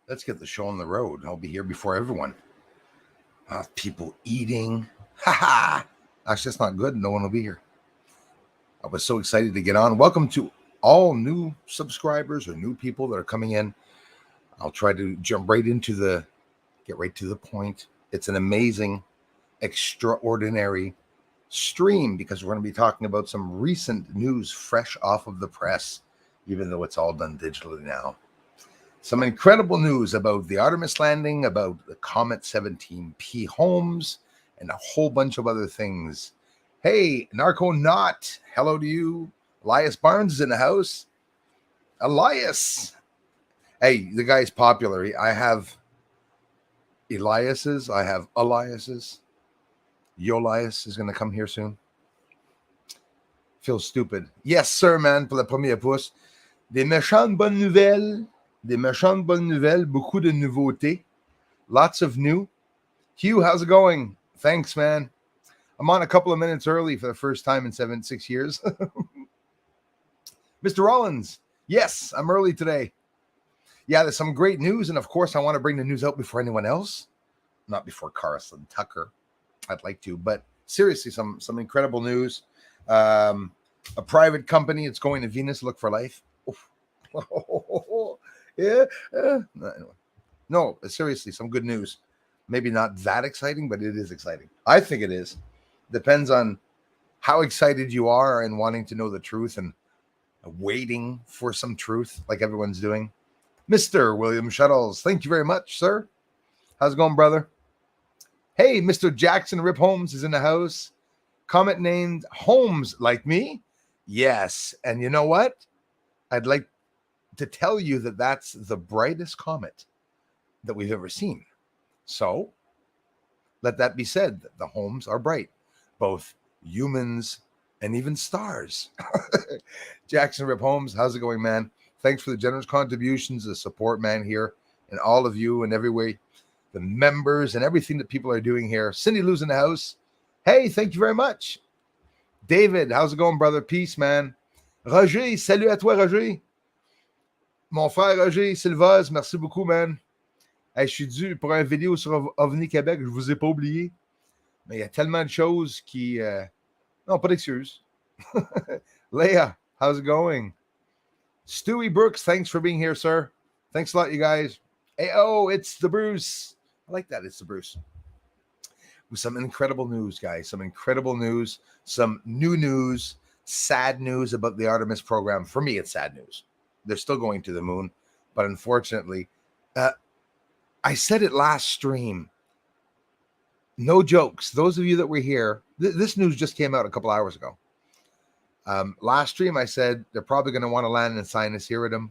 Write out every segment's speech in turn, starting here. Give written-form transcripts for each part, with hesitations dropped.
Let's get the show on the road. I'll be here before everyone. People eating. Ha ha! Actually, that's not good. No one will be here. I was so excited to get on. Welcome to all new subscribers or new people that are coming in. I'll try to jump right into get right to the point. It's an amazing, extraordinary stream because we're going to be talking about some recent news fresh off of the press, even though it's all done digitally now. Some incredible news about the Artemis landing, about the Comet 17P Holmes, and a whole bunch of other things. Hey, Narco Not, hello to you. Elias Barnes is in the house. Elias. Hey, the guy's popular. I have Elias's. I have Elias's. Yolias is going to come here soon. Feels stupid. Yes, sir, man, pour la première pouce. Des méchantes bonnes nouvelles. Des méchantes bonnes nouvelles. Beaucoup de nouveautés. Lots of new. Hugh, how's it going? Thanks, man. I'm on a couple of minutes early for the first time in 6 years. Mr. Rollins, yes, I'm early today. Yeah, there's some great news, and of course, I want to bring the news out before anyone else. Not before Carson Tucker. I'd like to, but seriously, some incredible news. A private company, it's going to Venus, look for life. Yeah. No, seriously, some good news. Maybe not that exciting, but it is exciting. I think it is. Depends on how excited you are and wanting to know the truth and waiting for some truth, like everyone's doing. Mr. William Shuttles, thank you very much, sir. How's it going, brother? Hey, Mr. Jackson Rip Holmes is in the house. Comet named Holmes, like me? Yes. And you know what? I'd like to tell you that that's the brightest comet that we've ever seen. So let that be said. The Holmes are bright, both humans and even stars. Jackson Rip Holmes, how's it going, man? Thanks for the generous contributions, the support, man, here, and all of you and every way, the members and everything that people are doing here. Cindy Lou's in the house. Hey, thank you very much. David, how's it going, brother? Peace, man. Roger, salut à toi, Roger. Mon frère Roger Silvaz, merci beaucoup, man. Hey, je suis dû pour une vidéo sur OVNI Québec, je vous ai pas oublié. Mais il y a tellement de choses qui... Non, pas d'excuses. Leah, how's it going? Stewie Brooks, thanks for being here, sir. Thanks a lot, you guys. Hey, oh, it's the Bruce. I like that. It's the Bruce. With some incredible news, guys. Some incredible news. Some new news. Sad news about the Artemis program. For me, it's sad news. They're still going to the moon. But unfortunately, I said it last stream. No jokes. Those of you that were here, this news just came out a couple hours ago. Last stream, I said they're probably going to want to land in Sinus Iridum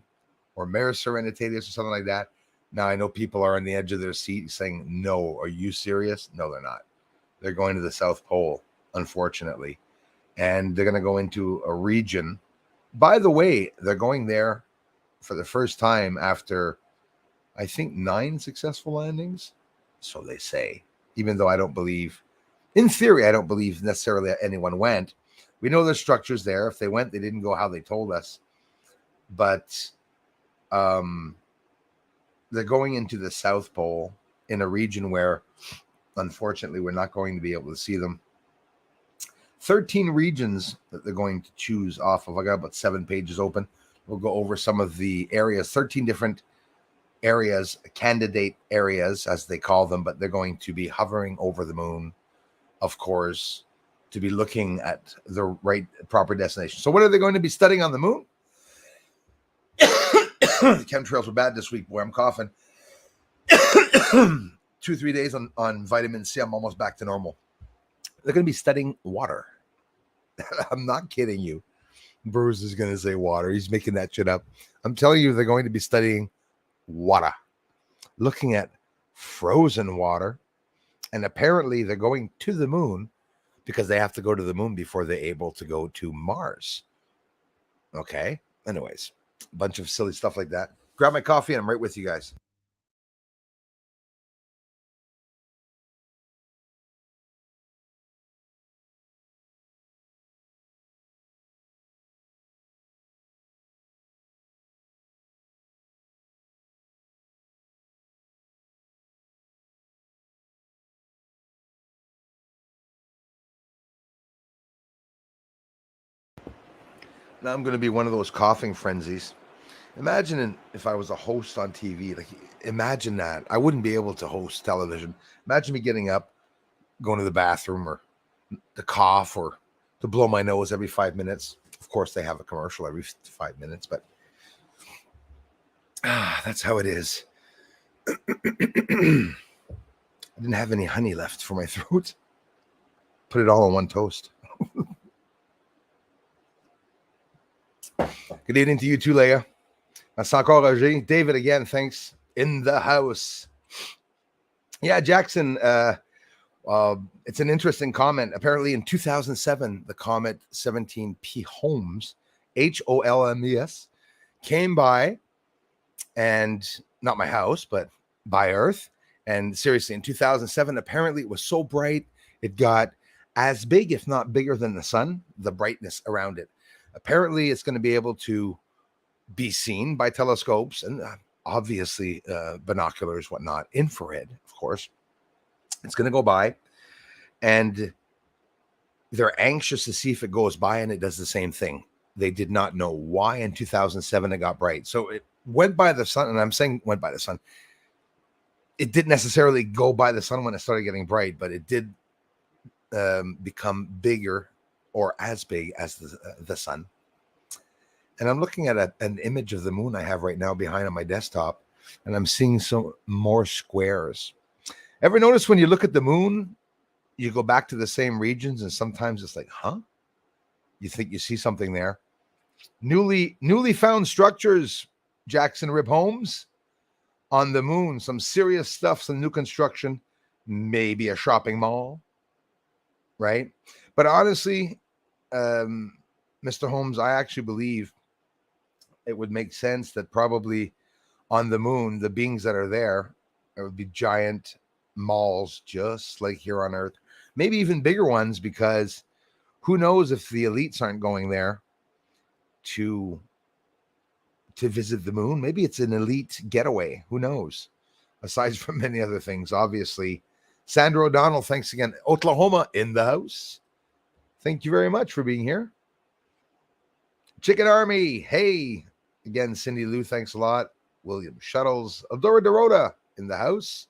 or Maris Serenitatis or something like that. Now, I know people are on the edge of their seat saying, no, are you serious? No, they're not. They're going to the South Pole, unfortunately. And they're going to go into a region. By the way, they're going there for the first time after, I think, 9 successful landings. So they say, even though I don't believe, in theory, I don't believe necessarily that anyone went. We know there's structures there. If they went, they didn't go how they told us. But they're going into the South Pole in a region where, unfortunately, we're not going to be able to see them. 13 regions that they're going to choose off of. I got about 7 pages open. We'll go over some of the areas, 13 different areas, candidate areas, as they call them, but they're going to be hovering over the moon, of course, to be looking at the right proper destination. So what are they going to be studying on the moon? The chemtrails were bad this week. Boy, I'm coughing. 2-3 days on vitamin C. I'm almost back to normal. They're going to be studying water. I'm not kidding you. Bruce is going to say water. He's making that shit up. I'm telling you, they're going to be studying water, looking at frozen water. And apparently they're going to the moon because they have to go to the moon before they're able to go to Mars. Okay. Anyways, a bunch of silly stuff like that. Grab my coffee and I'm right with you guys. Now I'm going to be one of those coughing frenzies. Imagine if I was a host on TV. Like, imagine that. I wouldn't be able to host television. Imagine me getting up, going to the bathroom, or to cough, or to blow my nose every 5 minutes. Of course, they have a commercial every 5 minutes, but that's how it is. I didn't have any honey left for my throat. Put it all on one toast. Good evening to you too, Leia. That's encore Roger. David again, thanks. In the house. Yeah, Jackson, it's an interesting comment. Apparently in 2007, the Comet 17P Holmes, Holmes, came by, and not my house, but by Earth. And seriously, in 2007, apparently it was so bright, it got as big, if not bigger than the sun, the brightness around it. Apparently, it's going to be able to be seen by telescopes and obviously binoculars, whatnot, infrared, of course. It's going to go by, and they're anxious to see if it goes by, and it does the same thing. They did not know why in 2007 it got bright. So it went by the sun, and I'm saying went by the sun. It didn't necessarily go by the sun when it started getting bright, but it did become bigger or as big as the sun. And I'm looking at an image of the moon I have right now behind on my desktop, and I'm seeing some more squares. Ever notice when you look at the moon, you go back to the same regions, and sometimes it's like, huh? You think you see something there. Newly found structures, Jackson Rib Holmes, on the moon. Some serious stuff, some new construction, maybe a shopping mall, right? But honestly, Mr. Holmes, I actually believe it would make sense that probably on the moon, the beings that are there, it would be giant malls, just like here on Earth. Maybe even bigger ones, because who knows if the elites aren't going there to visit the moon. Maybe it's an elite getaway. Who knows? Aside from many other things, obviously. Sandra O'Donnell, thanks again. Oklahoma in the house. Thank you very much for being here. Chicken Army, hey. Again, Cindy Lou, thanks a lot. William Shuttles, Adora Dorota in the house.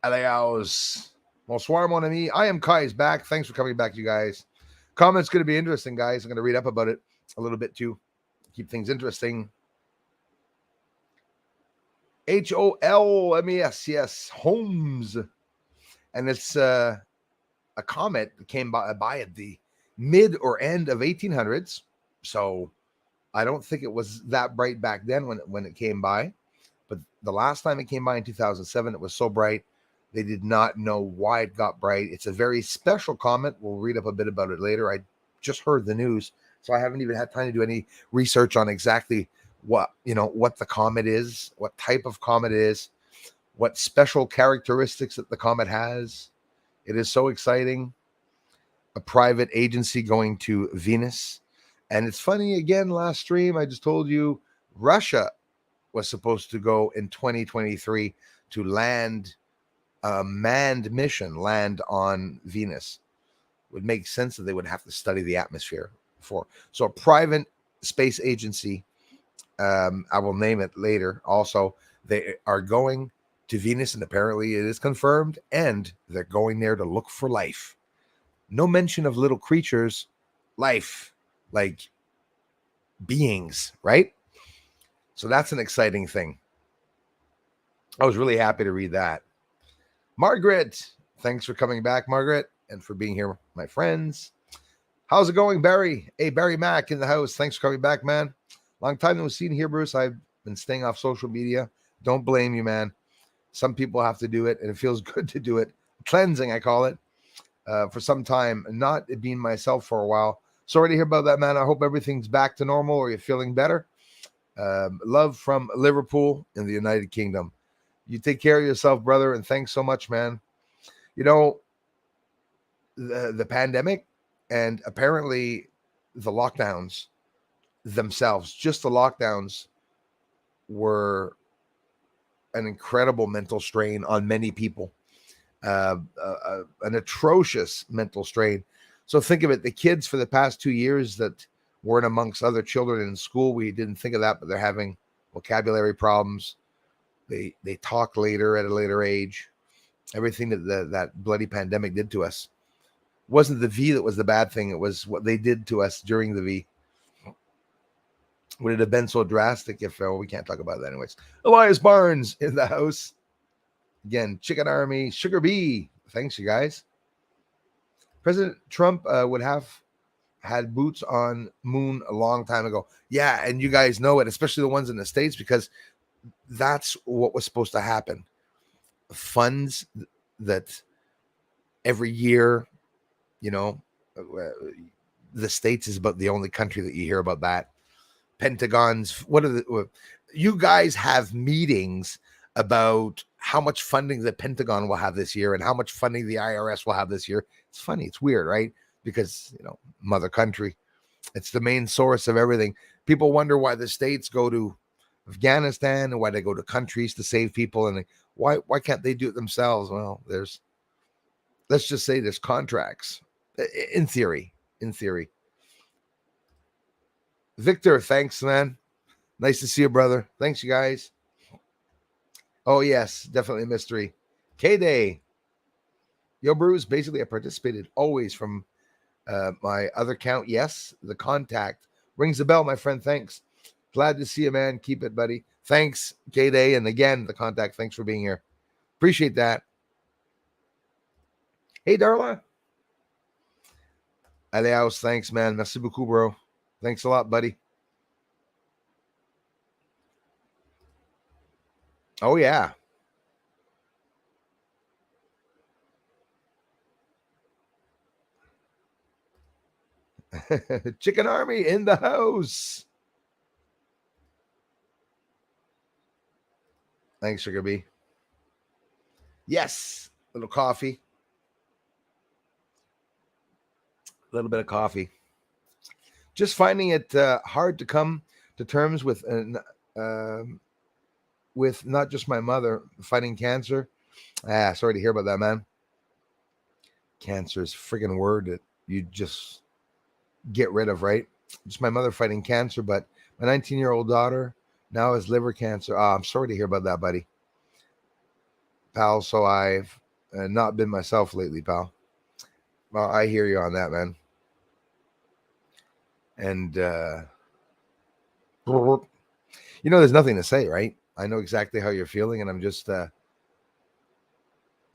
Aleaos. Bonsoir, mon ami. I am Kai's back. Thanks for coming back, you guys. Comment's going to be interesting, guys. I'm going to read up about it a little bit too. Keep things interesting. Holmes, yes, Holmes. And it's a comet that came by at the mid or end of 1800s. So I don't think it was that bright back then when it came by. But the last time it came by in 2007, it was so bright, they did not know why it got bright. It's a very special comet. We'll read up a bit about it later. I just heard the news, so I haven't even had time to do any research on exactly what the comet is, what type of comet it is, what special characteristics that the comet has. It is so exciting. A private agency going to Venus. And it's funny, again, last stream, I just told you Russia was supposed to go in 2023 to land a manned mission, land on Venus. It would make sense that they would have to study the atmosphere before. So a private space agency, I will name it later. Also, they are going to Venus, and apparently it is confirmed, and they're going there to look for life. No mention of little creatures, life, like beings, right? So that's an exciting thing. I was really happy to read that. Margaret, thanks for coming back, Margaret, and for being here, my friends. How's it going, Barry? Hey, Barry Mack in the house. Thanks for coming back, man. Long time no seen here, Bruce. I've been staying off social media. Don't blame you, man. Some people have to do it, and it feels good to do it. Cleansing, I call it, for some time. Not being myself for a while. Sorry to hear about that, man. I hope everything's back to normal, or you're feeling better. Love from Liverpool in the United Kingdom. You take care of yourself, brother, and thanks so much, man. You know, the pandemic and apparently the lockdowns themselves, just the lockdowns, were an incredible mental strain on many people, an atrocious mental strain. So think of it, the kids for the past 2 years that weren't amongst other children in school, we didn't think of that, but they're having vocabulary problems. They talk later at a later age. Everything that bloody pandemic did to us. It wasn't the V that was the bad thing. It was what they did to us during the V. Would it have been so drastic if we can't talk about that anyways? Elias Barnes in the house. Again, Chicken Army, Sugar Bee. Thanks, you guys. President Trump would have had boots on moon a long time ago. Yeah, and you guys know it, especially the ones in the States, because that's what was supposed to happen. Funds that every year, the States is about the only country that you hear about that. Pentagons, you guys have meetings about how much funding the Pentagon will have this year and how much funding the IRS will have this year. It's funny, it's weird, right? Because mother country, it's the main source of everything. People wonder why the States go to Afghanistan and why they go to countries to save people, and why can't they do it themselves? Well, let's just say there's contracts in theory. Victor, thanks, man. Nice to see you, brother. Thanks, you guys. Oh, yes, definitely a mystery. K-Day. Yo, Bruce, basically I participated always from my other account. Yes, the contact. Rings the bell, my friend. Thanks. Glad to see you, man. Keep it, buddy. Thanks, K-Day. And again, the contact. Thanks for being here. Appreciate that. Hey, Darla. Adios. Thanks, man. Merci beaucoup, bro. Thanks a lot, buddy. Oh, yeah. Chicken Army in the house. Thanks, Sugar Bee. Yes. Little coffee. A little bit of coffee. Just finding it hard to come to terms with not just my mother fighting cancer. Sorry to hear about that, man. Cancer is a friggin' word that you just get rid of, right? Just my mother fighting cancer, but my 19-year-old daughter now has liver cancer. I'm sorry to hear about that, buddy. Pal, so I've not been myself lately, pal. Well, I hear you on that, man. And, there's nothing to say, right? I know exactly how you're feeling, and I'm just,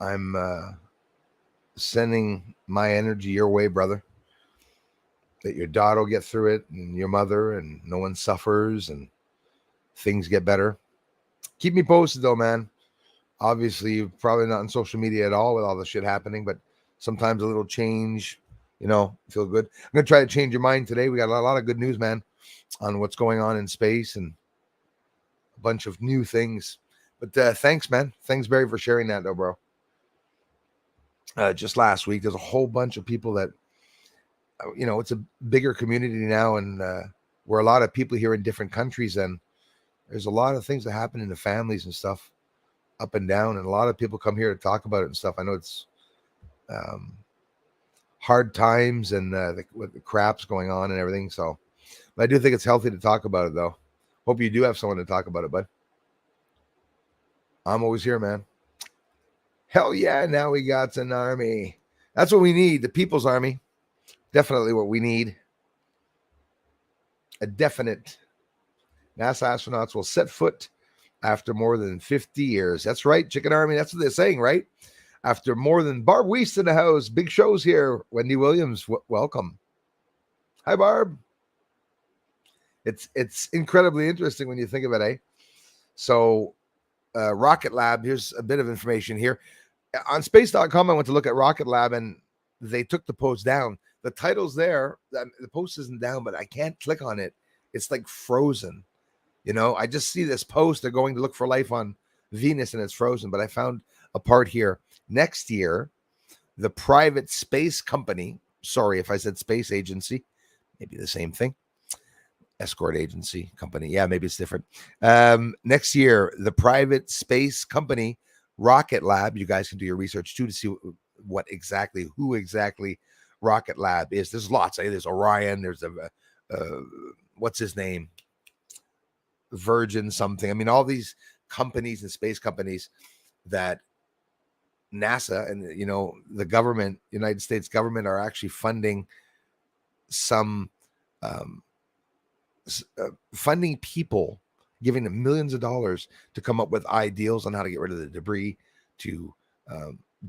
I'm sending my energy your way, brother. That your daughter will get through it, and your mother, and no one suffers, and things get better. Keep me posted, though, man. Obviously, you're probably not on social media at all with all the shit happening, but sometimes a little change, feel good. I'm going to try to change your mind today. We got a lot of good news, man, on what's going on in space and a bunch of new things. But thanks, man. Thanks, Barry, for sharing that, though, bro. Just last week, there's a whole bunch of people that, it's a bigger community now, and we're a lot of people here in different countries, and there's a lot of things that happen in the families and stuff up and down, and a lot of people come here to talk about it and stuff. I know it's hard times and with the crap's going on and everything. So, but I do think it's healthy to talk about it, though. Hope you do have someone to talk about it, bud. I'm always here, man. Hell yeah! Now we got an army. That's what we need. The people's army. Definitely what we need. A definite. NASA astronauts will set foot after more than 50 years. That's right, Chicken Army. That's what they're saying, right? After more than Barb Weiss in the house. Big shows here. Wendy Williams, welcome. Hi, Barb. It's incredibly interesting when you think of it, eh? So, Rocket Lab, here's a bit of information here. On space.com, I went to look at Rocket Lab, and they took the post down. The title's there. The post isn't down, but I can't click on it. It's like frozen. I just see this post. They're going to look for life on Venus, and it's frozen. But I found a part here. Next year, the private space company, sorry if I said space agency, maybe the same thing. Escort agency company. Yeah, maybe it's different. Next year, the private space company, Rocket Lab, you guys can do your research too to see who exactly rocket lab is. There's lots. There's Orion. There's what's his name? Virgin something. I mean, all these companies and space companies that NASA and the government, United States government, are actually funding some um, funding people, giving them millions of dollars to come up with ideals on how to get rid of the debris, to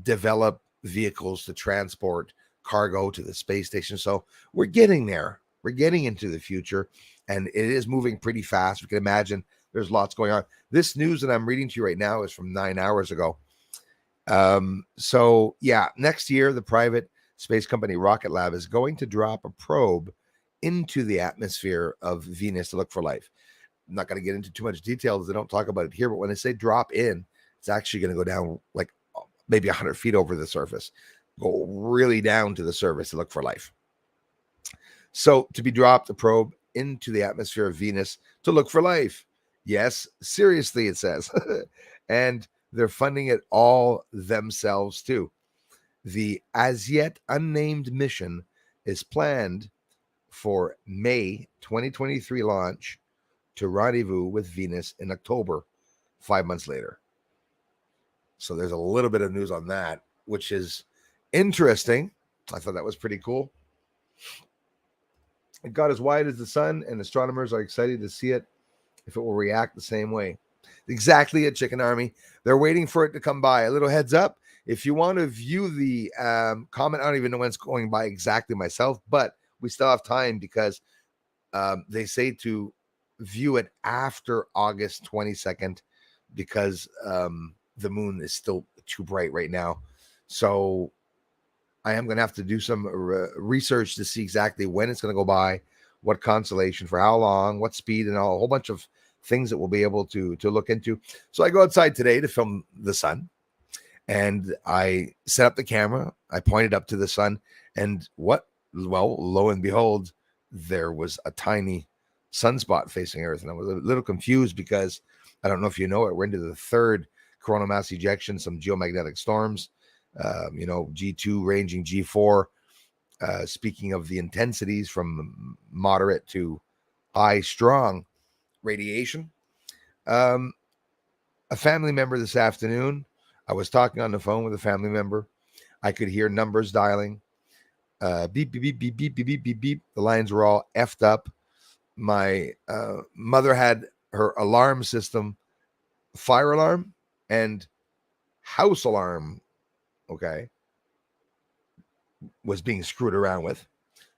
develop vehicles to transport cargo to the space station. So we're getting there. We're getting into the future, and it is moving pretty fast. We can imagine there's lots going on. This news that I'm reading to you right now is from 9 hours ago. So yeah, next year, the private space company Rocket Lab is going to drop a probe into the atmosphere of Venus to look for life. I'm not going to get into too much detail, they don't talk about it here, but when they say drop in, it's actually going to go down like maybe 100 feet over the surface, go really down to the surface to look for life. So to be dropped, a probe into the atmosphere of Venus to look for life. Yes, seriously, it says. And they're funding it all themselves too. The as yet unnamed mission is planned for May 2023 launch to rendezvous with Venus in October, 5 months later. So there's a little bit of news on that, which is interesting. I thought that was pretty cool. It got as wide as the sun, and astronomers are excited to see it if it will react the same way. Exactly at Chicken Army. They're waiting for it to come by. A little heads up. If you want to view the comet, I don't even know when it's going by exactly myself, but we still have time because they say to view it after August 22nd because the moon is still too bright right now. So I am going to have to do some research to see exactly when it's going to go by, what constellation, for how long, what speed, and a whole bunch of things that we'll be able to look into. So I go outside today to film the sun, and I set up the camera. I pointed up to the sun, and lo and behold, there was a tiny sunspot facing Earth, and I was a little confused because I don't know if you know it. We're into the third coronal mass ejection, some geomagnetic storms. G2 ranging G4. Speaking of the intensities from moderate to high strong radiation. A family member this afternoon, I was talking on the phone with a family member. I could hear numbers dialing. Beep, beep, beep, beep, beep, beep, beep, beep, beep. The lines were all effed up. My mother had her alarm system, fire alarm and house alarm, was being screwed around with.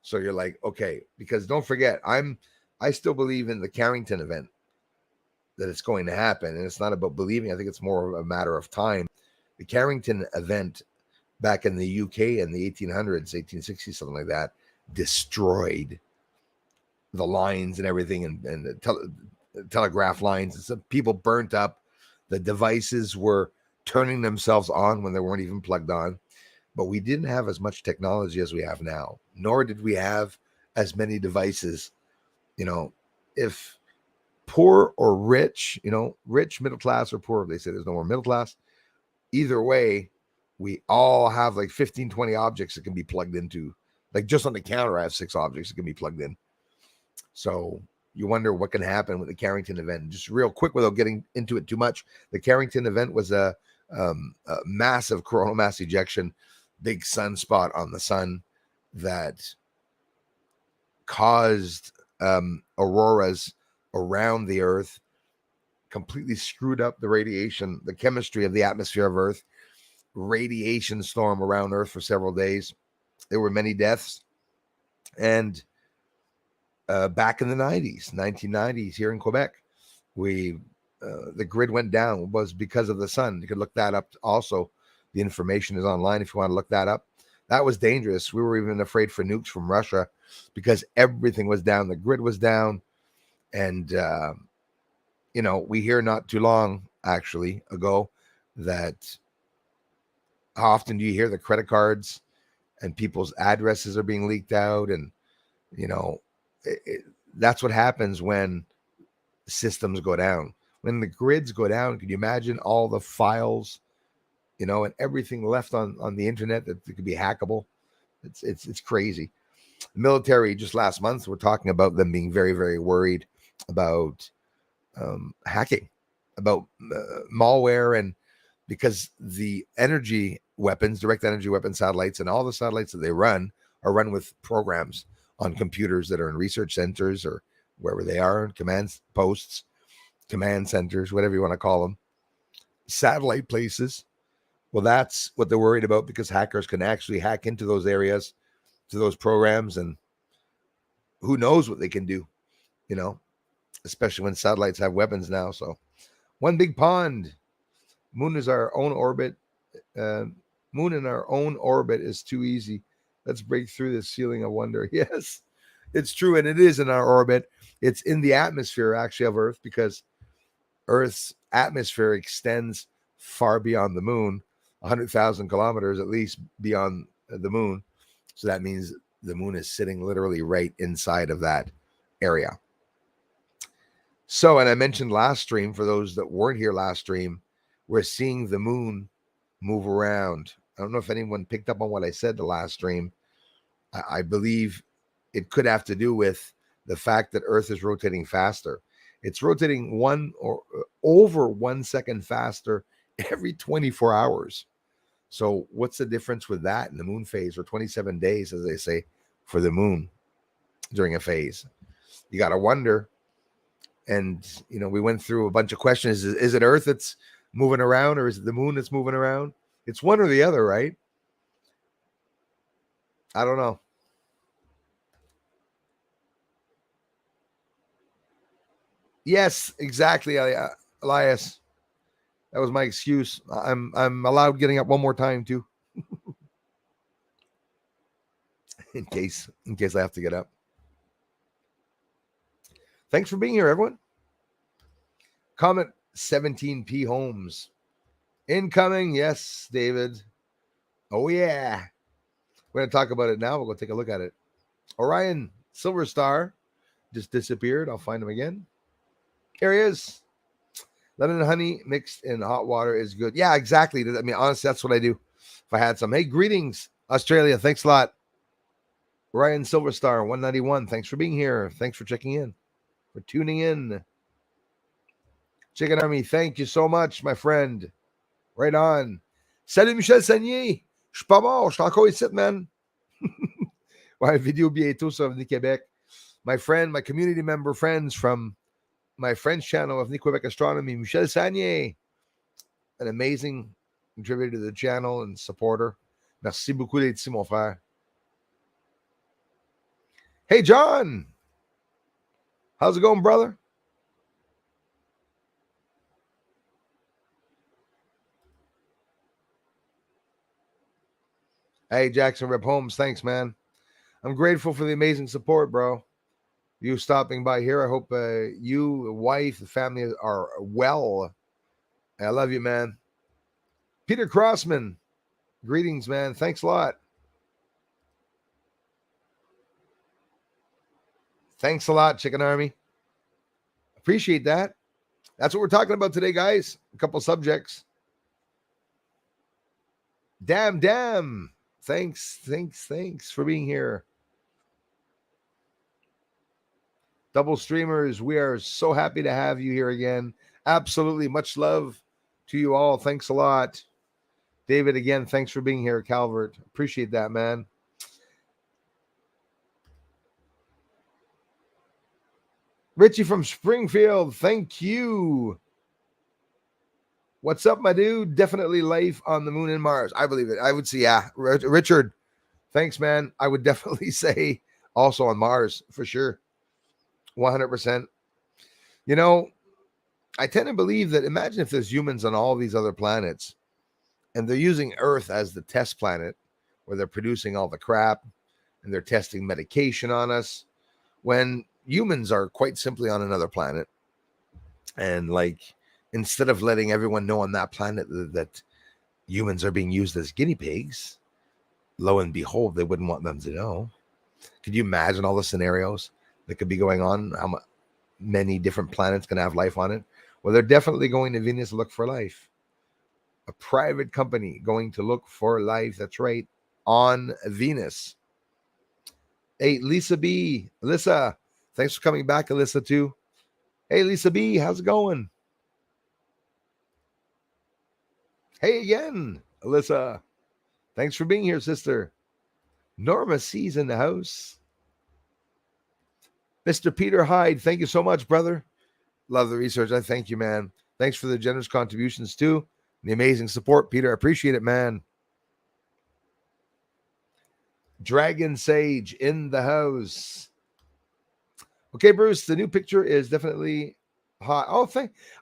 So you're like, okay, because don't forget, I still believe in the Carrington event, that it's going to happen. And it's not about believing. I think it's more of a matter of time. The Carrington event back in the UK in the 1800s, 1860s, something like that, destroyed the lines and everything, and the telegraph lines. And some people burnt up. The devices were turning themselves on when they weren't even plugged on. But we didn't have as much technology as we have now, nor did we have as many devices. If poor or rich, rich, middle class, or poor, they say there's no more middle class. Either way, we all have like 15, 20 objects that can be plugged into. Like just on the counter, I have 6 objects that can be plugged in. So you wonder what can happen with the Carrington event. Just real quick, without getting into it too much, the Carrington event was a massive coronal mass ejection, big sunspot on the sun that caused auroras around the Earth, completely screwed up the radiation, the chemistry of the atmosphere of Earth. Radiation storm around Earth for several days. There were many deaths. And back in the 1990s, here in Quebec, the grid went down. It was because of the sun. You could look that up also. The information is online if you want to look that up. That was dangerous. We were even afraid for nukes from Russia because everything was down. The grid was down. And, we hear not too long, actually, ago that how often do you hear the credit cards and people's addresses are being leaked out? And, that's what happens when systems go down. When the grids go down, can you imagine all the files, and everything left on the internet that could be hackable? It's crazy. The military just last month were talking about them being very, very worried about hacking, about malware, and because the energy weapons, direct energy weapon satellites, and all the satellites that they run are run with programs on computers that are in research centers or wherever they are, command posts, command centers, whatever you want to call them, satellite places. Well, that's what they're worried about, because hackers can actually hack into those areas, to those programs, and who knows what they can do, you know, especially when satellites have weapons now. So, one big pond. Moon is our own orbit. Uh, Moon in our own orbit is too easy. Let's break through this ceiling of wonder. Yes, it's true. And it is in our orbit. It's in the atmosphere, actually, of Earth, because Earth's atmosphere extends far beyond the moon, 100,000 kilometers at least beyond the moon. So that means the moon is sitting literally right inside of that area. So, and I mentioned last stream, for those that weren't here last stream, we're seeing the moon move around. I don't know if anyone picked up on what I said the last stream. I believe it could have to do with the fact that Earth is rotating faster. It's rotating over 1 second faster every 24 hours. So what's the difference with that in the moon phase, or 27 days, as they say, for the moon during a phase? You got to wonder. And, you know, we went through a bunch of questions. Is it Earth that's moving around, or is it the moon that's moving around? It's one or the other, right? I don't know. Yes, exactly, Elias. That was my excuse. I'm allowed getting up one more time too, in case I have to get up. Thanks for being here, everyone. Comet 17P Holmes. Incoming. Yes, David. Oh, yeah. We're going to talk about it now. We'll go take a look at it. Orion Silver Star just disappeared. I'll find him again. Here he is. Lemon and honey mixed in hot water is good. Yeah, exactly. I mean, honestly, that's what I do if I had some. Hey, greetings, Australia. Thanks a lot. Orion Silver Star 191. Thanks for being here. Thanks for checking in, for tuning in. Chicken Army, thank you so much, my friend. Right on. Salut Michel Sagnier. Je suis pas mort, je suis encore ici, man. Ouais, vidéo bientôt sur Avenue Québec. My friend, my community member friends from my friend's channel, Avenue Québec Astronomy, Michel Sagnier, an amazing contributor to the channel and supporter. Merci beaucoup d'être ici, mon frère. Hey, John. How's it going, brother? Hey, Jackson Rip Holmes. Thanks, man. I'm grateful for the amazing support, bro. You stopping by here. I hope you, wife, the family are well. I love you, man. Peter Crossman. Greetings, man. Thanks a lot. Thanks a lot, Chicken Army. Appreciate that. That's what we're talking about today, guys. A couple subjects. Damn. Thanks for being here. Double streamers, we are so happy to have you here again. Absolutely. Much love to you all. Thanks a lot. David, again, thanks for being here, Calvert. Appreciate that, man. Richie from Springfield, thank you. What's up, my dude? Definitely life on the moon and Mars. I believe it. I would say, yeah. Richard, thanks, man. I would definitely say also on Mars, for sure. 100%. You know, I tend to believe that, imagine if there's humans on all these other planets and they're using Earth as the test planet where they're producing all the crap and they're testing medication on us, when humans are quite simply on another planet. And like, instead of letting everyone know on that planet that humans are being used as guinea pigs, lo and behold, they wouldn't want them to know. Could you imagine all the scenarios that could be going on? How many different planets can have life on it? Well, they're definitely going to Venus to look for life. A private company going to look for life. That's right. on Venus. Hey, Lisa B. Alyssa, thanks for coming back, Alyssa, too. Hey, Lisa B, how's it going? Hey again, Alyssa. Thanks for being here, sister. Norma C's in the house. Mr. Peter Hyde, thank you so much, brother. Love the research. I thank you, man. Thanks for the generous contributions, too. The amazing support, Peter. I appreciate it, man. Dragon Sage in the house. Okay, Bruce, the new picture is definitely hot. Oh,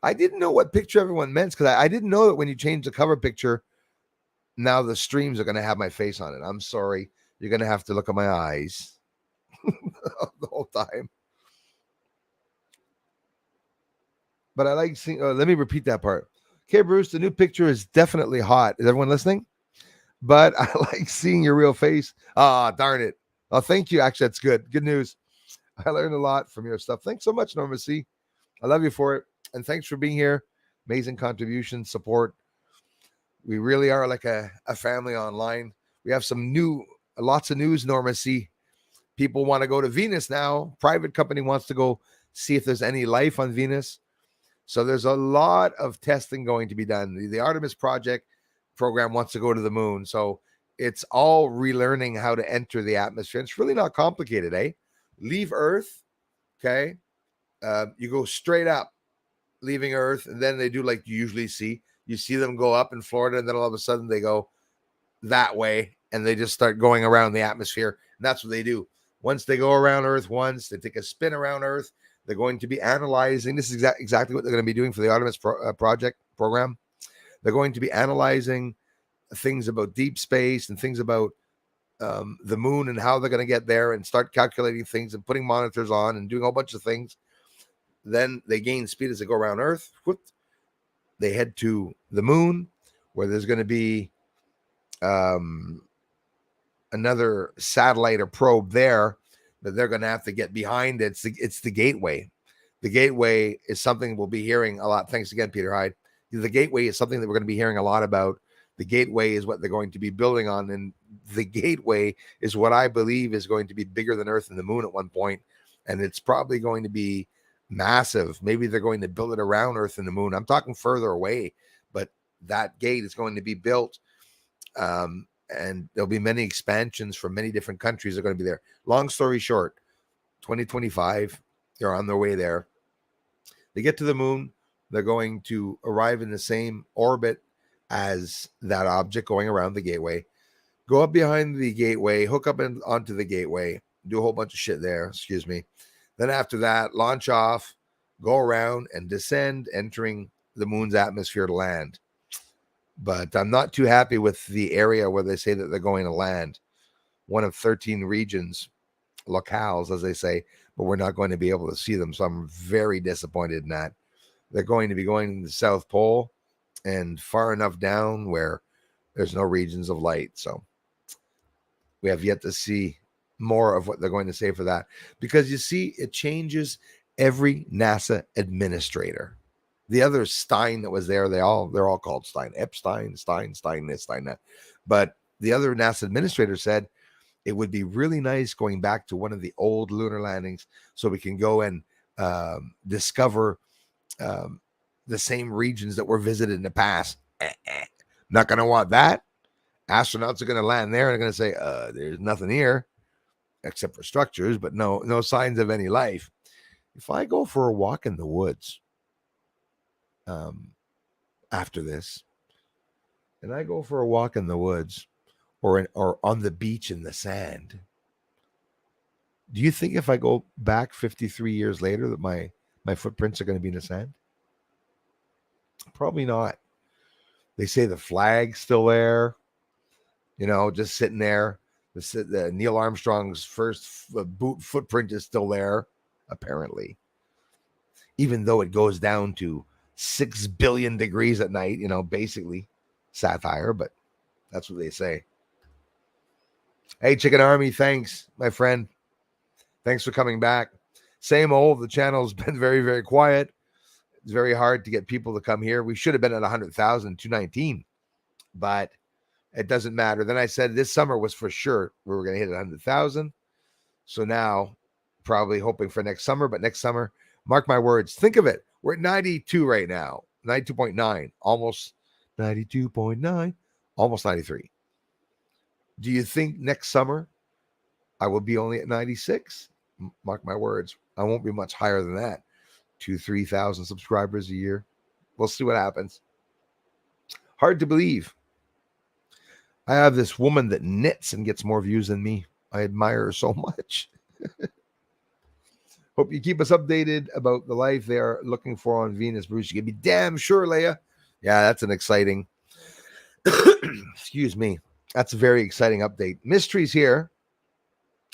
I didn't know what picture everyone meant because I didn't know that when you change the cover picture, now the streams are going to have my face on it. I'm sorry. You're going to have to look at my eyes the whole time. But I like seeing, let me repeat that part. Okay, Bruce, the new picture is definitely hot. Is everyone listening? But I like seeing your real face. Ah, darn it. Oh, thank you. Actually, that's good. Good news. I learned a lot from your stuff. Thanks so much, Norma C. I love you for it. And thanks for being here. Amazing contribution, support. We really are like a family online. We have lots of news, Norma C. People want to go to Venus now. Private company wants to go see if there's any life on Venus. So there's a lot of testing going to be done. The Artemis project program wants to go to the moon. So it's all relearning how to enter the atmosphere. It's really not complicated, eh? Leave Earth, okay? You go straight up, leaving Earth, and then they do like you usually see. You see them go up in Florida, and then all of a sudden they go that way, and they just start going around the atmosphere. And that's what they do. Once they go around Earth once, they take a spin around Earth. They're going to be analyzing. This is exactly what they're going to be doing for the Artemis project program. They're going to be analyzing things about deep space and things about the moon and how they're going to get there and start calculating things and putting monitors on and doing a whole bunch of things. Then they gain speed as they go around Earth. They head to the moon, where there's going to be another satellite or probe there that they're going to have to get behind. It's the gateway. The gateway is something we'll be hearing a lot. Thanks again, Peter Hyde. The gateway is something that we're going to be hearing a lot about. The gateway is what they're going to be building on, and the gateway is what I believe is going to be bigger than Earth and the moon at one point, and it's probably going to be massive. Maybe they're going to build it around Earth and the moon. I'm talking further away, but that gate is going to be built, and there'll be many expansions from many different countries are going to be there. Long story short, 2025, they're on their way there. They get to the moon. They're going to arrive in the same orbit as that object going around the gateway, go up behind the gateway, hook up onto the gateway, do a whole bunch of shit there, excuse me. Then after that, launch off, go around and descend, entering the moon's atmosphere to land. But I'm not too happy with the area where they say that they're going to land. One of 13 regions, locales, as they say, but we're not going to be able to see them. So I'm very disappointed in that. They're going to be going to the South Pole and far enough down where there's no regions of light. So we have yet to see more of what they're going to say for that, because you see, it changes every NASA administrator. The other Stein that was there, they're all called Stein. Epstein, Stein, this, Stein, that. But the other NASA administrator said it would be really nice going back to one of the old lunar landings so we can go and discover the same regions that were visited in the past. Not going to want that. Astronauts are going to land there and they're going to say, there's nothing here except for structures, but no signs of any life. If I go for a walk in the woods after this, and I go for a walk in the woods or on the beach in the sand, do you think if I go back 53 years later that my footprints are going to be in the sand? Probably not. They say the flag's still there, just sitting there. The Neil Armstrong's first boot footprint is still there, apparently. Even though it goes down to 6 billion degrees at night, basically satire, but that's what they say. Hey, Chicken Army, thanks, my friend. Thanks for coming back. Same old, the channel's been very, very quiet. It's very hard to get people to come here. We should have been at 100,000, 219, but It doesn't matter. Then I said this summer was for sure we were going to hit 100,000. So now, probably hoping for next summer, but next summer, mark my words. Think of it. We're at 92 right now, 92.9, almost 92.9, almost 93. Do you think next summer I will be only at 96? Mark my words. I won't be much higher than that. 3,000 subscribers a year. We'll see what happens. Hard to believe. I have this woman that knits and gets more views than me. I admire her so much. Hope you keep us updated about the life they are looking for on Venus. Bruce, you can be damn sure, Leia. Yeah, that's an exciting, excuse me. That's a very exciting update. Mysteries here.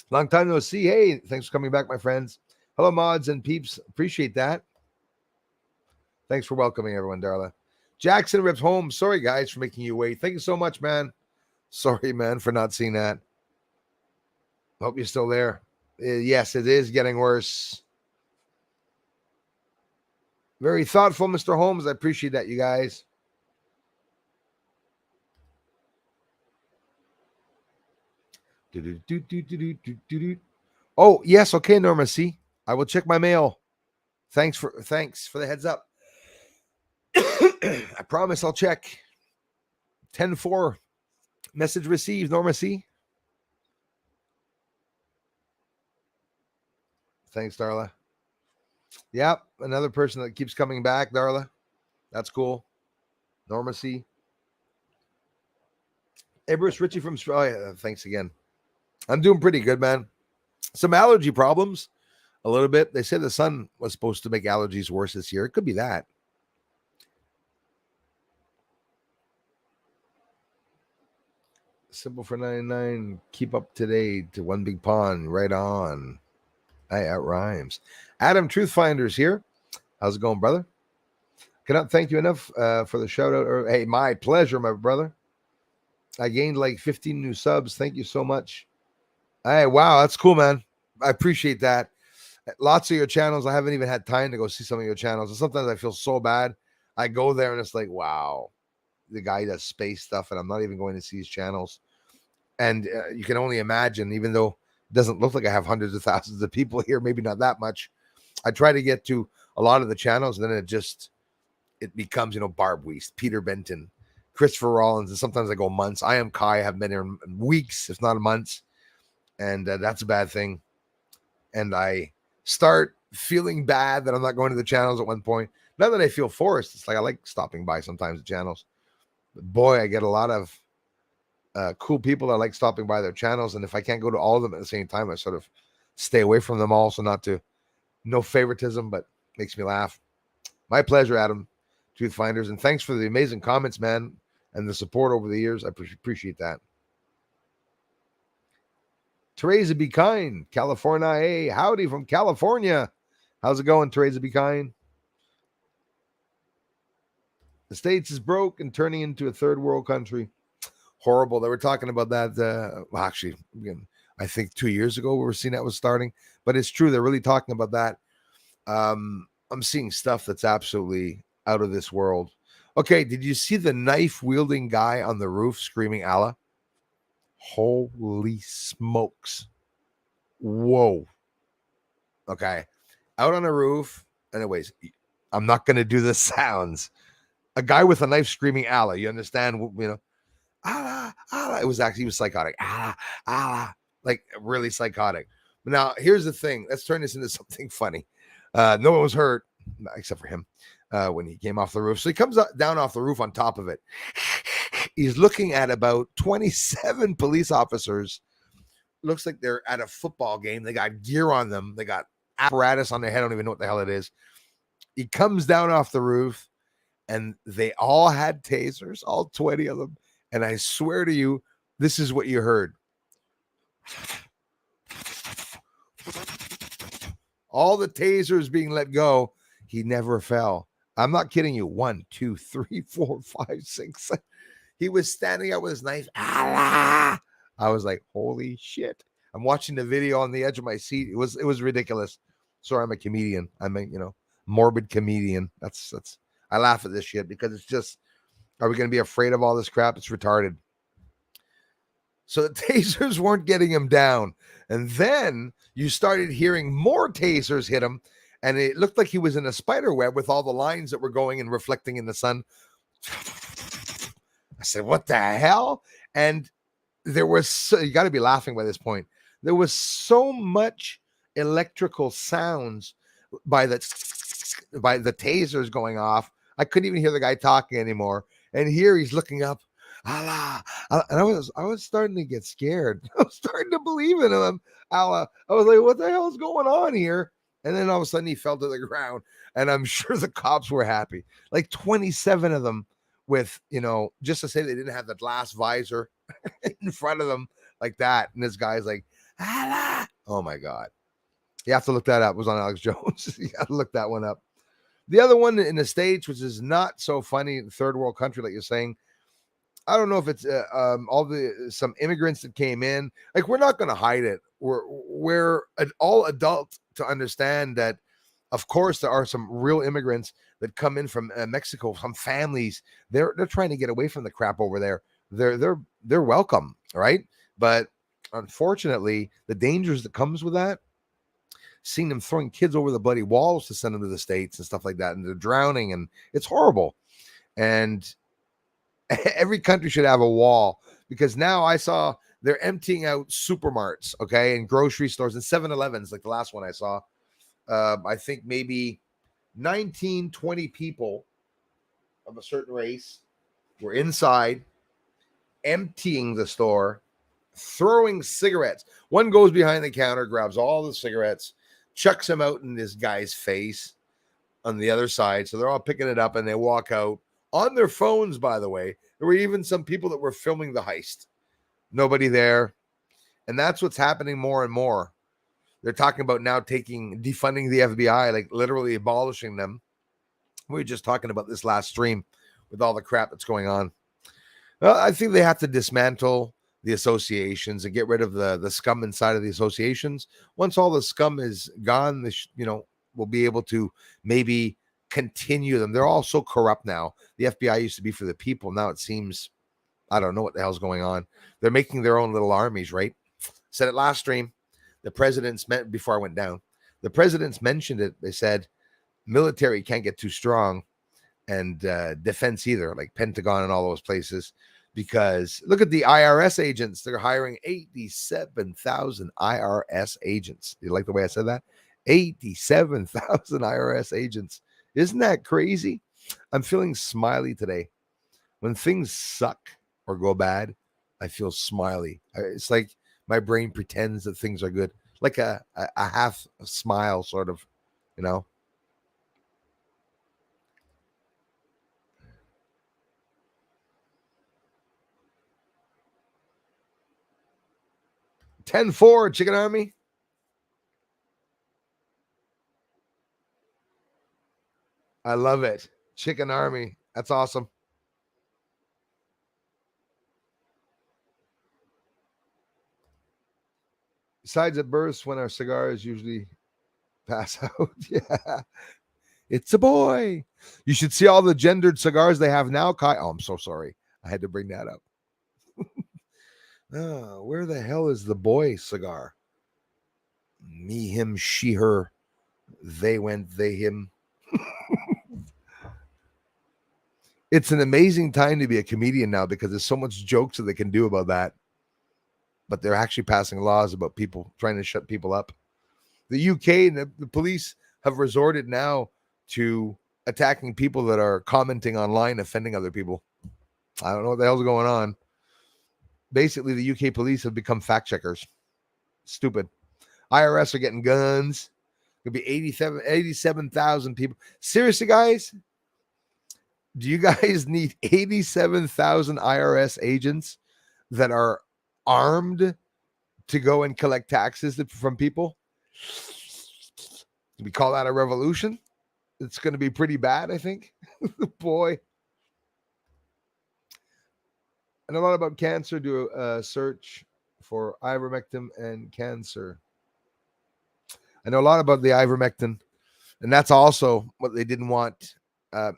Long time no see. Hey, thanks for coming back, my friends. Hello, mods and peeps. Appreciate that. Thanks for welcoming everyone, Darla. Jackson rips home. Sorry, guys, for making you wait. Thank you so much, man. Sorry, man, for not seeing that. Hope you're still there. Yes, it is getting worse. Very thoughtful, Mr. Holmes. I appreciate that, you guys. Oh, yes. Okay, Norma C. I will check my mail. Thanks for the heads up. I promise I'll check. 10-4. Message received, Norma C. Thanks, Darla. Yep, another person that keeps coming back, Darla. That's cool. Norma C. Hey, Bruce Ritchie from Australia. Thanks again. I'm doing pretty good, man. Some allergy problems, a little bit. They said the sun was supposed to make allergies worse this year. It could be that. Simple for 99. Keep up today to One Big Pond. Right on. That rhymes. Adam Truthfinder's here. How's it going, brother? Cannot thank you enough for the shout out. Hey, my pleasure, my brother. I gained like 15 new subs. Thank you so much. Hey, wow, that's cool, man. I appreciate that. Lots of your channels. I haven't even had time to go see some of your channels. And sometimes I feel so bad. I go there and it's like, wow, the guy does space stuff, and I'm not even going to see his channels. And you can only imagine, even though it doesn't look like I have hundreds of thousands of people here, maybe not that much. I try to get to a lot of the channels, and then it becomes, Barb Weist, Peter Benton, Christopher Rollins, and sometimes I go months. I am Kai. I have been here in weeks, if not months, and that's a bad thing. And I start feeling bad that I'm not going to the channels at one point. Not that I feel forced. It's like I like stopping by sometimes the channels. But boy, I get a lot of cool people that like stopping by their channels, and if I can't go to all of them at the same time, I sort of stay away from them all. So no favoritism, but makes me laugh. My pleasure, Adam Truthfinders, and thanks for the amazing comments, man, and the support over the years. I appreciate that. Teresa Be Kind, California. Hey, howdy from California. How's it going, Teresa Be Kind? The States is broke and turning into a third world country. Horrible. They were talking about that. Actually, again, I think 2 years ago we were seeing that was starting, but it's true. They're really talking about that. I'm seeing stuff that's absolutely out of this world. Okay, did you see the knife-wielding guy on the roof screaming Allah? Holy smokes. Whoa. Okay. Out on a roof. Anyways, I'm not going to do the sounds. A guy with a knife screaming Allah. You understand? Allah, Allah. He was psychotic. Allah, Allah. Like really psychotic. But now, here's the thing. Let's turn this into something funny. No one was hurt, except for him, when he came off the roof. So he comes down off the roof on top of it. He's looking at about 27 police officers. Looks like they're at a football game. They got gear on them. They got apparatus on their head. I don't even know what the hell it is. He comes down off the roof, and they all had tasers, all 20 of them. And I swear to you, this is what you heard. All the tasers being let go. He never fell. I'm not kidding you. 1, 2, 3, 4, 5, 6. He was standing up with his knife. Allah! I was like, holy shit. I'm watching the video on the edge of my seat. It was ridiculous. Sorry, I'm a comedian. I'm a, morbid comedian. That's I laugh at this shit because it's just, are we going to be afraid of all this crap? It's retarded. So the tasers weren't getting him down. And then you started hearing more tasers hit him. And it looked like he was in a spider web with all the lines that were going and reflecting in the sun. I said, what the hell? And there was, you got to be laughing by this point. There was so much electrical sounds by the tasers going off. I couldn't even hear the guy talking anymore. And here he's looking up, Allah, and I was starting to get scared. I was starting to believe in him. Allah, I was like, what the hell's going on here? And then all of a sudden he fell to the ground, and I'm sure the cops were happy. Like 27 of them with, just to say they didn't have the glass visor in front of them like that. And this guy's like, Allah. Oh my God. You have to look that up. It was on Alex Jones. You got to look that one up. The other one in the States, which is not so funny, third world country, like you're saying, I don't know if it's some immigrants that came in. Like, we're not going to hide it. We're all adult to understand that, of course, there are some real immigrants that come in from Mexico. Some families, they're trying to get away from the crap over there. They're welcome, right? But unfortunately, the dangers that comes with that, seeing them throwing kids over the bloody walls to send them to the States and stuff like that, and they're drowning, and it's horrible. And every country should have a wall, because now I saw they're emptying out supermarts, okay, and grocery stores and 7-Elevens, like the last one I saw. I think maybe 19, 20 people of a certain race were inside emptying the store, throwing cigarettes. One goes behind the counter, grabs all the cigarettes, chucks them out in this guy's face on the other side. So they're all picking it up and they walk out on their phones, by the way. There were even some people that were filming the heist. Nobody there. And that's what's happening more and more. They're talking about now defunding the FBI, like literally abolishing them. We were just talking about this last stream with all the crap that's going on. Well, I think they have to dismantle the associations and get rid of the scum inside of the associations. Once all the scum is gone, we'll be able to maybe continue them. They're all so corrupt now. The FBI used to be for the people. Now it seems, I don't know what the hell's going on. They're making their own little armies, right? Said it last stream. The presidents met before I went down. The presidents mentioned it. They said military can't get too strong, and defense either, like Pentagon and all those places, because look at the IRS agents. They're hiring 87,000 IRS agents. You like the way I said that? 87,000 IRS agents. Isn't that crazy? I'm feeling smiley today. When things suck or go bad, I feel smiley. It's like my brain pretends that things are good, like a half smile, sort of, 10-4, Chicken Army. I love it. Chicken Army. That's awesome. Besides, it bursts when our cigars usually pass out. Yeah. It's a boy. You should see all the gendered cigars they have now, Kai. Oh, I'm so sorry. I had to bring that up. Where the hell is the boy cigar? Me, him, she, her. They went, they, him. It's an amazing time to be a comedian now, because there's so much jokes that they can do about that. But they're actually passing laws about people trying to shut people up. The UK and the police have resorted now to attacking people that are commenting online, offending other people. I don't know what the hell's going on. Basically, the UK police have become fact checkers. Stupid. IRS are getting guns. It'll be 87,000 people. Seriously, guys? Do you guys need 87,000 IRS agents that are armed to go and collect taxes from people? We call that a revolution? It's going to be pretty bad, I think. Boy. I know a lot about cancer. Do a search for ivermectin and cancer. I know a lot about the ivermectin, and that's also what they didn't want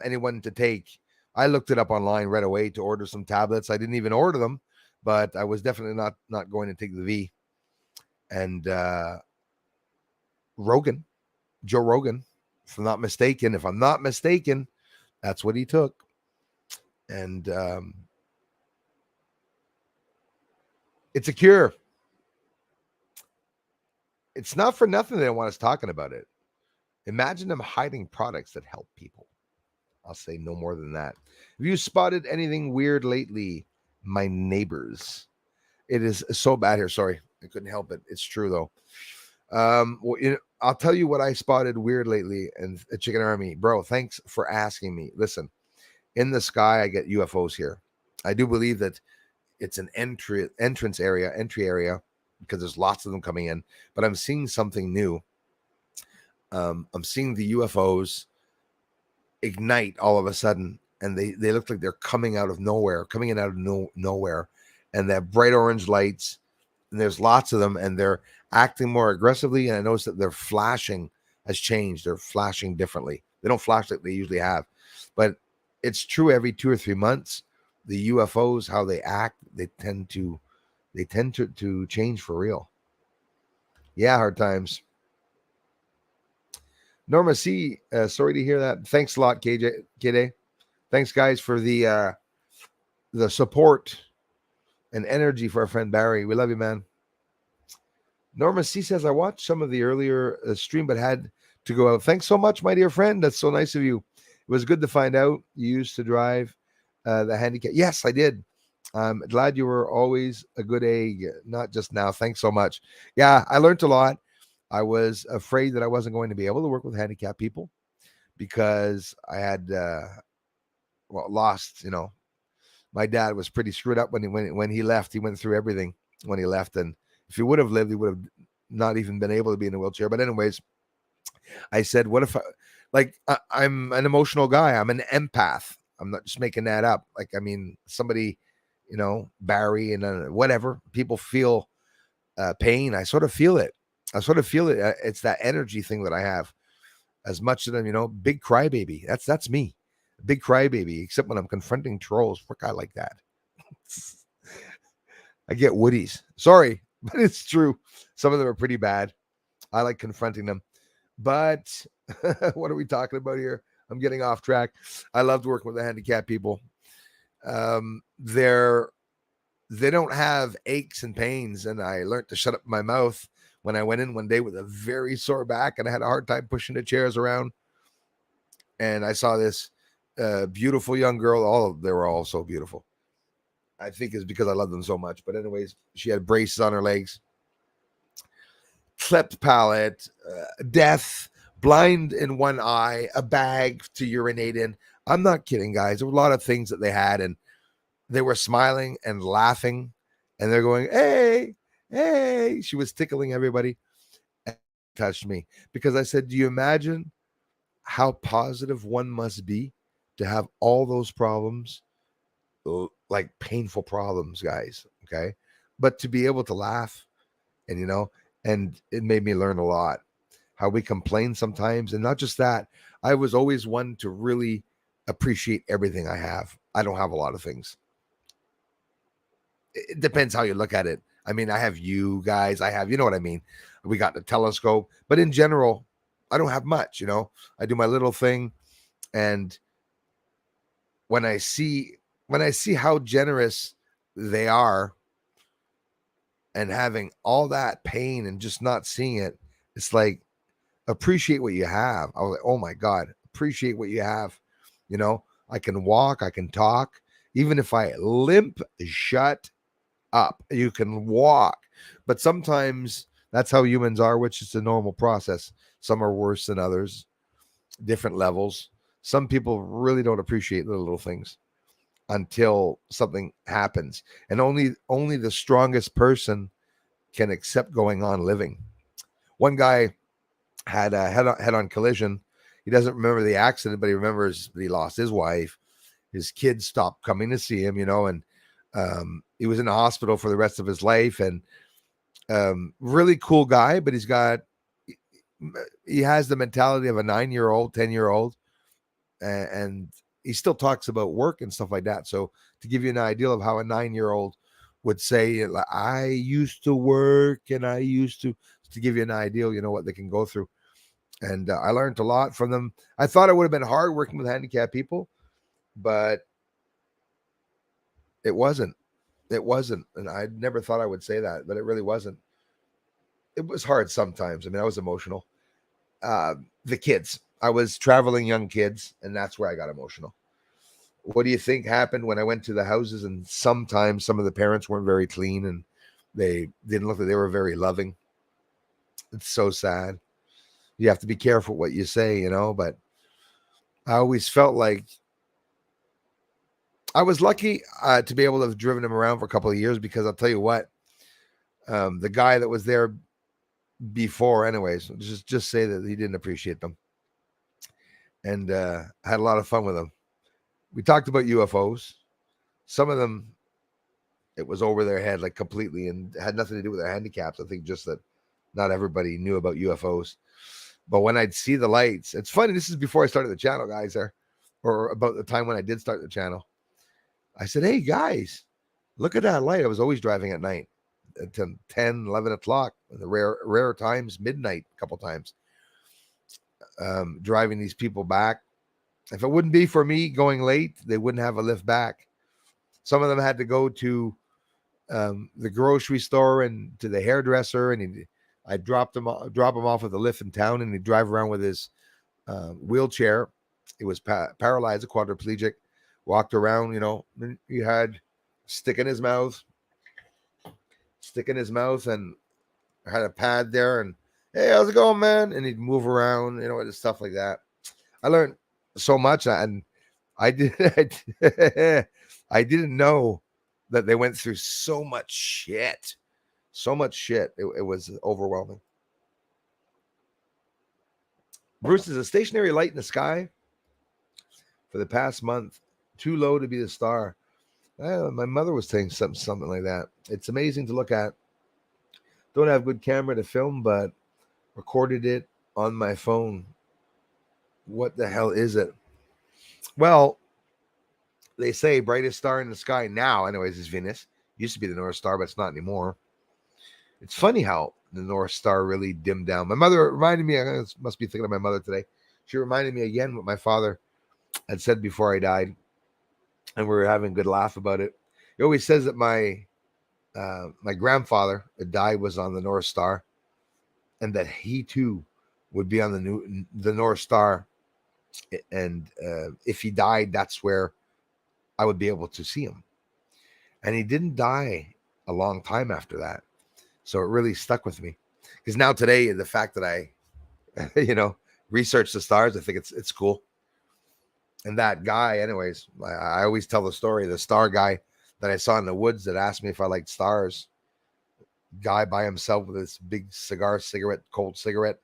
anyone to take. I looked it up online right away to order some tablets. I didn't even order them, but I was definitely not going to take the V. And Rogan, Joe Rogan, if I'm not mistaken, that's what he took. And it's a cure. It's not for nothing they don't want us talking about it. Imagine them hiding products that help people. I'll say no more than that. Have you spotted anything weird lately, my neighbors? It is so bad here. Sorry, I couldn't help it. It's true though. Well, I'll tell you what I spotted weird lately. And Chicken Army, bro, thanks for asking me. Listen, in the sky, I get UFOs here. I do believe that it's an entry area, because there's lots of them coming in. But I'm seeing something new. I'm seeing the UFOs ignite all of a sudden, and they look like they're coming out of nowhere, coming in out of nowhere, and they have bright orange lights, and there's lots of them, and they're acting more aggressively. And I noticed that their flashing has changed. They're flashing differently. They don't flash like they usually have, but it's true. Every 2 or 3 months, the UFOs, how they act, they tend to change for real. Yeah, hard times. Norma C, sorry to hear that. Thanks a lot, KJ. Thanks, guys, for the support and energy for our friend Barry. We love you, man. Norma C says, I watched some of the earlier stream, but had to go out. Thanks so much, my dear friend. That's so nice of you. It was good to find out you used to drive the handicap. Yes, I did. I'm glad you were always a good egg, not just now. Thanks so much. Yeah, I learned a lot. I was afraid that I wasn't going to be able to work with handicapped people because I had lost. My dad was pretty screwed up when he left. He went through everything when he left, and if he would have lived, he would have not even been able to be in a wheelchair. But anyways, I said, what if I'm an emotional guy? I'm an empath. I'm not just making that up. Somebody, Barry and whatever, people feel pain. I sort of feel it. It's that energy thing that I have. As much as I'm, big crybaby. That's me, big crybaby. Except when I'm confronting trolls, for a guy like that, I get woodies. Sorry, but it's true. Some of them are pretty bad. I like confronting them. But what are we talking about here? I'm getting off track. I loved working with the handicapped people. They don't have aches and pains, and I learned to shut up my mouth when I went in one day with a very sore back, and I had a hard time pushing the chairs around. And I saw this beautiful young girl. They were all so beautiful. I think it's because I love them so much. But anyways, she had braces on her legs, cleft palate, deaf, blind in one eye, a bag to urinate in. I'm not kidding, guys. There were a lot of things that they had, and they were smiling and laughing, and they're going, hey, hey. She was tickling everybody, and touched me because I said, do you imagine how positive one must be to have all those problems, like painful problems, guys? Okay. But to be able to laugh, and and it made me learn a lot how we complain sometimes. And not just that, I was always one to really appreciate everything I have. I don't have a lot of things. It depends how you look at it. I mean, I have you guys, you know what I mean? We got the telescope, but in general, I don't have much, I do my little thing. And when I see how generous they are and having all that pain and just not seeing it, it's like, appreciate what you have. I was like, oh my God, appreciate what you have. I can walk, I can talk. Even if I limp, shut up. You can walk. But sometimes that's how humans are, which is a normal process. Some are worse than others, different levels. Some people really don't appreciate the little things until something happens. And only the strongest person can accept going on living. One guy had a head-on collision. He doesn't remember the accident, but he remembers that he lost his wife. His kids stopped coming to see him, and he was in the hospital for the rest of his life. And really cool guy, but he has the mentality of a 9-year-old, 10-year-old, and he still talks about work and stuff like that. So to give you an idea of how a 9-year-old would say, like, I used to work and I used to give you an idea, what they can go through. And I learned a lot from them. I thought it would have been hard working with handicapped people, but it wasn't. It wasn't. And I never thought I would say that, but it really wasn't. It was hard sometimes. I mean, I was emotional. The kids, I was traveling young kids, and that's where I got emotional. What do you think happened when I went to the houses? And sometimes some of the parents weren't very clean and they didn't look like they were very loving. It's so sad. You have to be careful what you say, but I always felt like I was lucky to be able to have driven him around for a couple of years, because I'll tell you what, the guy that was there before, anyways, just say that he didn't appreciate them. And I had a lot of fun with them. We talked about UFOs. Some of them, it was over their head, like, completely, and had nothing to do with their handicaps. I think just that not everybody knew about UFOs. But when I'd see the lights, it's funny. This is before I started the channel, guys, or about the time when I did start the channel. I said, hey, guys, look at that light. I was always driving at night at 10, 11 o'clock, the rare times, midnight, a couple times, driving these people back. If it wouldn't be for me going late, they wouldn't have a lift back. Some of them had to go to the grocery store and to the hairdresser, and I drop him off at the lift in town, and he'd drive around with his wheelchair. He was paralyzed, a quadriplegic, walked around, and he had stick in his mouth, and had a pad there, and, hey, how's it going, man? And he'd move around, and stuff like that. I learned so much, and I didn't know that they went through so much shit. It was overwhelming. Bruce, is a stationary light in the sky for the past month too low to be the star? My mother was saying something like that. It's amazing to look at. Don't have good camera to film, but recorded it on my phone. What the hell is it? Well, they say brightest star in the sky now, anyways, is Venus. Used to be the North Star, but it's not anymore. It's funny how the North Star really dimmed down. My mother reminded me, I must be thinking of my mother today. She reminded me again what my father had said before I died, and we were having a good laugh about it. He always says that my grandfather that died was on the North Star, and that he too would be on the North Star. And if he died, that's where I would be able to see him. And he didn't die a long time after that. So it really stuck with me. Because now today, the fact that I, research the stars, I think it's cool. And that guy, anyways, I always tell the story, the star guy that I saw in the woods that asked me if I liked stars. Guy by himself with this big cold cigarette.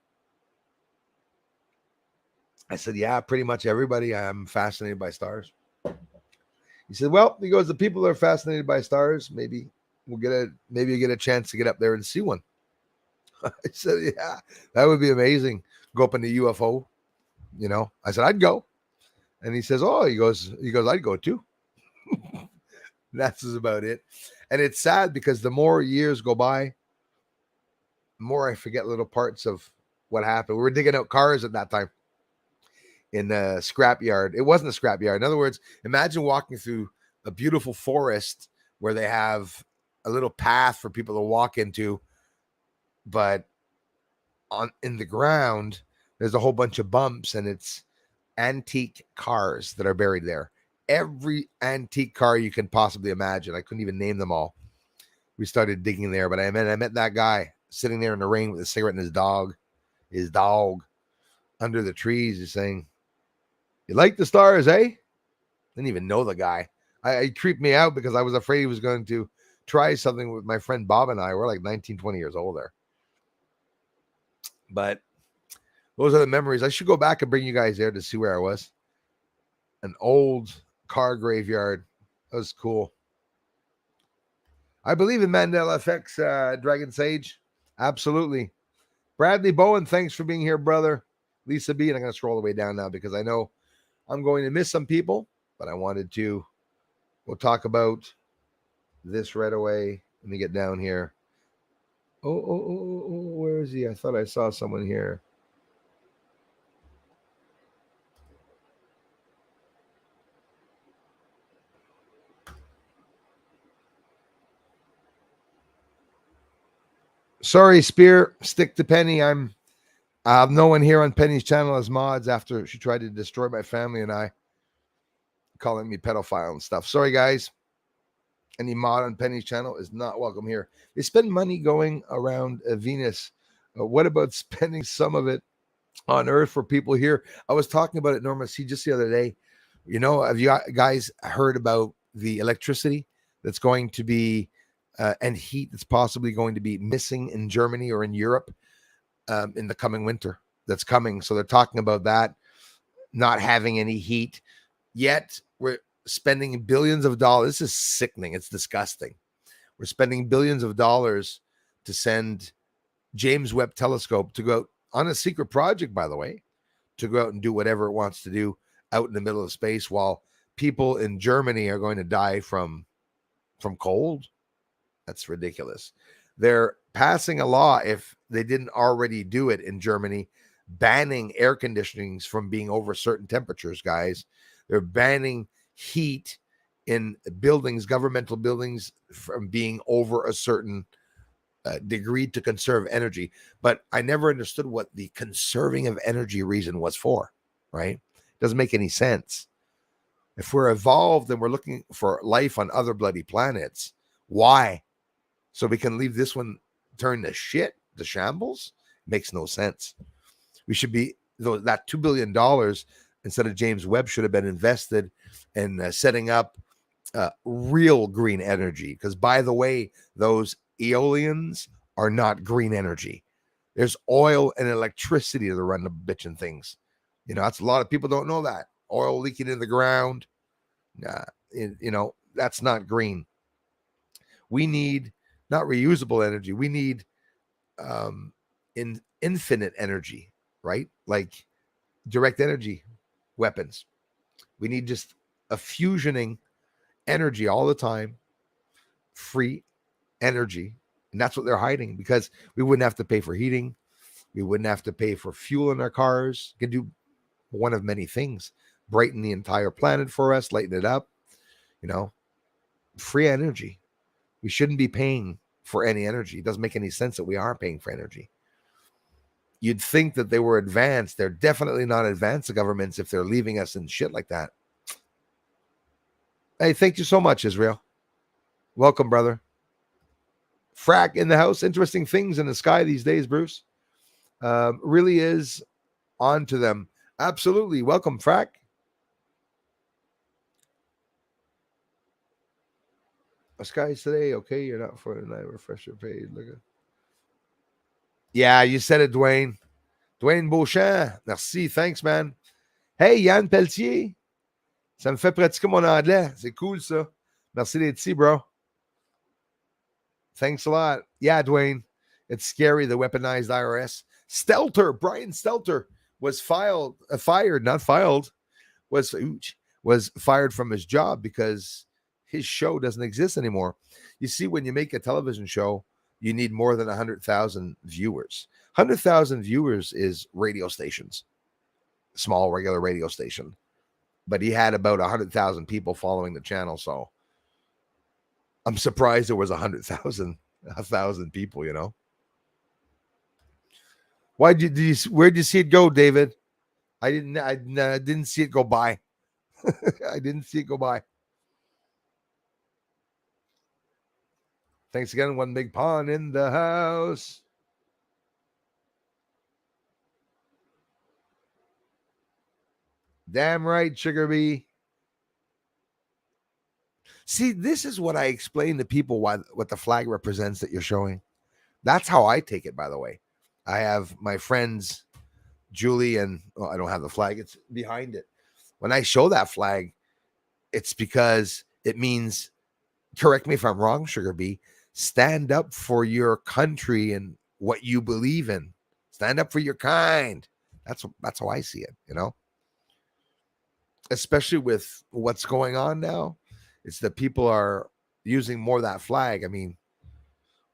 I said, yeah, pretty much everybody. I'm fascinated by stars. He said, well, he goes, the people that are fascinated by stars, maybe you get a chance to get up there and see one. I said, yeah, that would be amazing. Go up in the UFO, I said, I'd go. And he says, oh, he goes, I'd go too. That's about it. And it's sad because the more years go by, the more I forget little parts of what happened. We were digging out cars at that time in the scrapyard. It wasn't a scrapyard. In other words, imagine walking through a beautiful forest where they have a little path for people to walk into, but in the ground, there's a whole bunch of bumps, and it's antique cars that are buried there. Every antique car you can possibly imagine. I couldn't even name them all. We started digging there, but I met that guy sitting there in the rain with a cigarette and his dog under the trees. He's saying, you like the stars, eh? Didn't even know the guy. It creeped me out because I was afraid he was going to try something with my friend Bob and I. We're like 19, 20 years old there. But those are the memories. I should go back and bring you guys there to see where I was. An old car graveyard. That was cool. I believe in Mandela effects, Dragon Sage. Absolutely. Bradley Bowen, thanks for being here, brother. Lisa B, and I'm going to scroll the way down now because I know I'm going to miss some people, but I wanted to. We'll talk about this right away. Let me get down here. Oh, where is he? I thought I saw someone here. Sorry, Spear. Stick to Penny. I have no one here on Penny's channel as mods after she tried to destroy my family and I, calling me pedophile and stuff. Sorry, guys. Any mod on Penny's channel is not welcome here. They spend money going around Venus. What about spending some of it on Earth for people here? I was talking about it, Norma C, just the other day. You know, have you guys heard about the electricity that's going to be and heat that's possibly going to be missing in Germany or in Europe in the coming winter that's coming? So they're talking about that, not having any heat. Yet we're spending billions of dollars. This is sickening. It's disgusting. We're spending billions of dollars to send James Webb Telescope to go out on a secret project, by the way, to go out and do whatever it wants to do out in the middle of space while people in Germany are going to die from cold. That's ridiculous. They're passing a law, if they didn't already do it in Germany, banning air conditionings from being over certain temperatures, guys. They're banning heat in buildings, governmental buildings, from being over a certain degree to conserve energy. But I never understood what the conserving of energy reason was for, right? Doesn't make any sense. If we're evolved and we're looking for life on other bloody planets, why? So we can leave this one turn to shit, the shambles? Makes no sense. We should be, though, that $2 billion instead of James Webb should have been invested in setting up real green energy. Because, by the way, those eolians are not green energy. There's oil and electricity to run the bitchin' things. You know, that's a lot of people don't know that. Oil leaking in the ground. You know, that's not green. We need not reusable energy. We need infinite energy, right? Like direct energy weapons. We need just a fusioning energy all the time, free energy. And that's what they're hiding, because we wouldn't have to pay for heating. We wouldn't have to pay for fuel in our cars. You can do one of many things. Brighten the entire planet for us, lighten it up, you know, free energy. We shouldn't be paying for any energy. It doesn't make any sense that we are paying for energy. You'd think that they were advanced. They're definitely not advanced, the governments, if they're leaving us in shit like that. Hey, thank you so much, Israel. Welcome, brother. Frack in the house. Interesting things in the sky these days, Bruce. Really is on to them. Absolutely. Welcome, Frack. Skies today. Okay, you're not for the night refresher page. Look at. Yeah, you said it, Dwayne. Dwayne Beauchamp. Merci. Thanks, man. Hey, Yann Pelletier. Ça me fait pratiquer mon anglais. C'est cool, ça. Merci d'être ici, bro. Thanks a lot. Yeah, Dwayne. It's scary, the weaponized IRS. Stelter, Brian Stelter was fired, was fired from his job because his show doesn't exist anymore. You see, when you make a television show, you need more than 100,000 viewers. 100,000 viewers is radio stations, small regular radio station. But he had about 100,000 people following the channel, so I'm surprised there was 100,000 people, you know. Where'd you see it go, David? I didn't see it go by. I didn't see it go by. Thanks again. One big pond in the house. Damn right, Sugar Bee. See, this is what I explain to people what the flag represents that you're showing. That's how I take it, by the way. I have my friends, Julie, and I don't have the flag. It's behind it. When I show that flag, it's because it means, correct me if I'm wrong, Sugar Bee, stand up for your country and what you believe in. Stand up for your kind. That's how I see it, you know? Especially with what's going on now. It's that people are using more of that flag. I mean,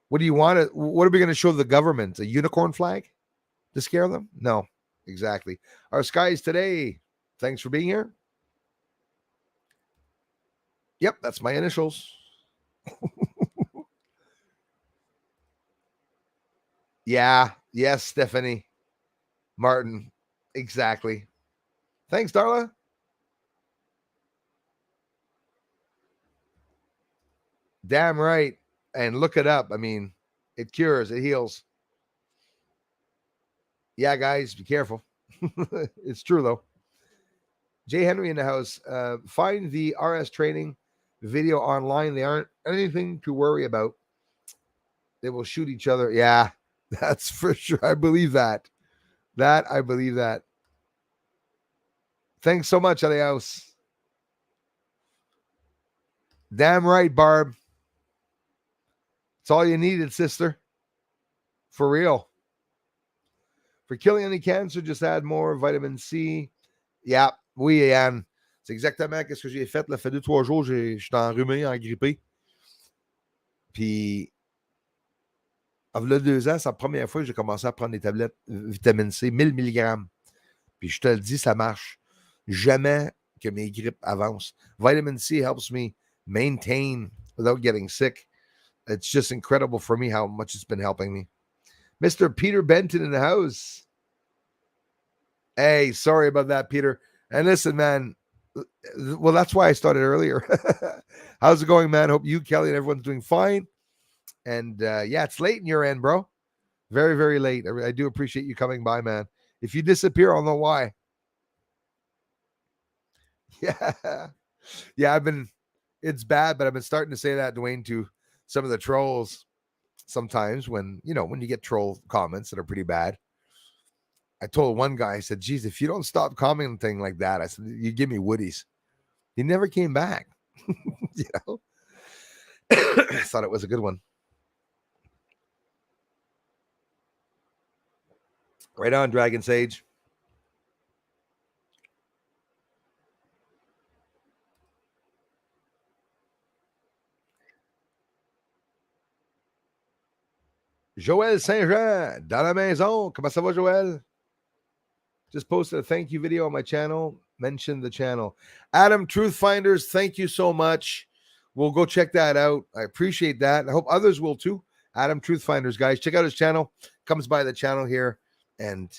what do you want to? What are we going to show the government? A unicorn flag to scare them? No, exactly. Our skies today. Thanks for being here. Yep, that's my initials. Yeah. Yes, Stephanie Martin. Exactly. Thanks, Darla. Damn right. And look it up. I mean, it cures, it heals. Yeah, guys, be careful. It's true, though. Jay Henry in the house. Find the RS training video online. They aren't anything to worry about. They will shoot each other. Yeah, that's for sure. I believe that. I believe that. Thanks so much, Elias. Damn right, Barb. It's all you needed, sister. For real. For killing any cancer, just add more vitamin C. Yeah, oui, Anne. C'est exactement ce que j'ai fait. Là, fait 2-3 jours, je suis enrhumé, engrippé. Puis, il y a 2 ans, c'est la première fois que j'ai commencé à prendre des tablettes vitamine C, 1000 mg. Puis, je te le dis, ça marche. Jamais que mes grippes avancent. Vitamin C helps me maintain without getting sick. It's just incredible for me how much it's been helping me. Mr. Peter Benton in the house. Hey, sorry about that, Peter. And listen, man, well, that's why I started earlier. How's it going, man? Hope you, Kelly, and everyone's doing fine. And yeah, it's late in your end, bro. Very, very late. I do appreciate you coming by, man. If you disappear, I'll know why. Yeah. Yeah, it's bad, but I've been starting to say that, Dwayne, to some of the trolls sometimes when you get troll comments that are pretty bad. I told one guy, I said, geez, if you don't stop commenting like that, I said, you give me woodies. He never came back. I thought it was a good one. Right on, Dragon Sage. Joël Saint-Jean, dans la maison. Comment ça va, Joël? Just posted a thank you video on my channel. Mention the channel. Adam Truthfinders, thank you so much. We'll go check that out. I appreciate that. I hope others will too. Adam Truthfinders, guys. Check out his channel. Comes by the channel here. And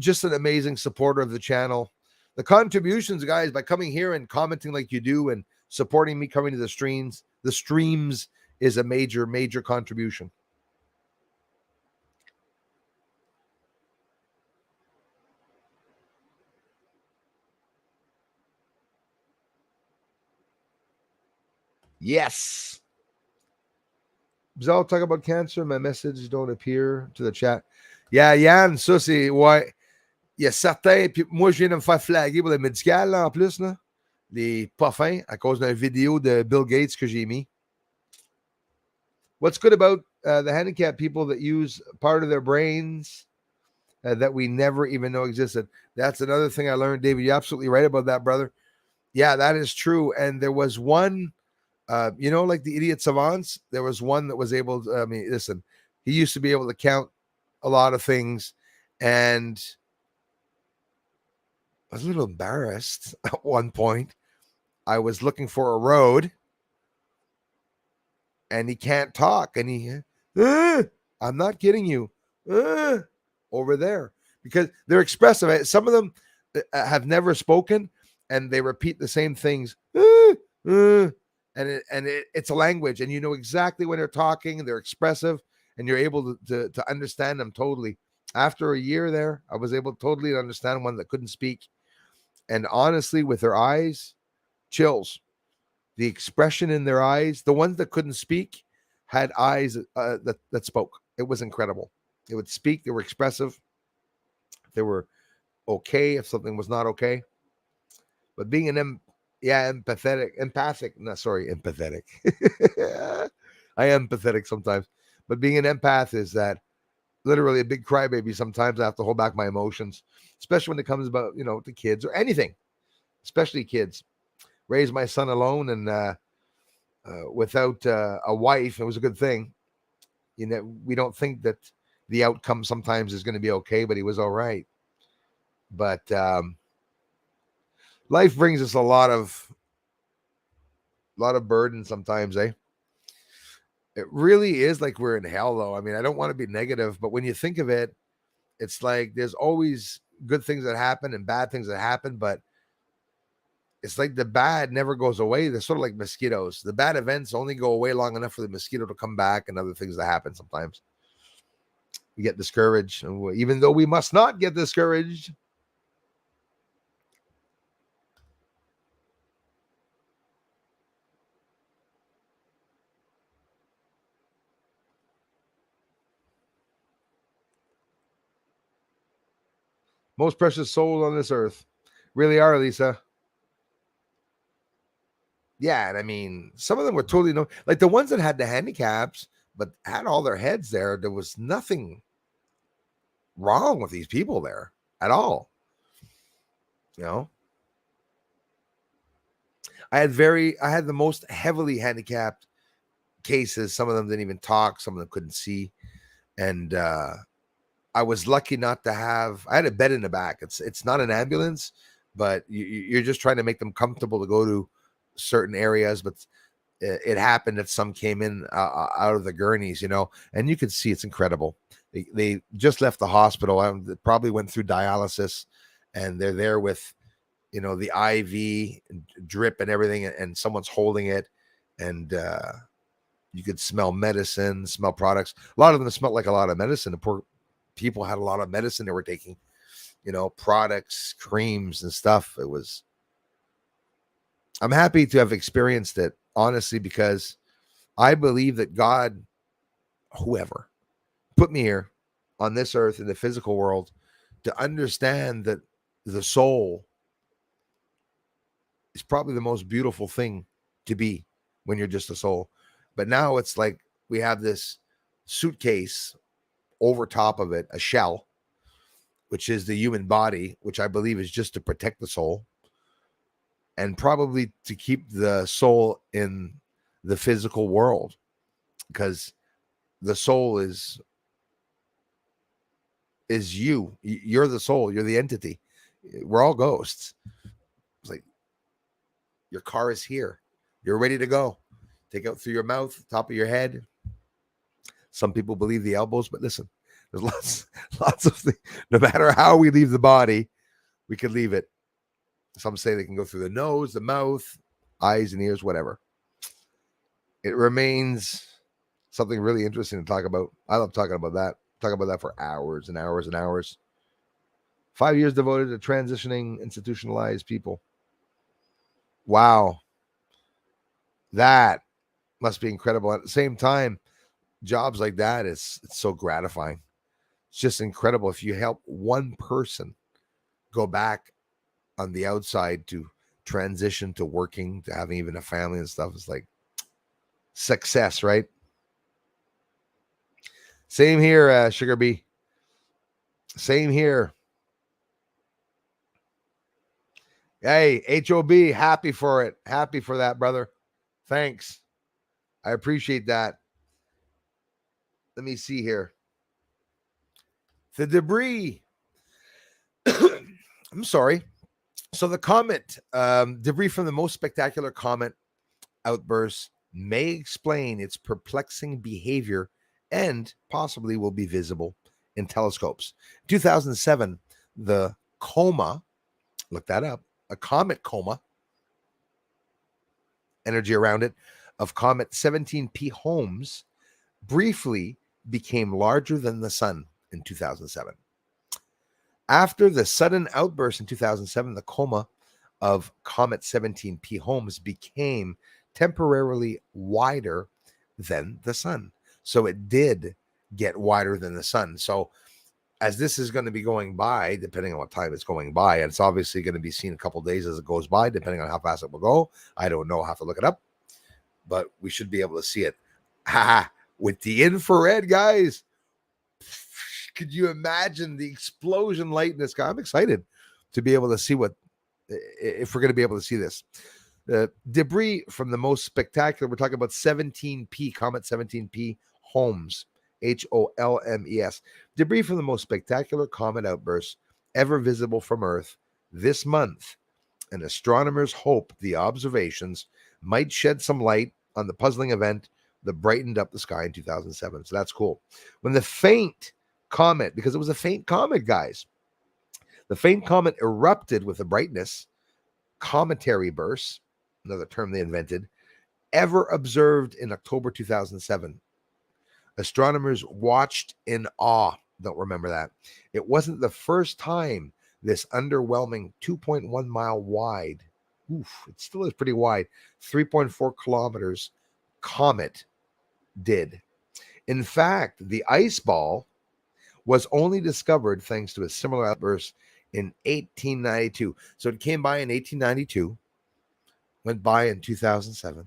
just an amazing supporter of the channel. The contributions, guys, by coming here and commenting like you do and supporting me coming to the streams is a major, major contribution. Yes. Bizarre talk about cancer. My messages don't appear to the chat. Yeah, Yann, ça c'est ouais. Il y a certains, puis moi je viens de me faire flaguer pour le médical là, en plus, là. Les pas fins à cause d'une vidéo de Bill Gates que j'ai mis. What's good about the handicapped people that use part of their brains that we never even know existed? That's another thing I learned, David. You're absolutely right about that, brother. Yeah, that is true. And there was one, like the idiot savants, there was one that was able to, listen, he used to be able to count a lot of things. And I was a little embarrassed at one point. I was looking for a road and he can't talk. And I'm not kidding you, over there, because they're expressive. Some of them have never spoken and they repeat the same things. And it's a language, and you know exactly when they're talking, they're expressive, and you're able to understand them totally. After a year there, I was able to totally understand one that couldn't speak. And honestly, with their eyes, chills. The expression in their eyes, the ones that couldn't speak had eyes that spoke. It was incredible. They would speak. They were expressive. They were okay if something was not okay. But being empathic. I am pathetic sometimes. But being an empath is that literally a big crybaby. Sometimes I have to hold back my emotions, especially when it comes about, to kids or anything, especially kids. Raised my son alone, and without a wife. It was a good thing. You know, we don't think that the outcome sometimes is going to be okay, but he was all right. But life brings us a lot of burden sometimes, eh? It really is like we're in hell, though. I mean, I don't want to be negative, but when you think of it, it's like there's always good things that happen and bad things that happen, but it's like the bad never goes away. They're sort of like mosquitoes. The bad events only go away long enough for the mosquito to come back and other things that happen sometimes. We get discouraged, even though we must not get discouraged. Most precious soul on this earth. Really are, Lisa. Yeah, and I mean, some of them were totally no, like the ones that had the handicaps, but had all their heads there. There was nothing wrong with these people there at all. You know, I had the most heavily handicapped cases. Some of them didn't even talk. Some of them couldn't see, and I was lucky not to have. I had a bed in the back. It's not an ambulance, but you're just trying to make them comfortable to go to certain areas. But it happened that some came in out of the gurneys, and you could see it's incredible. They just left the hospital. They probably went through dialysis, and they're there with the IV drip and everything, and someone's holding it, and you could smell medicine, smell products. A lot of them smelled like a lot of medicine. The poor people had a lot of medicine they were taking, products, creams, and stuff. I'm happy to have experienced it, honestly, because I believe that God, whoever, put me here on this earth in the physical world to understand that the soul is probably the most beautiful thing to be when you're just a soul. But now it's like we have this suitcase over top of it, a shell, which is the human body, which I believe is just to protect the soul and probably to keep the soul in the physical world, because the soul is you. You're the soul. You're the entity. We're all ghosts. It's like your car is here. You're ready to go. Take out through your mouth, top of your head. Some people believe the elbows, but listen, there's lots of things. No matter how we leave the body, we could leave it. Some say they can go through the nose, the mouth, eyes and ears, whatever. It remains something really interesting to talk about. I love talking about that. Talk about that for hours and hours and hours. 5 years devoted to transitioning institutionalized people. Wow. That must be incredible. At the same time, jobs like that, it's so gratifying. It's just incredible if you help one person go back on the outside to transition to working, to having even a family and stuff. It's like success, right? Same here, Sugar Bee. Same here. Hey, HOB, happy for it. Happy for that, brother. Thanks. I appreciate that. Let me see here. The debris. I'm sorry. So the comet, debris from the most spectacular comet outburst may explain its perplexing behavior and possibly will be visible in telescopes. 2007, the coma, look that up, a comet coma, energy around it, of Comet 17P Holmes briefly became larger than the sun in 2007. After the sudden outburst in 2007, the coma of Comet 17P Holmes became temporarily wider than the sun. So it did get wider than the sun. So as this is going to be going by, depending on what time it's going by, and it's obviously going to be seen a couple days as it goes by, depending on how fast it will go. I don't know. I'll have to look it up, but we should be able to see it. With the infrared, guys. Could you imagine the explosion light in the sky? I'm excited to be able to see if we're going to be able to see this. Debris from the most spectacular, we're talking about 17P, Comet 17P Holmes, Holmes. Debris from the most spectacular comet outbursts ever visible from Earth this month. And astronomers hope the observations might shed some light on the puzzling event that brightened up the sky in 2007. So that's cool. When the faint comet, because it was a faint comet, guys, the faint comet erupted with a brightness, cometary bursts, another term they invented, ever observed in October 2007. Astronomers watched in awe. Don't remember that. It wasn't the first time this underwhelming 2.1 mile wide, it still is pretty wide, 3.4 kilometers comet did. In fact, the ice ball was only discovered thanks to a similar outburst in 1892. So it came by in 1892, went by in 2007.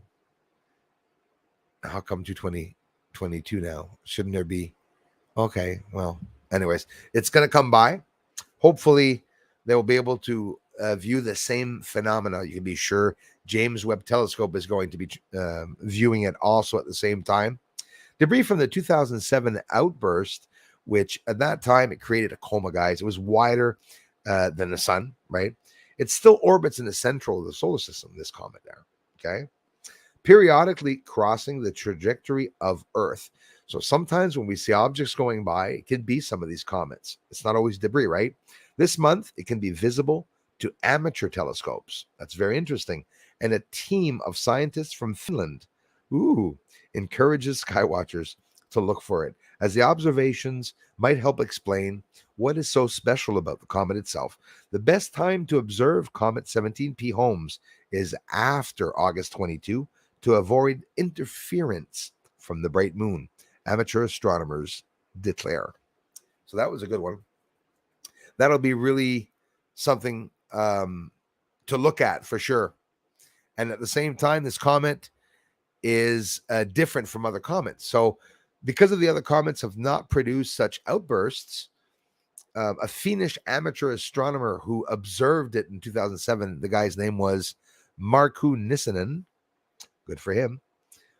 How come 2022 now? Shouldn't there be? Okay, well, anyways, it's going to come by. Hopefully, they will be able to view the same phenomena. You can be sure James Webb Telescope is going to be viewing it also at the same time. Debris from the 2007 outburst, which at that time it created a coma, guys. It was wider than the sun, right? It still orbits in the central of the solar system, this comet there, okay? Periodically crossing the trajectory of Earth. So sometimes when we see objects going by, it can be some of these comets. It's not always debris, right? This month, it can be visible to amateur telescopes. That's very interesting. And a team of scientists from Finland, encourages skywatchers to look for it, as the observations might help explain what is so special about the comet itself. The best time to observe Comet 17P Holmes is after August 22 to avoid interference from the bright moon, amateur astronomers declare. So that was a good one. That'll be really something to look at for sure. And at the same time, this comet is different from other comets. So because of the other comets have not produced such outbursts, a Finnish amateur astronomer who observed it in 2007, the guy's name was Markku Nissinen, good for him,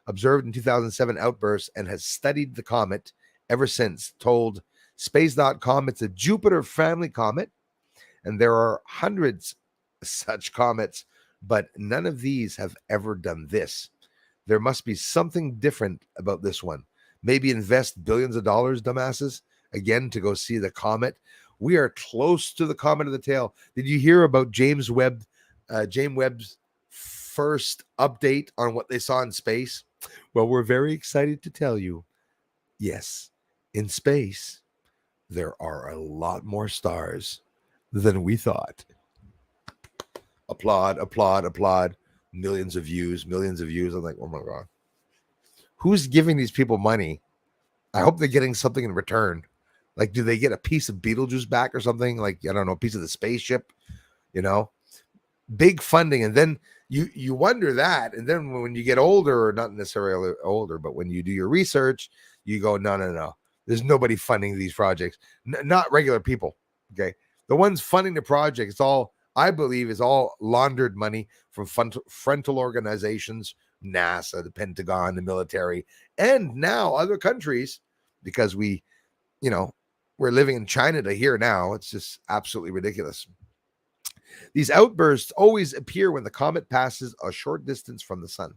observed in 2007 outbursts and has studied the comet ever since, told Space.com it's a Jupiter family comet, and there are hundreds such comets, but none of these have ever done this. There must be something different about this one. Maybe invest billions of dollars, dumbasses, again to go see the comet. We are close to the comet of the tail. Did you hear about James Webb's first update on what they saw in space? Well, we're very excited to tell you, yes, in space, there are a lot more stars than we thought. Applaud, applaud, applaud. Millions of views, millions of views. I'm like, oh my God. Who's giving these people money? I hope they're getting something in return. Like, do they get a piece of Beetlejuice back or something? Like, I don't know, a piece of the spaceship, big funding. And then you wonder that. And then when you get older, or not necessarily older, but when you do your research, you go, no. There's nobody funding these projects. Not regular people. Okay. The ones funding the project, it's all, I believe, is all laundered money from frontal organizations, NASA, the Pentagon, the military, and now other countries, because we're living in China to here now. It's just absolutely ridiculous. These outbursts always appear when the comet passes a short distance from the sun.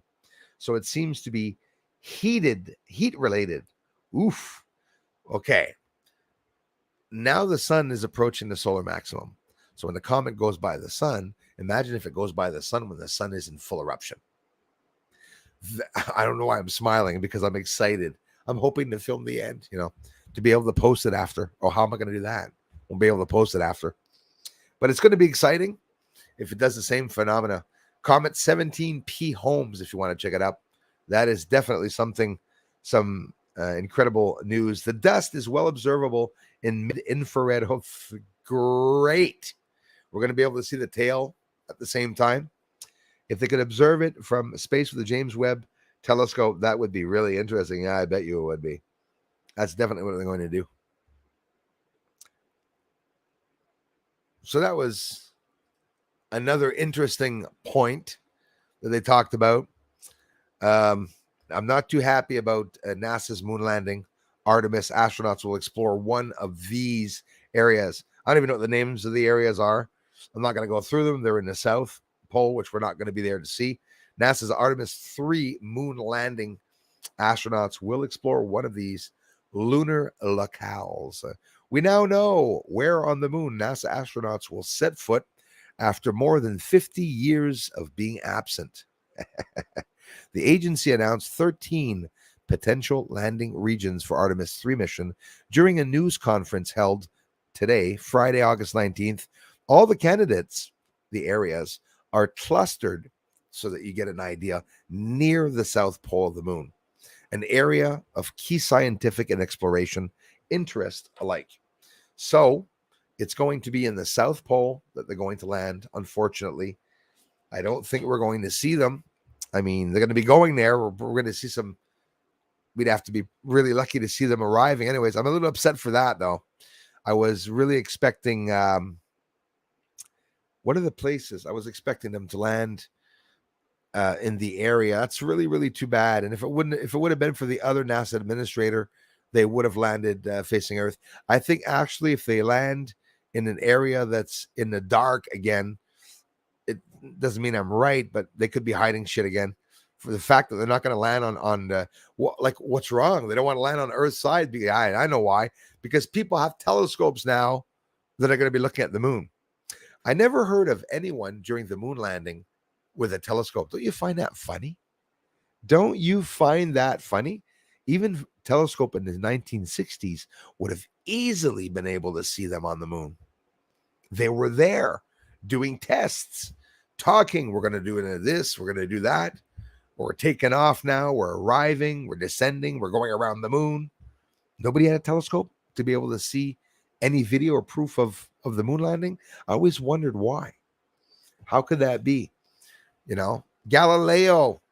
So it seems to be heat related. Oof. Okay. Now the sun is approaching the solar maximum. So when the comet goes by the sun, imagine if it goes by the sun when the sun is in full eruption. I don't know why I'm smiling, because I'm excited. I'm hoping to film the end, to be able to post it after. Oh, how am I going to do that? We'll be able to post it after. But it's going to be exciting if it does the same phenomena. Comet 17P Holmes, if you want to check it out. That is definitely some incredible news. The dust is well observable in mid-infrared. Oh, great. We're going to be able to see the tail at the same time. If they could observe it from space with the James Webb telescope, that would be really interesting. Yeah, I bet you it would be. That's definitely what they're going to do. So that was another interesting point that they talked about. Um, I'm not too happy about NASA's moon landing. Artemis astronauts will explore one of these areas. I don't even know what the names of the areas are. I'm not going to go through them. They're in the South Pole, which we're not going to be there to see. NASA's Artemis 3 moon landing astronauts will explore one of these lunar locales. We now know where on the moon NASA astronauts will set foot after more than 50 years of being absent. The agency announced 13 potential landing regions for Artemis 3 mission during a news conference held today, Friday, August 19th. All the candidates, the areas, are clustered so that you get an idea near the south pole of the moon, an area of key scientific and exploration interest alike. So it's going to be in the South Pole that they're going to land. Unfortunately, I don't think we're going to see them. I mean, they're going to be going there. We're going to see some. We'd have to be really lucky to see them arriving. Anyways, I'm a little upset for that, though. I was really expecting. What are the places? I was expecting them to land in the area. That's really, really too bad. And if it would have been for the other NASA administrator, they would have landed facing Earth. I think actually, if they land in an area that's in the dark again, it doesn't mean I'm right, but they could be hiding shit again. For the fact that they're not going to land on what's wrong? They don't want to land on Earth's side. I know why. Because people have telescopes now that are going to be looking at the moon. I never heard of anyone during the moon landing with a telescope. Don't you find that funny? Don't you find that funny? Even telescope in the 1960s would have easily been able to see them on the moon. They were there doing tests, talking, we're going to do this, we're going to do that. We're taking off now, we're arriving, we're descending, we're going around the moon. Nobody had a telescope to be able to see any video or proof of the moon landing. I always wondered why. How could that be? You know, Galileo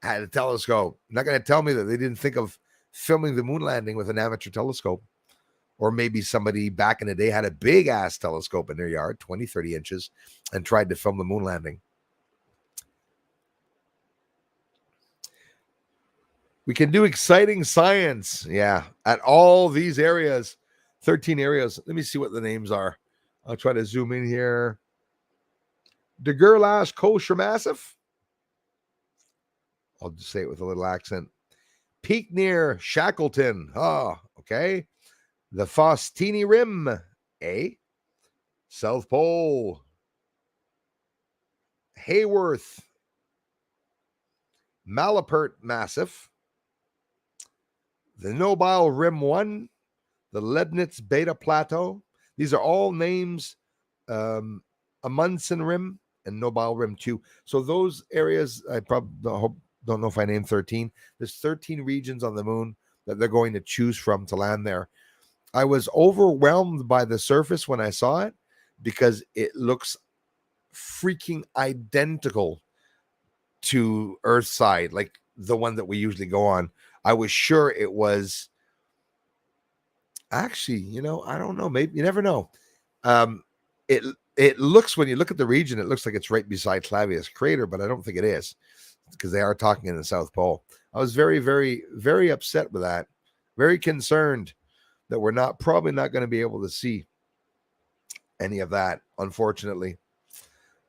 had a telescope. You're not going to tell me that they didn't think of filming the moon landing with an amateur telescope. Or maybe somebody back in the day had a big ass telescope in their yard, 20, 30 inches, and tried to film the moon landing. We can do exciting science. Yeah, at all these areas, 13 areas. Let me see what the names are. I'll try to zoom in here. De Gerlache Kosher Massif. I'll just say it with a little accent. Peak near Shackleton. Oh, okay. The Faustini Rim. South Pole. Hayworth. Malapert Massif. The Nobile Rim 1. The Leibniz Beta Plateau. These are all names. Amundsen Rim and Nobile Rim 2. So those areas, I probably don't know if I named 13. There's 13 regions on the moon that they're going to choose from to land there. I was overwhelmed by the surface when I saw it because it looks freaking identical to Earthside, like the one that we usually go on. I was sure it was actually, I don't know. Maybe you never know. It looks, when you look at the region, it looks like it's right beside Clavius Crater, but I don't think it is because they are talking in the South Pole. I was very, very, very upset with that. Very concerned that we're probably not going to be able to see any of that, unfortunately.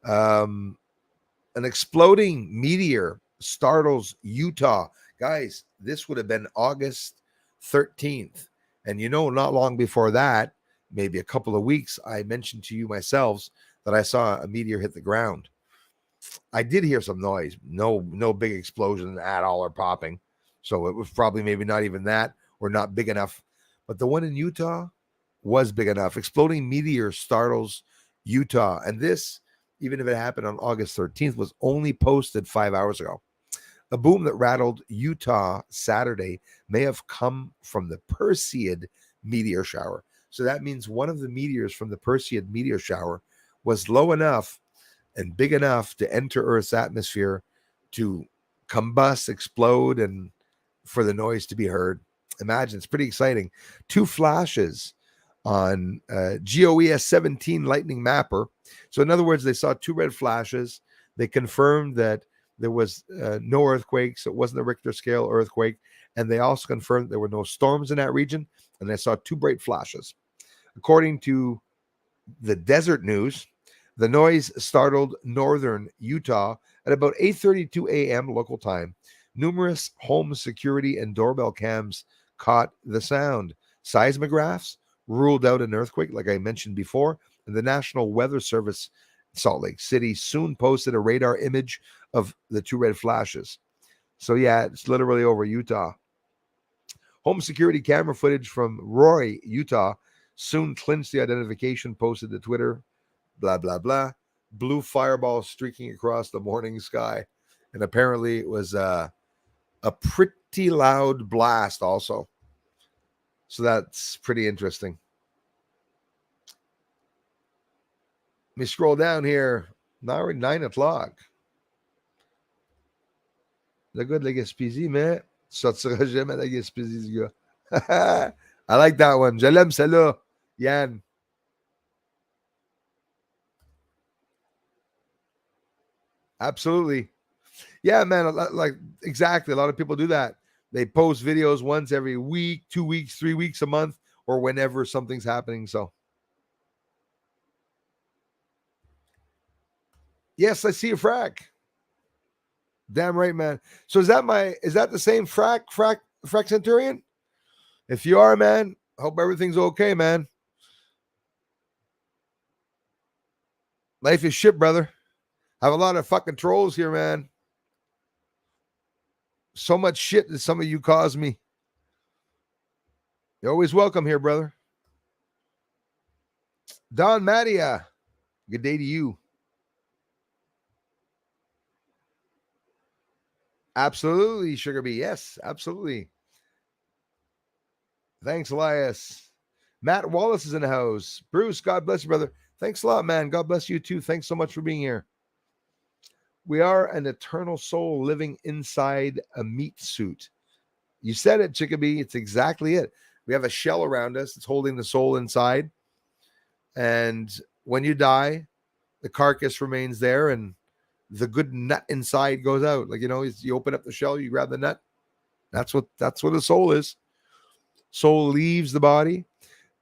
An exploding meteor startles Utah. Guys, this would have been August 13th. And not long before that, maybe a couple of weeks, I mentioned to you myself that I saw a meteor hit the ground. I did hear some noise. No big explosion at all or popping. So it was probably maybe not even that or not big enough. But the one in Utah was big enough. Exploding meteor startles Utah. And this, even if it happened on August 13th, was only posted 5 hours ago. A boom that rattled Utah Saturday may have come from the Perseid meteor shower. So that means one of the meteors from the Perseid meteor shower was low enough and big enough to enter Earth's atmosphere to combust, explode, and for the noise to be heard. Imagine, it's pretty exciting. 2 flashes on GOES 17 lightning mapper. So in other words, they saw 2 red flashes. They confirmed that There was no earthquakes. It wasn't a Richter scale earthquake. And they also confirmed there were no storms in that region. And they saw two bright flashes. According to the Desert News, the noise startled northern Utah at about 8:32 a.m. local time. Numerous home security and doorbell cams caught the sound. Seismographs ruled out an earthquake, like I mentioned before, and the National Weather Service Salt Lake City soon posted a radar image of the two red flashes. So yeah, it's literally over Utah. Home security camera footage from Roy, Utah, soon clinched the identification, posted to Twitter, blah, blah, blah. Blue fireball streaking across the morning sky. And apparently it was a pretty loud blast also. So that's pretty interesting. Let me scroll down here. Now we're 9 o'clock. Le gars de la Gaspésie, mais sortira jamais la Gaspésie, ce gars. I like that one. Je l'aime, celle-là. Yann. Absolutely. Yeah, man. Like, exactly. A lot of people do that. They post videos once every week, 2 weeks, 3 weeks, a month, or whenever something's happening. So, yes, I see a frack. Damn right, man. So is that the same frack Centurion? If you are, man, hope everything's okay, man. Life is shit, brother. I have a lot of fucking trolls here, man. So much shit that some of you caused me. You're always welcome here, brother. Don Mattia, good day to you. Absolutely, Sugar Bee. Yes, absolutely. Thanks, Elias. Matt Wallace is in the house. Bruce, God bless you, brother. Thanks a lot, man. God bless you too. Thanks so much for being here. We are an eternal soul living inside a meat suit. You said it, Chickabee. It's exactly it. We have a shell around us. It's holding the soul inside. And when you die, the carcass remains there and the good nut inside goes out. Like, you open up the shell, you grab the nut. That's what a soul is. Soul leaves the body.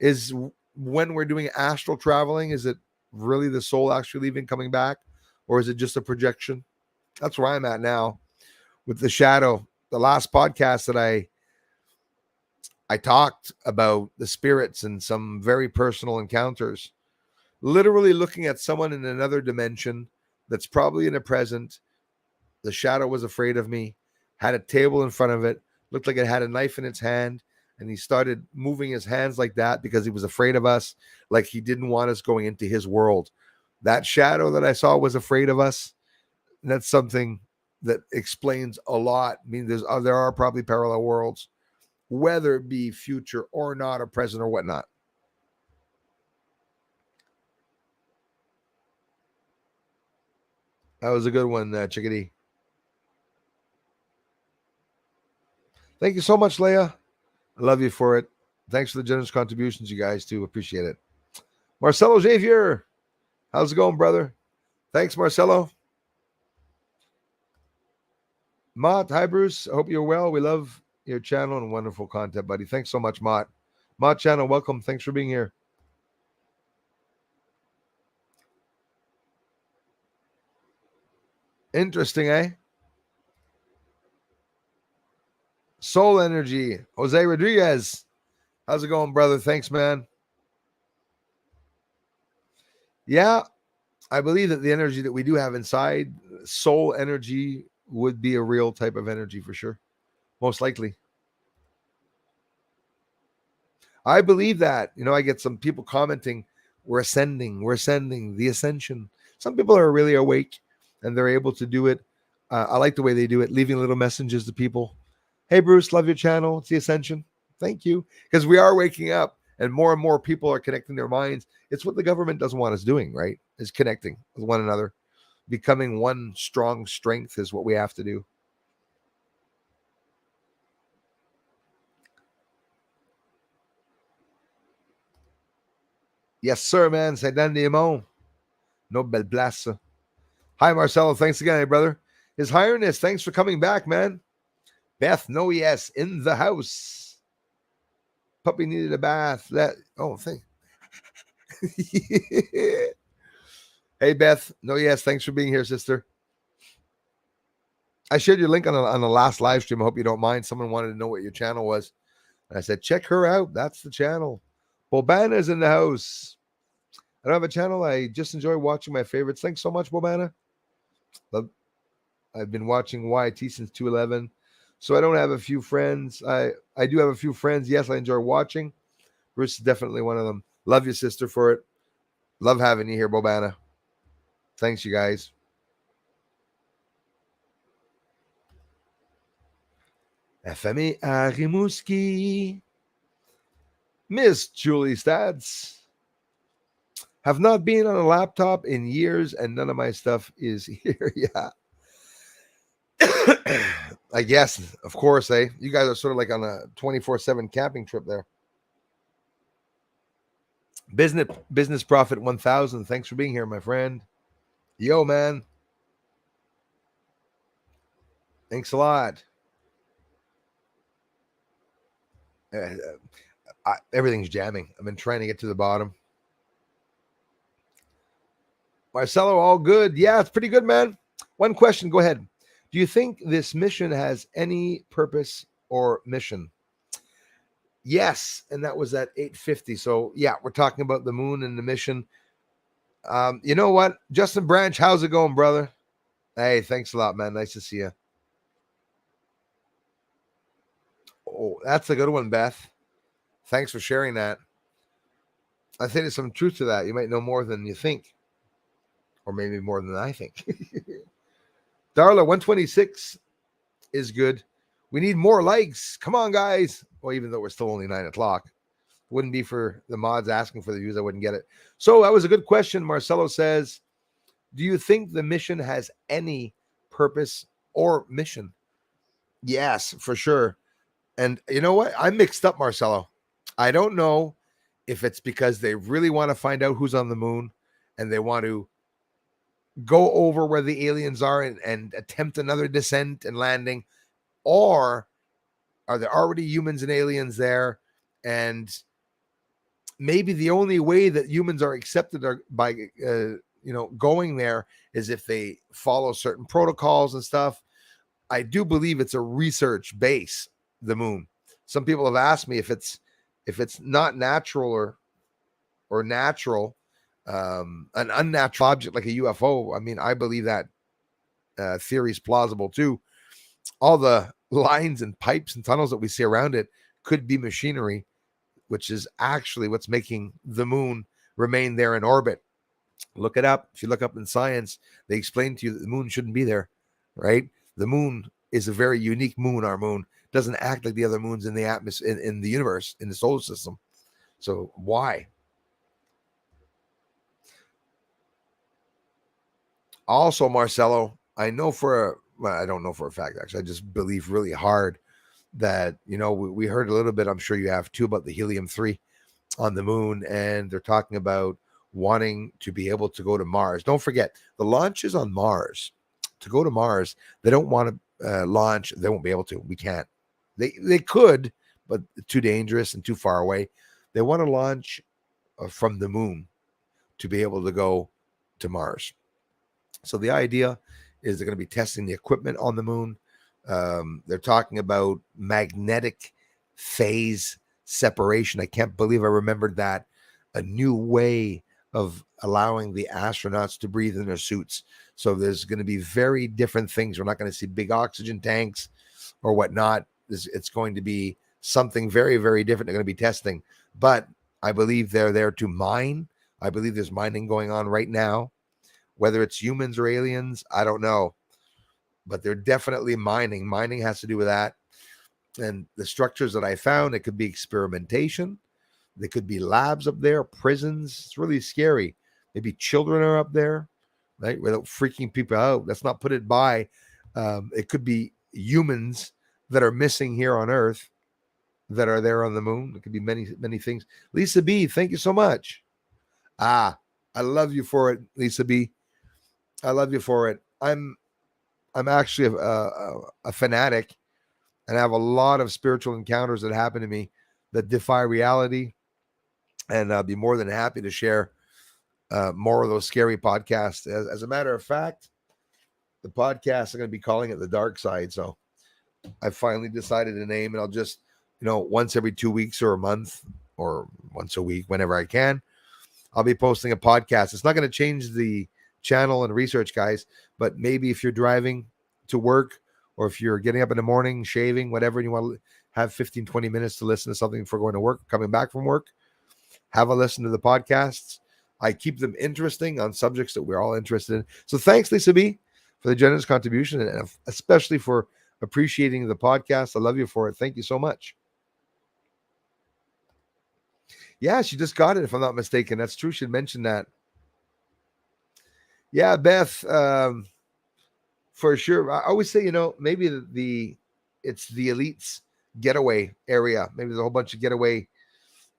Is when we're doing astral traveling, is it really the soul actually leaving, coming back? Or is it just a projection? That's where I'm at now with the shadow. The last podcast that I talked about the spirits and some very personal encounters, literally looking at someone in another dimension that's probably in the present. The shadow was afraid of me, had a table in front of it, looked like it had a knife in its hand, and he started moving his hands like that because he was afraid of us, like he didn't want us going into his world. That shadow that I saw was afraid of us. And that's something that explains a lot. I mean, there are probably parallel worlds, whether it be future or not, or present or whatnot. That was a good one, Chickadee. Thank you so much, Leia. I love you for it. Thanks for the generous contributions, you guys, too. Appreciate it. Marcelo Javier, how's it going, brother? Thanks, Marcelo. Mott, hi, Bruce. I hope you're well. We love your channel and wonderful content, buddy. Thanks so much, Mott. Mott channel, welcome. Thanks for being here. Interesting, eh? Soul Energy, Jose Rodriguez. How's it going, brother? Thanks, man. Yeah, I believe that the energy that we do have inside, soul energy, would be a real type of energy for sure. Most likely. I believe that. I get some people commenting, we're ascending, the ascension. Some people are really awake and they're able to do it. I like the way they do it, leaving little messages to people. Hey, Bruce, love your channel. It's the ascension. Thank you. Because we are waking up and more people are connecting their minds. It's what the government doesn't want us doing, right? Is connecting with one another. Becoming one strong strength is what we have to do. Yes, sir, man. C'est dans des mots. No belle place. Hi, Marcelo. Thanks again, hey, brother. His Highness, thanks for coming back, man. Beth, no yes, in the house. Puppy needed a bath. Thank. Hey, Beth, no yes, thanks for being here, sister. I shared your link on the last live stream. I hope you don't mind. Someone wanted to know what your channel was. And I said, check her out. That's the channel. Bobana's in the house. I don't have a channel. I just enjoy watching my favorites. Thanks so much, Bobana. I've been watching YT since 2011. So I don't have a few friends. I do have a few friends. Yes, I enjoy watching. Bruce is definitely one of them. Love you, sister, for it. Love having you here, Bobana. Thanks, you guys. FME Arimuski. Miss Julie Stats. Have not been on a laptop in years, and none of my stuff is here. Yeah. I guess, of course, you guys are sort of like on a 24/7 camping trip there. Business Profit 1000. Thanks for being here, my friend. Yo, man. Thanks a lot. Everything's jamming. I've been trying to get to the bottom. Marcelo, all good? Yeah, it's pretty good, man. One question. Go ahead. Do you think this mission has any purpose or mission? Yes, and that was at 8:50. So yeah, we're talking about the moon and the mission. You know what, Justin Branch, how's it going, brother? Hey, thanks a lot, man. Nice to see you. Oh, that's a good one, Beth. Thanks for sharing that. I think there's some truth to that. You might know more than you think, or maybe more than I think. Darla, 126 is good. We need more likes. Come on, guys. Well, even though we're still only 9 o'clock. Wouldn't be for the mods asking for the views, I wouldn't get it. So that was a good question. Marcelo says, do you think the mission has any purpose or mission? Yes, for sure. And you know what? I'm mixed up, Marcelo. I don't know if it's because they really want to find out who's on the moon and they want to go over where the aliens are and attempt another descent and landing, or are there already humans and aliens there? And maybe the only way that humans are accepted are by going there is if they follow certain protocols and stuff. I do believe it's a research base, the moon. Some people have asked me if it's not natural or natural, an unnatural object like a UFO. I mean, I believe that theory is plausible too. All the lines and pipes and tunnels that we see around it could be machinery, which is actually what's making the moon remain there in orbit. Look it up. If you look up in science, they explain to you that the moon shouldn't be there, right? The moon is a very unique moon. Our moon doesn't act like the other moons in the atmosphere, in the universe, in the solar system. So why? Also, Marcelo, I don't know for a fact, actually. I just believe really hard that, we heard a little bit, I'm sure you have too, about the helium-3 on the moon, and they're talking about wanting to be able to go to Mars. Don't forget, the launch is on Mars. To go to Mars, they don't want to launch. They won't be able to. We can't. They could, but too dangerous and too far away. They want to launch from the moon to be able to go to Mars. So the idea is they're going to be testing the equipment on the moon. They're talking about magnetic phase separation. I can't believe I remembered that. A new way of allowing the astronauts to breathe in their suits. So there's going to be very different things. We're not going to see big oxygen tanks or whatnot. It's going to be something very, very different they're going to be testing. But I believe they're there to mine. I believe there's mining going on right now. Whether it's humans or aliens, I don't know. But they're definitely mining. Mining has to do with that. And the structures that I found, it could be experimentation. There could be labs up there, prisons. It's really scary. Maybe children are up there, right? Without freaking people out. Let's not put it by. It could be humans that are missing here on Earth that are there on the moon. It could be many, many things. Lisa B, thank you so much. I love you for it, Lisa B. I love you for it. I'm I'm actually a fanatic, and I have a lot of spiritual encounters that happen to me that defy reality. And I'll be more than happy to share more of those scary podcasts. As a matter of fact, the podcast I'm going to be calling it The Dark Side. So I finally decided a name, and I'll just, once every 2 weeks or a month or once a week, whenever I can, I'll be posting a podcast. It's not going to change the channel and research, guys, but maybe if you're driving to work, or if you're getting up in the morning, shaving, whatever, and you want to have 15, 20 minutes to listen to something before going to work, coming back from work, have a listen to the podcasts. I keep them interesting on subjects that we're all interested in. So thanks, Lisa B, for the generous contribution, and especially for appreciating the podcast. I love you for it. Thank you so much. Yeah, she just got it, if I'm not mistaken. That's true. She mentioned that. Yeah, Beth, for sure. I always say, maybe it's the elites getaway area. Maybe there's a whole bunch of getaway,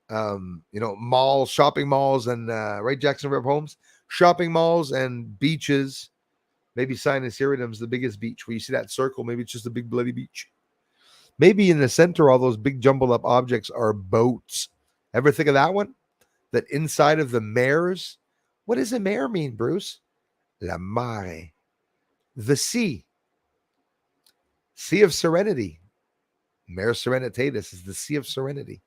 malls, shopping malls, and right, Jackson Rep Holmes, shopping malls and beaches. Maybe Sinus Iridum's the biggest beach where you see that circle. Maybe it's just a big bloody beach. Maybe in the center, all those big jumbled up objects are boats. Ever think of that one? That inside of the mares, what does a mare mean, Bruce? La mare, the sea, sea of serenity. Mare Serenitatis is the sea of serenity.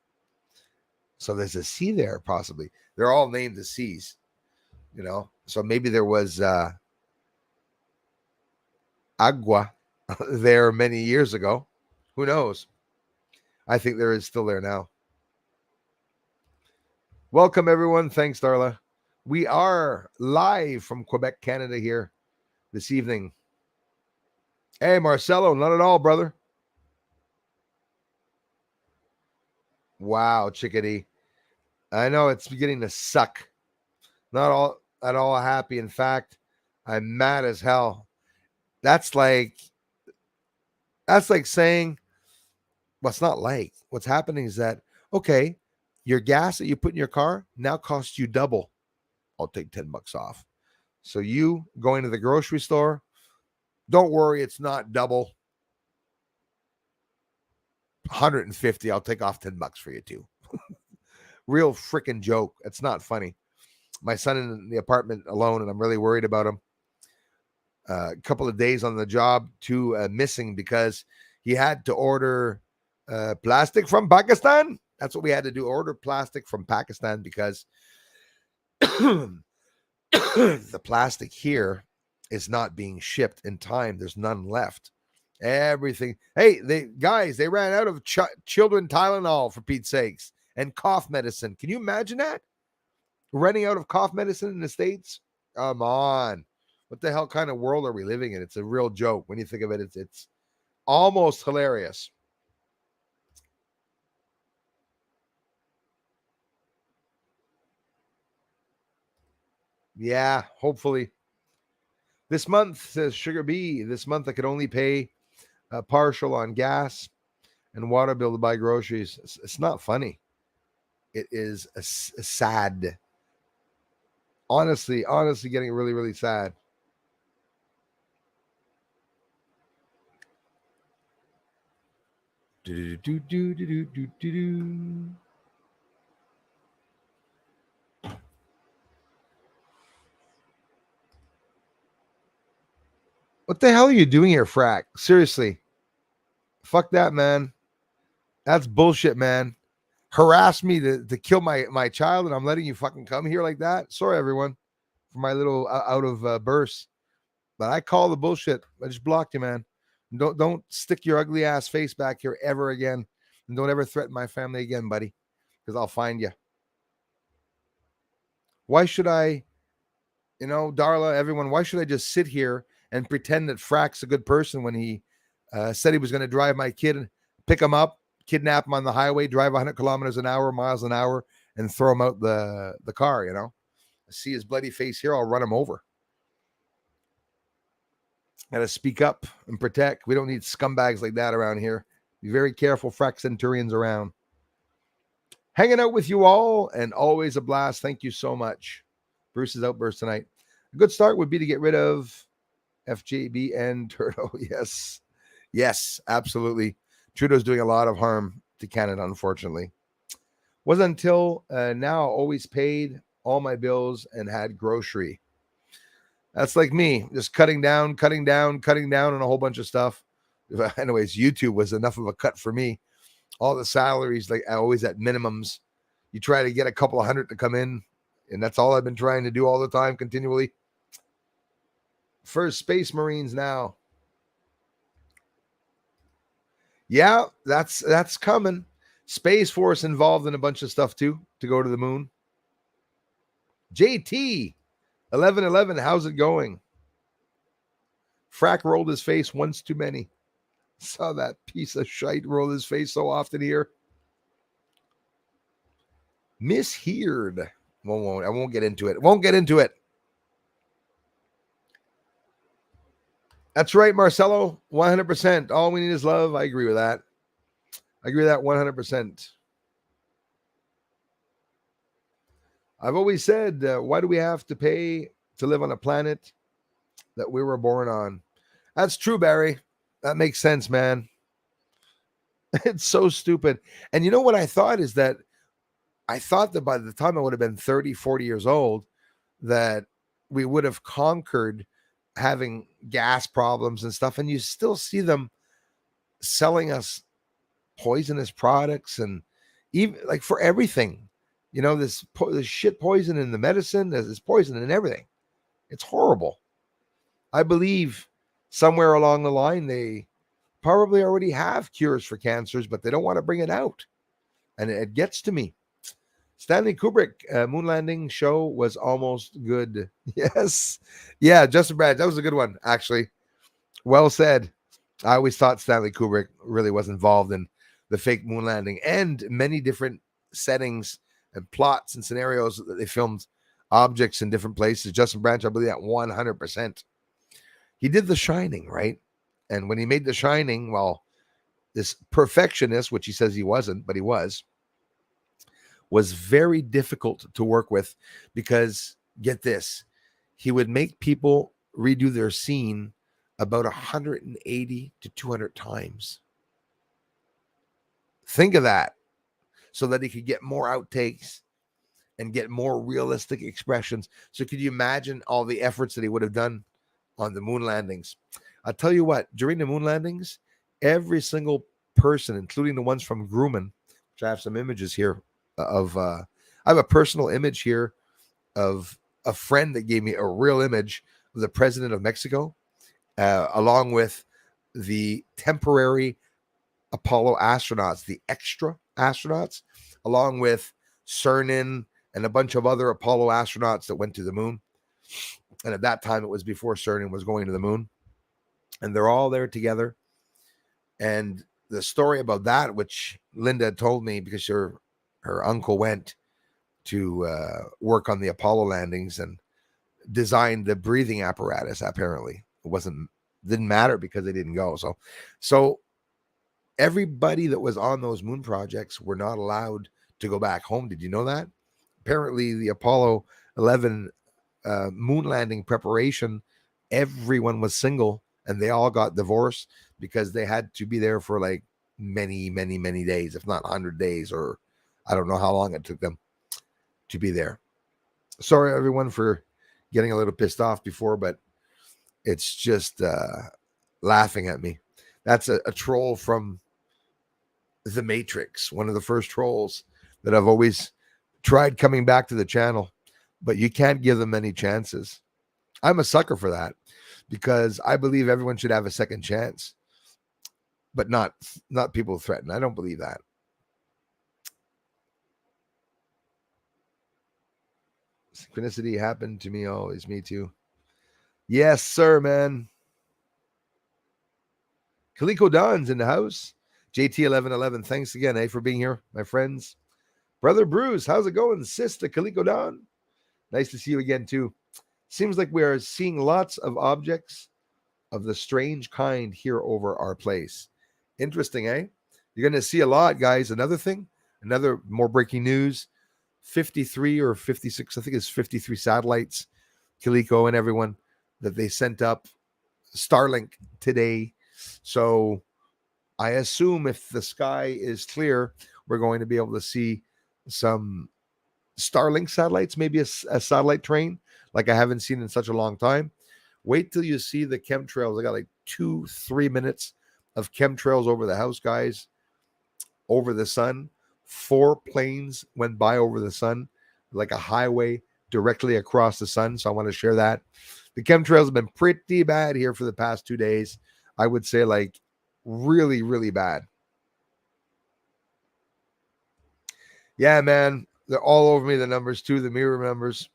So there's a sea there, possibly. They're all named the seas, So maybe there was agua there many years ago. Who knows? I think there is still there now. Welcome, everyone. Thanks, Darla. We are live from Quebec, Canada here this evening. Hey, Marcelo, not at all, brother. Wow, chickadee. I know it's beginning to suck. Not all at all happy. In fact, I'm mad as hell. That's like saying, well, it's not like. What's happening is that, okay, your gas that you put in your car now costs you double. I'll take $10 off. So you going to the grocery store, don't worry, it's not double. 150, I'll take off $10 for you too. Real freaking joke. It's not funny. My son in the apartment alone, and I'm really worried about him. A couple of days on the job, missing because he had to order plastic from Pakistan. That's what we had to do, order plastic from Pakistan, because the plastic here is not being shipped in time. There's none left. Everything. Hey, they ran out of children Tylenol, for Pete's sakes, and cough medicine. Can you imagine that? Running out of cough medicine in the States? Come on. What the hell kind of world are we living in? It's a real joke. When you think of it, it's almost hilarious. Yeah, hopefully. This month, says Sugar Bee, this month I could only pay partial on gas and water bill to buy groceries. It's not funny. It is a sad. Honestly, getting really, really sad. What the hell are you doing here, Frack? Seriously. Fuck that, man. That's bullshit, man. Harass me to kill my child, and I'm letting you fucking come here like that? Sorry, everyone, for my little out of burst. But I call the bullshit. I just blocked you, man. Don't stick your ugly ass face back here ever again. And don't ever threaten my family again, buddy, because I'll find you. Why should I, Darla, everyone, why should I just sit here and pretend that Frack's a good person when he said he was going to drive my kid and pick him up, kidnap him on the highway, drive 100 kilometers an hour, miles an hour, and throw him out the car, I see his bloody face here, I'll run him over. Got to speak up and protect. We don't need scumbags like that around here. Be very careful, Frack Centurions around. Hanging out with you all, and always a blast. Thank you so much. Bruce's outburst tonight. A good start would be to get rid of FJB and Turtle. Yes. Yes, absolutely. Trudeau's doing a lot of harm to Canada, unfortunately. Wasn't until now always paid all my bills and had grocery. That's like me, just cutting down on a whole bunch of stuff. Anyways, YouTube was enough of a cut for me. All the salaries, like always at minimums. You try to get a couple of hundred to come in, and that's all I've been trying to do all the time, continually. First Space Marines now. Yeah, that's coming. Space Force involved in a bunch of stuff too to go to the moon. JT 1111, how's it going? Frack rolled his face once too many. Saw that piece of shite roll his face so often here. Misheard. I won't get into it. Won't get into it. That's right, Marcelo. 100%. All we need is love. I agree with that. I agree with that 100%. I've always said, why do we have to pay to live on a planet that we were born on? That's true, Barry. That makes sense, man. It's so stupid. And you know what I thought is that I thought that by the time I would have been 30, 40 years old, that we would have conquered having gas problems and stuff. And you still see them selling us poisonous products and even like for everything. You know, this shit poison in the medicine, there's poison in everything. It's horrible. I believe somewhere along the line, they probably already have cures for cancers, but they don't want to bring it out. And it gets to me. Stanley Kubrick moon landing show was almost good. Yes. Yeah, Justin Brad, that was a good one, actually. Well said. I always thought Stanley Kubrick really was involved in the fake moon landing and many different settings and plots and scenarios that they filmed objects in different places. Justin Branch, I believe that 100%. He did The Shining, right? And when he made The Shining, well, this perfectionist, which he says he wasn't, but he was very difficult to work with because, get this, he would make people redo their scene about 180 to 200 times. Think of that. So that he could get more outtakes and get more realistic expressions. So could you imagine all the efforts that he would have done on the moon landings? I'll tell you what, during the moon landings, every single person, including the ones from Grumman, which I have some images here of, I have a personal image here of a friend that gave me a real image of the president of Mexico, along with the temporary Apollo astronauts, the extra astronauts, along with Cernan and a bunch of other Apollo astronauts that went to the moon. And at that time, it was before Cernan was going to the moon. And they're all there together. And the story about that, which Linda told me because her uncle went to work on the Apollo landings and designed the breathing apparatus, apparently. It didn't matter because they didn't go. So everybody that was on those moon projects were not allowed to go back home. Did you know that? Apparently, the Apollo 11 moon landing preparation, everyone was single and they all got divorced because they had to be there for like many, many, many days, if not 100 days, or I don't know how long it took them to be there. Sorry, everyone, for getting a little pissed off before, but it's just laughing at me. That's a troll from The Matrix, one of the first trolls that I've always tried coming back to the channel, but you can't give them any chances. I'm a sucker for that because I believe everyone should have a second chance, but not people threaten. I don't believe that. Synchronicity happened to me always. Me too. Yes, sir, man. Kaliko Don's in the house. JT1111, thanks again, for being here, my friends. Brother Bruce, how's it going? Sister Kaliko Don, nice to see you again, too. Seems like we are seeing lots of objects of the strange kind here over our place. Interesting, eh? You're going to see a lot, guys. Another more breaking news, 53 or 56, I think it's 53 satellites, Kaliko and everyone, that they sent up Starlink today. So I assume if the sky is clear, we're going to be able to see some Starlink satellites, maybe a satellite train like I haven't seen in such a long time. Wait till you see the chemtrails. I got like 2-3 minutes of chemtrails over the house, guys, over the sun. 4 planes went by over the sun, like a highway directly across the sun. So I want to share that. The chemtrails have been pretty bad here for the past 2 days. I would say like really, really bad. Yeah, man. They're all over me, the numbers too, the mirror numbers.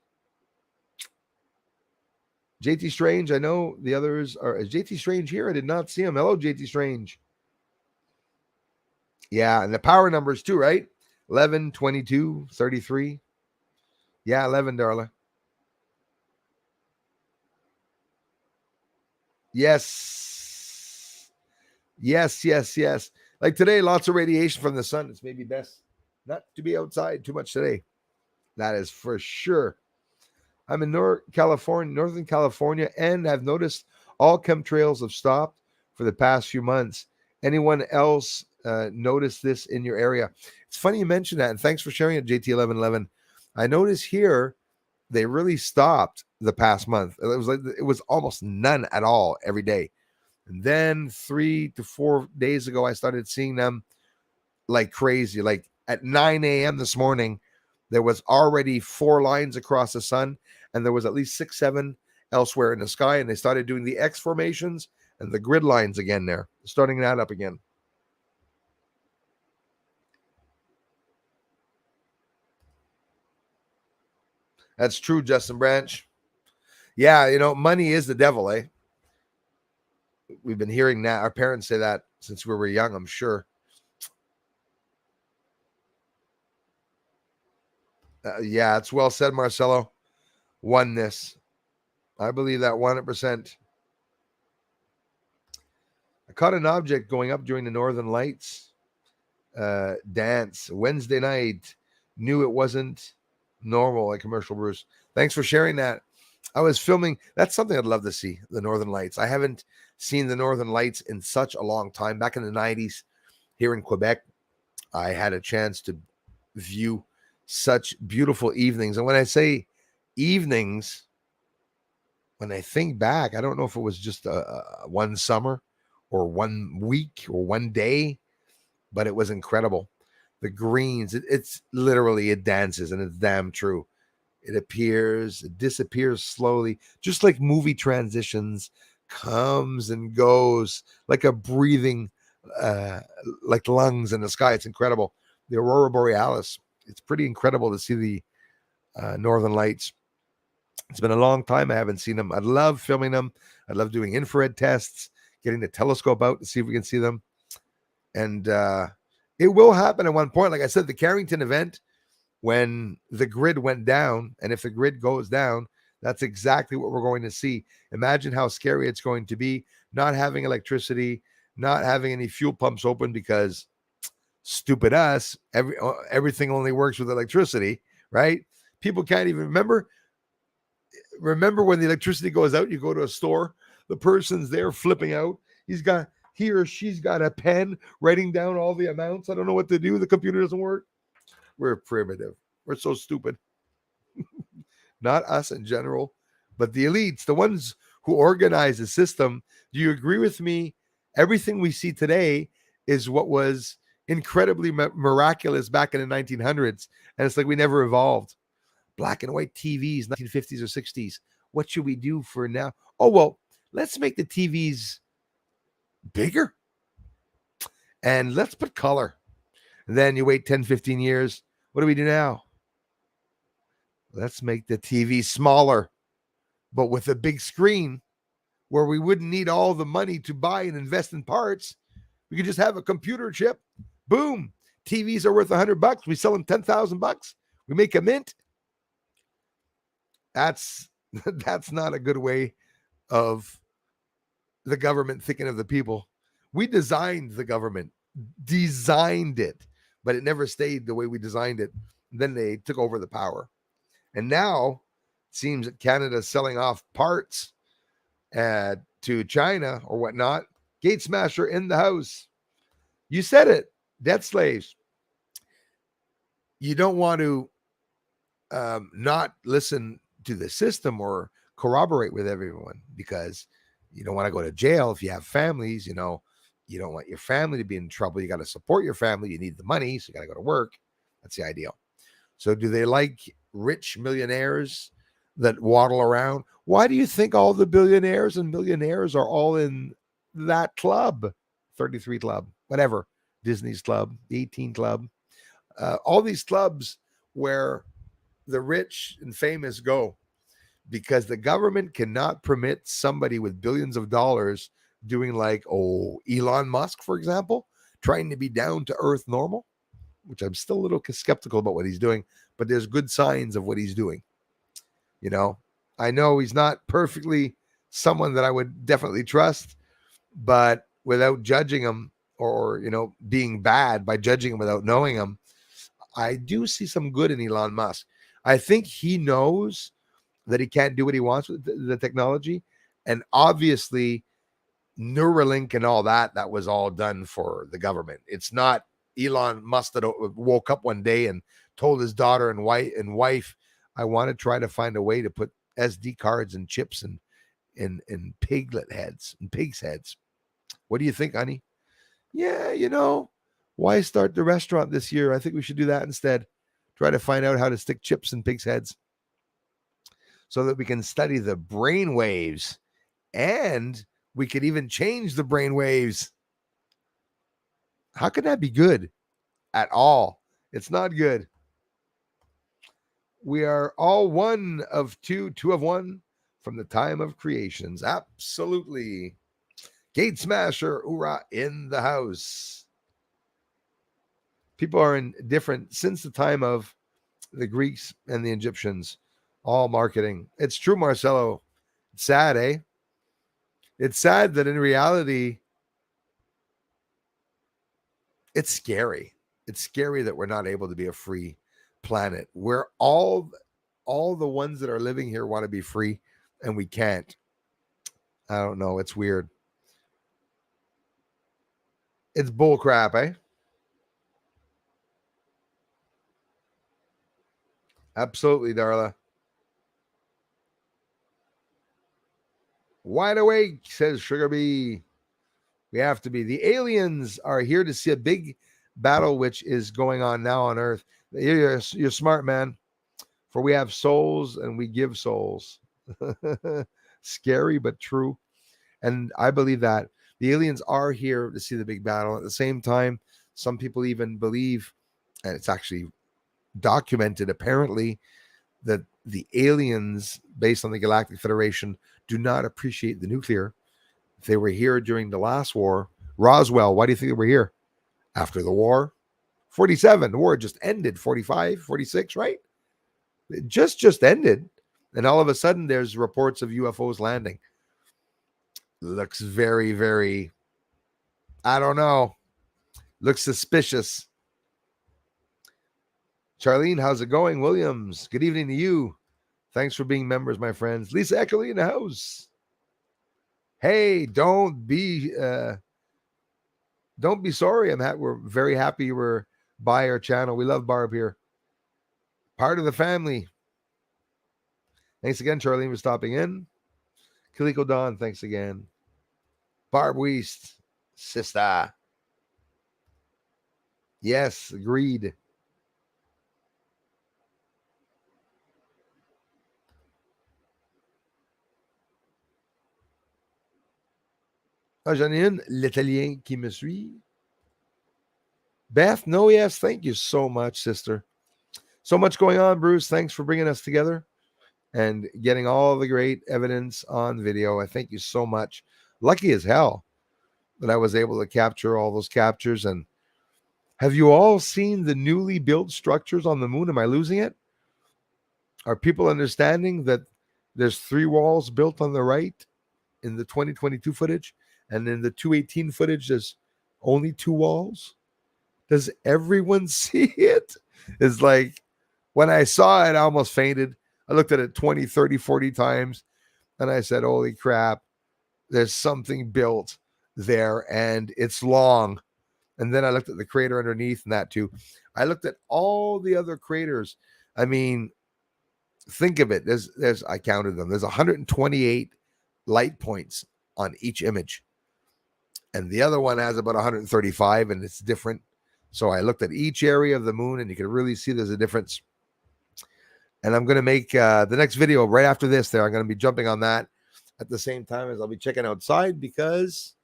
JT Strange, I know the others are. Is JT Strange here? I did not see him. Hello, JT Strange. Yeah, and the power numbers too, right? 11, 22, 33. Yeah, 11, darling. Yes. Yes, yes, yes. Like today, lots of radiation from the sun. It's maybe best not to be outside too much today. That is for sure. I'm in Northern California, and I've noticed all chemtrails have stopped for the past few months. Anyone else notice this in your area? It's funny you mentioned that, and thanks for sharing it, JT1111. I noticed here they really stopped the past month. It was almost none at all every day. And then 3 to 4 days ago, I started seeing them like crazy. Like at 9 a.m. this morning, there was already 4 lines across the sun, and there was at least 6, 7 elsewhere in the sky. And they started doing the X formations and the grid lines again there, starting that up again. That's true, Justin Branch. Yeah, money is the devil, eh? We've been hearing that. Our parents say that since we were young, I'm sure. Yeah, it's well said, Marcelo. Oneness. I believe that 100%. I caught an object going up during the Northern Lights dance Wednesday night. Knew it wasn't normal, like Commercial Bruce. Thanks for sharing that. I was filming. That's something I'd love to see, the Northern Lights. I haven't seen the Northern Lights in such a long time. Back in the 90s here in Quebec, I had a chance to view such beautiful evenings. And when I say evenings, when I think back, I don't know if it was just one summer or 1 week or 1 day, but it was incredible. The greens, it's literally, it dances, and it's damn true. It appears, it disappears slowly, just like movie transitions, comes and goes like a breathing, uh, like lungs in the sky. It's incredible. The aurora borealis. It's pretty incredible to see the northern lights. It's been a long time I haven't seen them. I love filming them. I love doing infrared tests, getting the telescope out to see if we can see them. And it will happen at one point. Like I said, the Carrington event, when the grid went down, and if the grid goes down, that's exactly what we're going to see. Imagine how scary it's going to be not having electricity, not having any fuel pumps open because stupid us, everything only works with electricity, right? People can't even remember when the electricity goes out, you go to a store, the person's there flipping out. He or she's got a pen writing down all the amounts. I don't know what to do. The computer doesn't work. We're primitive. We're so stupid. Not us in general, but the elites, the ones who organize the system. Do you agree with me? Everything we see today is what was incredibly miraculous back in the 1900s. And it's like we never evolved. Black and white TVs, 1950s or 60s. What should we do for now? Oh, well, let's make the TVs bigger and let's put color. And then you wait 10, 15 years. What do we do now? Let's make the TV smaller, but with a big screen where we wouldn't need all the money to buy and invest in parts. We could just have a computer chip. Boom. TVs are worth $100. We sell them $10,000. We make a mint. That's not a good way of the government thinking of the people. We designed the government, designed it, but it never stayed the way we designed it. Then they took over the power. And now it seems that Canada is selling off parts to China or whatnot. Gate smasher in the house. You said it. Debt slaves. You don't want to not listen to the system or corroborate with everyone because you don't want to go to jail if you have families. You don't want your family to be in trouble. You got to support your family. You need the money, so you got to go to work. That's the ideal. So do they like rich millionaires that waddle around? Why do you think all the billionaires and millionaires are all in that club? 33 Club, whatever, Disney's Club, the 18 Club, all these clubs where the rich and famous go, because the government cannot permit somebody with billions of dollars doing like, Elon Musk, for example, trying to be down to earth normal, which I'm still a little skeptical about what he's doing, but there's good signs of what he's doing. I know he's not perfectly someone that I would definitely trust, but without judging him or, being bad by judging him without knowing him, I do see some good in Elon Musk. I think he knows that he can't do what he wants with the technology. And obviously, Neuralink and all that was all done for the government. It's not Elon Musk that woke up one day and told his daughter and wife, I want to try to find a way to put SD cards and chips in piglet heads and pigs' heads. What do you think, honey? Yeah, why start the restaurant this year? I think we should do that instead. Try to find out how to stick chips in pigs' heads so that we can study the brain waves, and we could even change the brain waves. How could that be good at all? It's not good. We are all one of two of one from the time of creations. Absolutely. Gate smasher, hoorah, in the house. People are indifferent since the time of the Greeks and the Egyptians. All marketing. It's true, Marcelo. It's sad, eh? It's sad that in reality, it's scary. It's scary that we're not able to be a free planet. We're all the ones that are living here want to be free, and we can't. I don't know. It's weird. It's bull crap, eh? Absolutely, Darla. Wide awake, says Sugar Bee. We have to be. The aliens are here to see a big battle which is going on now on Earth. You're smart, man. For we have souls and we give souls. Scary, but true. And I believe that the aliens are here to see the big battle. At the same time, some people even believe, and it's actually documented apparently, that the aliens, based on the Galactic Federation, do not appreciate the nuclear. If they were here during the last war, Roswell, why do you think they were here? After the war? 47, the war just ended. 45, 46, right? It just ended. And all of a sudden, there's reports of UFOs landing. Looks very, very, I don't know. Looks suspicious. Charlene, how's it going? Williams, good evening to you. Thanks for being members, my friends. Lisa Eckerly in the house. Hey, don't be sorry. We're very happy you were by our channel. We love Barb here. Part of the family. Thanks again, Charlene, for stopping in. Kaliko Dawn, thanks again. Barb Weist, sister. Yes, agreed. J'en ai une, l'Italien qui me suit. Beth, no, yes, thank you so much, sister. So much going on, Bruce. Thanks for bringing us together and getting all the great evidence on video. I thank you so much. Lucky as hell that I was able to capture all those captures. And have you all seen the newly built structures on the moon? Am I losing it? Are people understanding that there's 3 walls built on the right in the 2022 footage? And in the 218 footage, there's only 2 walls? Does everyone see it? It's like, when I saw it, I almost fainted. I looked at it 20, 30, 40 times, and I said, holy crap. there's something built there, and it's long. And then I looked at the crater underneath and that too. I looked at all the other craters. I mean, think of it. There's I counted them. There's 128 light points on each image. And the other one has about 135, and it's different. So I looked at each area of the moon, and you can really see there's a difference. And I'm going to make the next video right after this there. I'm going to be jumping on that at the same time as I'll be checking outside, because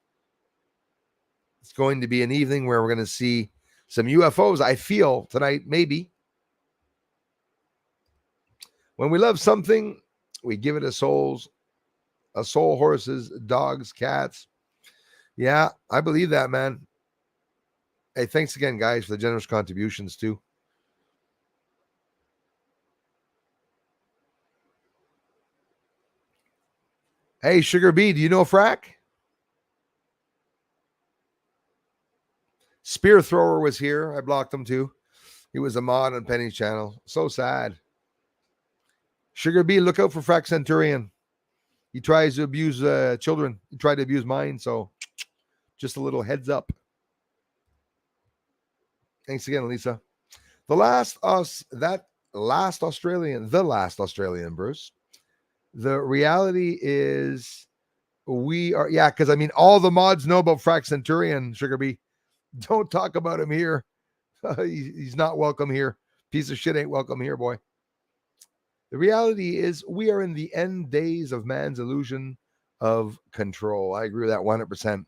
it's going to be an evening where we're going to see some UFOs, I feel, tonight, maybe. When we love something, we give it a soul, horses, dogs, cats. Yeah, I believe that, man. Hey, thanks again, guys, for the generous contributions, too. Hey, Sugar B, do you know Frack? Spear Thrower was here. I blocked him, too. He was a mod on Penny's channel. So sad. Sugar B, look out for Frack Centurion. He tries to abuse children. He tried to abuse mine, so just a little heads up. Thanks again, Lisa. The last Australian, Bruce. The reality is we are, yeah, because I mean, all the mods know about Frack Centurion, Sugar B. Don't talk about him here. He's not welcome here. Piece of shit ain't welcome here, boy. The reality is we are in the end days of man's illusion of control. I agree with that 100%.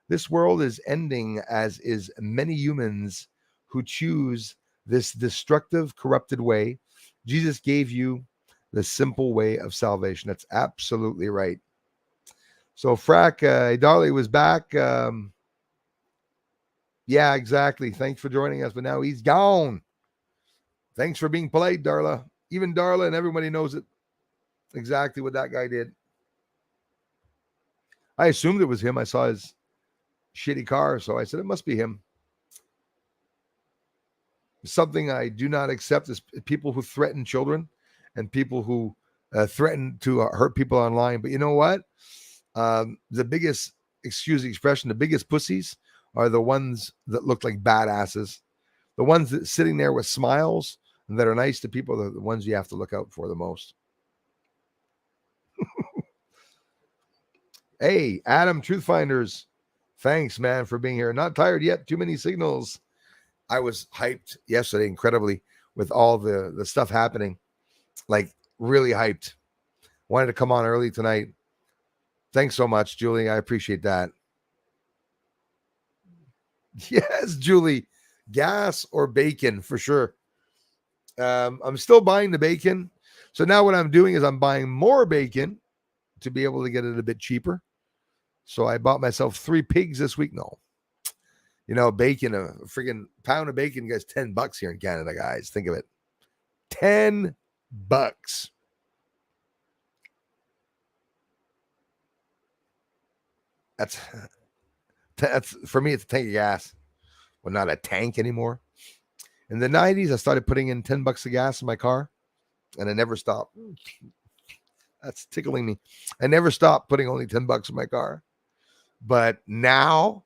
This world is ending, as is many humans who choose this destructive, corrupted way. Jesus gave you the simple way of salvation. That's absolutely right. So Frack, Darley was back. Yeah, exactly. Thanks for joining us, but now he's gone. Thanks for being polite, Darla. Even Darla and everybody knows it. Exactly what that guy did. I assumed it was him. I saw his shitty car, so I said it must be him. Something I do not accept is people who threaten children and people who threaten to hurt people online. But you know what? The biggest, excuse the expression, the biggest pussies are the ones that look like badasses. The ones that sitting there with smiles and that are nice to people are the ones you have to look out for the most. Hey, Adam, Truth Finders. Thanks, man, for being here. Not tired yet. Too many signals. I was hyped yesterday incredibly with all the stuff happening. Like, really hyped. Wanted to come on early tonight. Thanks so much, Julie. I appreciate that. Yes, Julie. Gas or bacon for sure. I'm still buying the bacon. So now what I'm doing is I'm buying more bacon to be able to get it a bit cheaper. So I bought myself 3 pigs this week. No. You know, bacon, a freaking pound of bacon gets $10 here in Canada, guys. Think of it. $10. That's for me, it's a tank of gas. Well, not a tank anymore. In the 90s, I started putting in $10 of gas in my car, and I never stopped. That's tickling me. I never stopped putting only $10 in my car. But now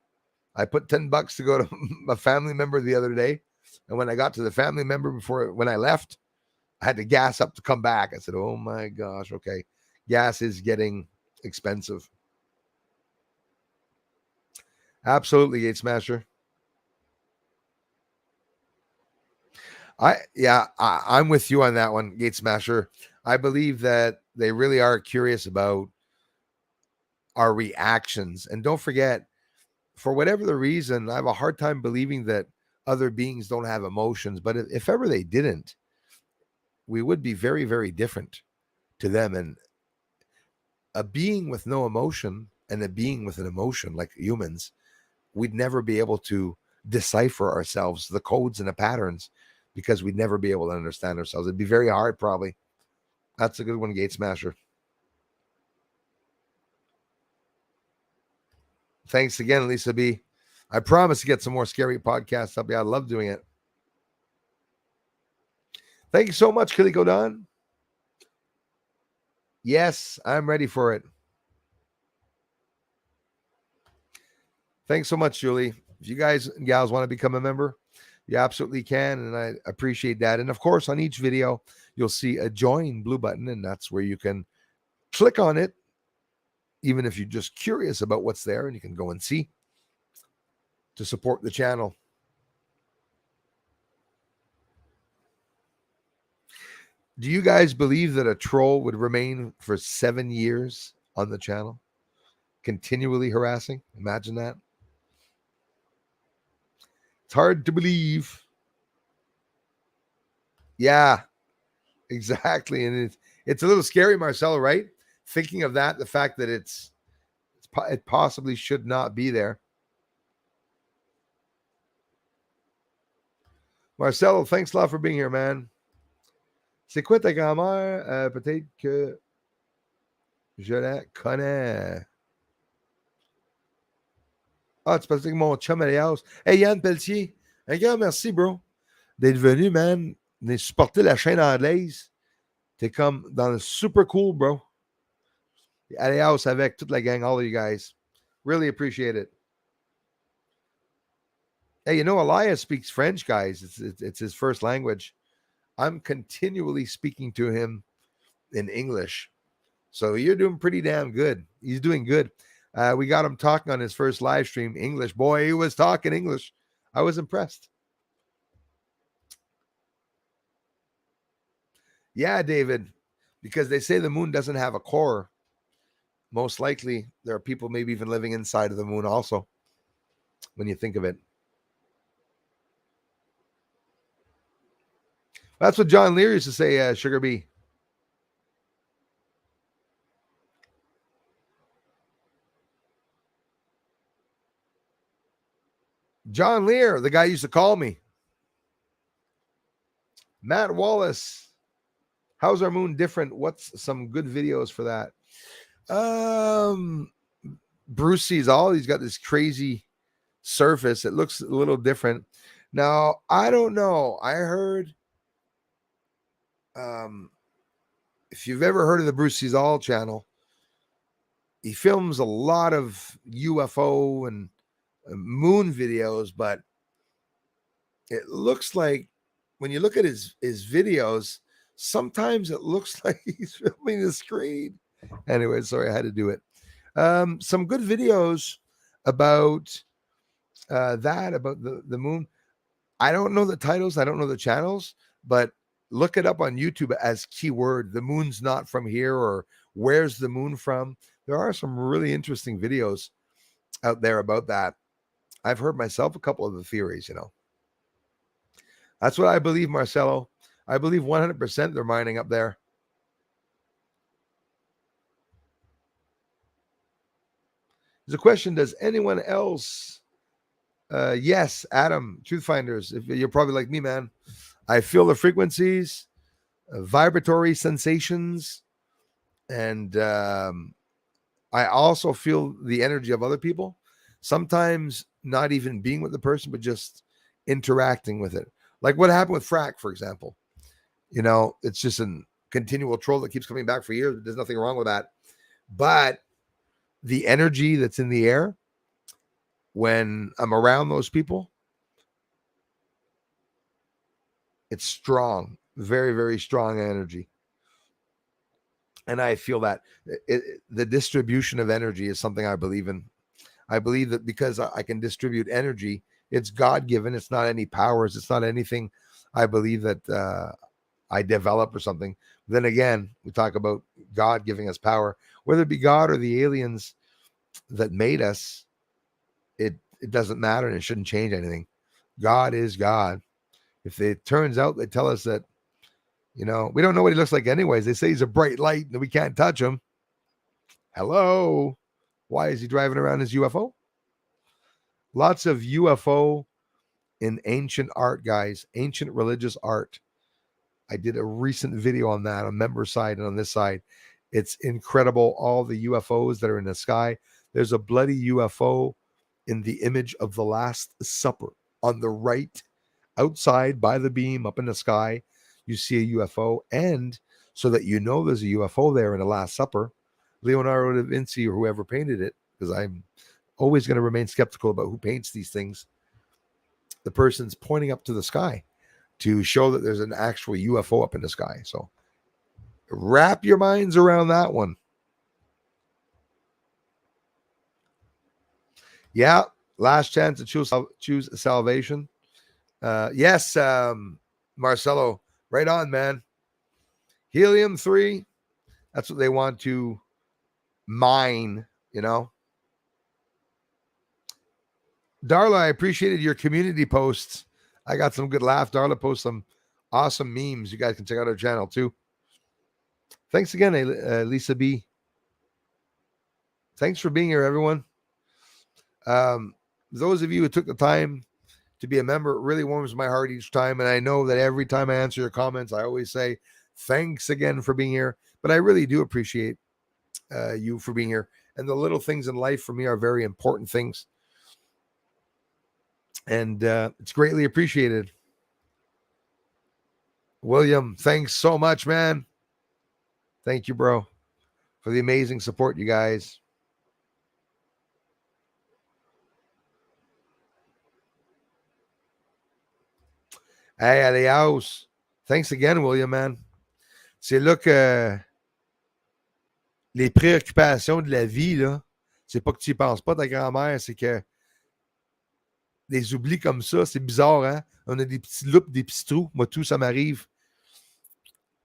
I put $10 to go to a family member the other day. And when I got to the family member when I left, I had to gas up to come back. I said, oh my gosh, okay. Gas is getting expensive. Absolutely, Gate Smasher. I'm with you on that one, Gate Smasher. I believe that they really are curious about our reactions. And don't forget, for whatever the reason, I have a hard time believing that other beings don't have emotions. But if ever they didn't, we would be very, very different to them. And a being with no emotion and a being with an emotion like humans, we'd never be able to decipher ourselves, the codes and the patterns, because we'd never be able to understand ourselves. It'd be very hard, probably. That's a good one, Gate Smasher. Thanks again, Lisa B. I promise to get some more scary podcasts up. Yeah, I love doing it. Thank you so much, Kiliko Don. Yes, I'm ready for it. Thanks so much, Julie. If you guys and gals want to become a member, you absolutely can, and I appreciate that. And of course, on each video, you'll see a join blue button, and that's where you can click on it, even if you're just curious about what's there, and you can go and see to support the channel. Do you guys believe that a troll would remain for 7 years on the channel, continually harassing? Imagine that. It's hard to believe. Yeah, exactly. And it's a little scary, Marcelo, right? Thinking of that, the fact that it possibly should not be there. Marcelo, thanks a lot for being here, man. C'est quoi ta grand-mère? Peut-être que je la connais. Ah, tu penses que mon chum Elias. Hey, Yann Pelletier, un grand merci, bro, d'être venu, man. De supporter la chaîne anglaise. T'es comme dans le super cool, bro. Elias avec toute la gang, all of you guys. Really appreciate it. Hey, you know, Elias speaks French, guys. It's his first language. I'm continually speaking to him in English. So you're doing pretty damn good. He's doing good. We got him talking on his first live stream English. Boy, he was talking English. I was impressed. Yeah, David, because they say the moon doesn't have a core. Most likely, there are people maybe even living inside of the moon also, when you think of it. That's what John Lear used to say, Sugar Bee. John Lear, the guy used to call me. Matt Wallace, how's our moon different? What's some good videos for that? Bruce sees all. He's got this crazy surface. It looks a little different. Now, I don't know. I heard, if you've ever heard of the Bruce Sees All channel, he films a lot of UFO and moon videos, but it looks like when you look at his videos, sometimes it looks like he's filming the screen. Anyway, sorry, I had to do it. Some good videos about about the moon. I don't know the titles, I don't know the channels, but look it up on YouTube as keyword, the moon's not from here, or where's the moon from. There are some really interesting videos out there about that. I've heard myself a couple of the theories, you know. That's what I believe, Marcelo. I believe 100% they're mining up there. There's a question, does anyone else? Yes, Adam, Truth Finders. If you're probably like me, man. I feel the frequencies, vibratory sensations, and I also feel the energy of other people. Sometimes not even being with the person, but just interacting with it. Like what happened with Frack, for example. You know, it's just a continual troll that keeps coming back for years. There's nothing wrong with that. But the energy that's in the air when I'm around those people, it's strong, very, very strong energy. And I feel that the distribution of energy is something I believe in. I believe that because I can distribute energy, it's God given. It's not any powers. It's not anything I believe that I develop or something. Then again, we talk about God giving us power, whether it be God or the aliens that made us. It doesn't matter, and it shouldn't change anything. God is God. If it turns out they tell us that, you know, we don't know what he looks like anyways. They say he's a bright light and we can't touch him. Hello. Why is he driving around his UFO? Lots of UFO in ancient art, guys. Ancient religious art. I did a recent video on that on member side and on this side. It's incredible. All the UFOs that are in the sky. There's a bloody UFO in the image of the Last Supper on the right, outside by the beam up in the sky. You see a UFO, and so that you know there's a UFO there in the Last Supper, Leonardo da Vinci or whoever painted it, because I'm always going to remain skeptical about who paints these things. The person's pointing up to the sky to show that there's an actual UFO up in the sky. So wrap your minds around that one. Yeah, last chance to choose salvation. Yes, Marcelo, right on, man. Helium-3, that's what they want to mine, you know. Darla, I appreciated your community posts. I got some good laugh. Darla posts some awesome memes. You guys can check out her channel too. Thanks again, Lisa B. Thanks for being here, everyone. Those of you who took the time to be a member, it really warms my heart each time. And I know that every time I answer your comments, I always say, thanks again for being here. But I really do appreciate you for being here. And the little things in life for me are very important things. And it's greatly appreciated. William, thanks so much, man. Thank you, bro, for the amazing support, you guys. Hey, adios. Thanks again, William, man. C'est là que les préoccupations de la vie, là, c'est pas que tu y penses pas, ta grand-mère, c'est que des oublis comme ça, c'est bizarre, hein? On a des petits loups, des petits trous. Moi, tout, ça m'arrive.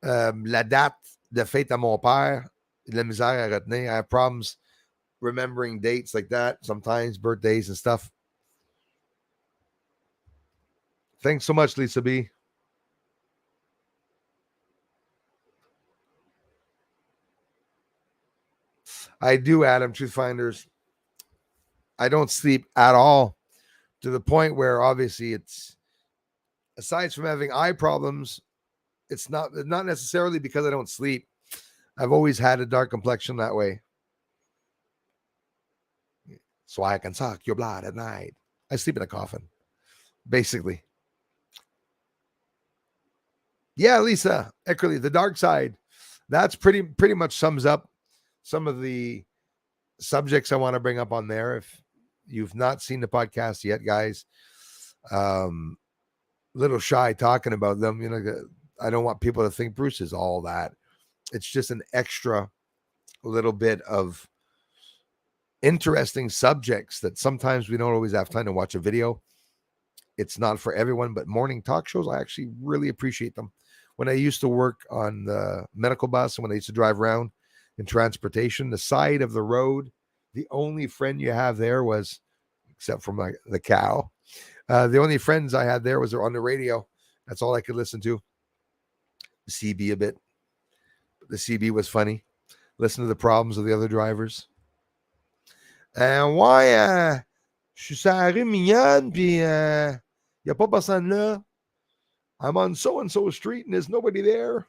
La date de fête à mon père, de la misère à retenir. I have problems remembering dates like that, sometimes birthdays and stuff. Thanks so much, Lisa B. I do, Adam, Truth Finders. I don't sleep at all, to the point where obviously it's, aside from having eye problems, it's not necessarily because I don't sleep. I've always had a dark complexion that way. So I can suck your blood at night. I sleep in a coffin, basically. Yeah, Lisa Eckerly, the dark side. That's pretty much sums up some of the subjects I want to bring up on there. If you've not seen the podcast yet, guys, little shy talking about them. You know, I don't want people to think Bruce is all that. It's just an extra little bit of interesting subjects that sometimes we don't always have time to watch a video. It's not for everyone, but morning talk shows, I actually really appreciate them. When I used to work on the medical bus and when I used to drive around in transportation, the side of the road, the only friend you have there was, except for the cow, the only friends I had there was on the radio. That's all I could listen to. The CB a bit. The CB was funny. Listen to the problems of the other drivers. Ouais, je suis sur la rue Mignonne, puis y a pas personne là. I'm on so-and-so street and there's nobody there.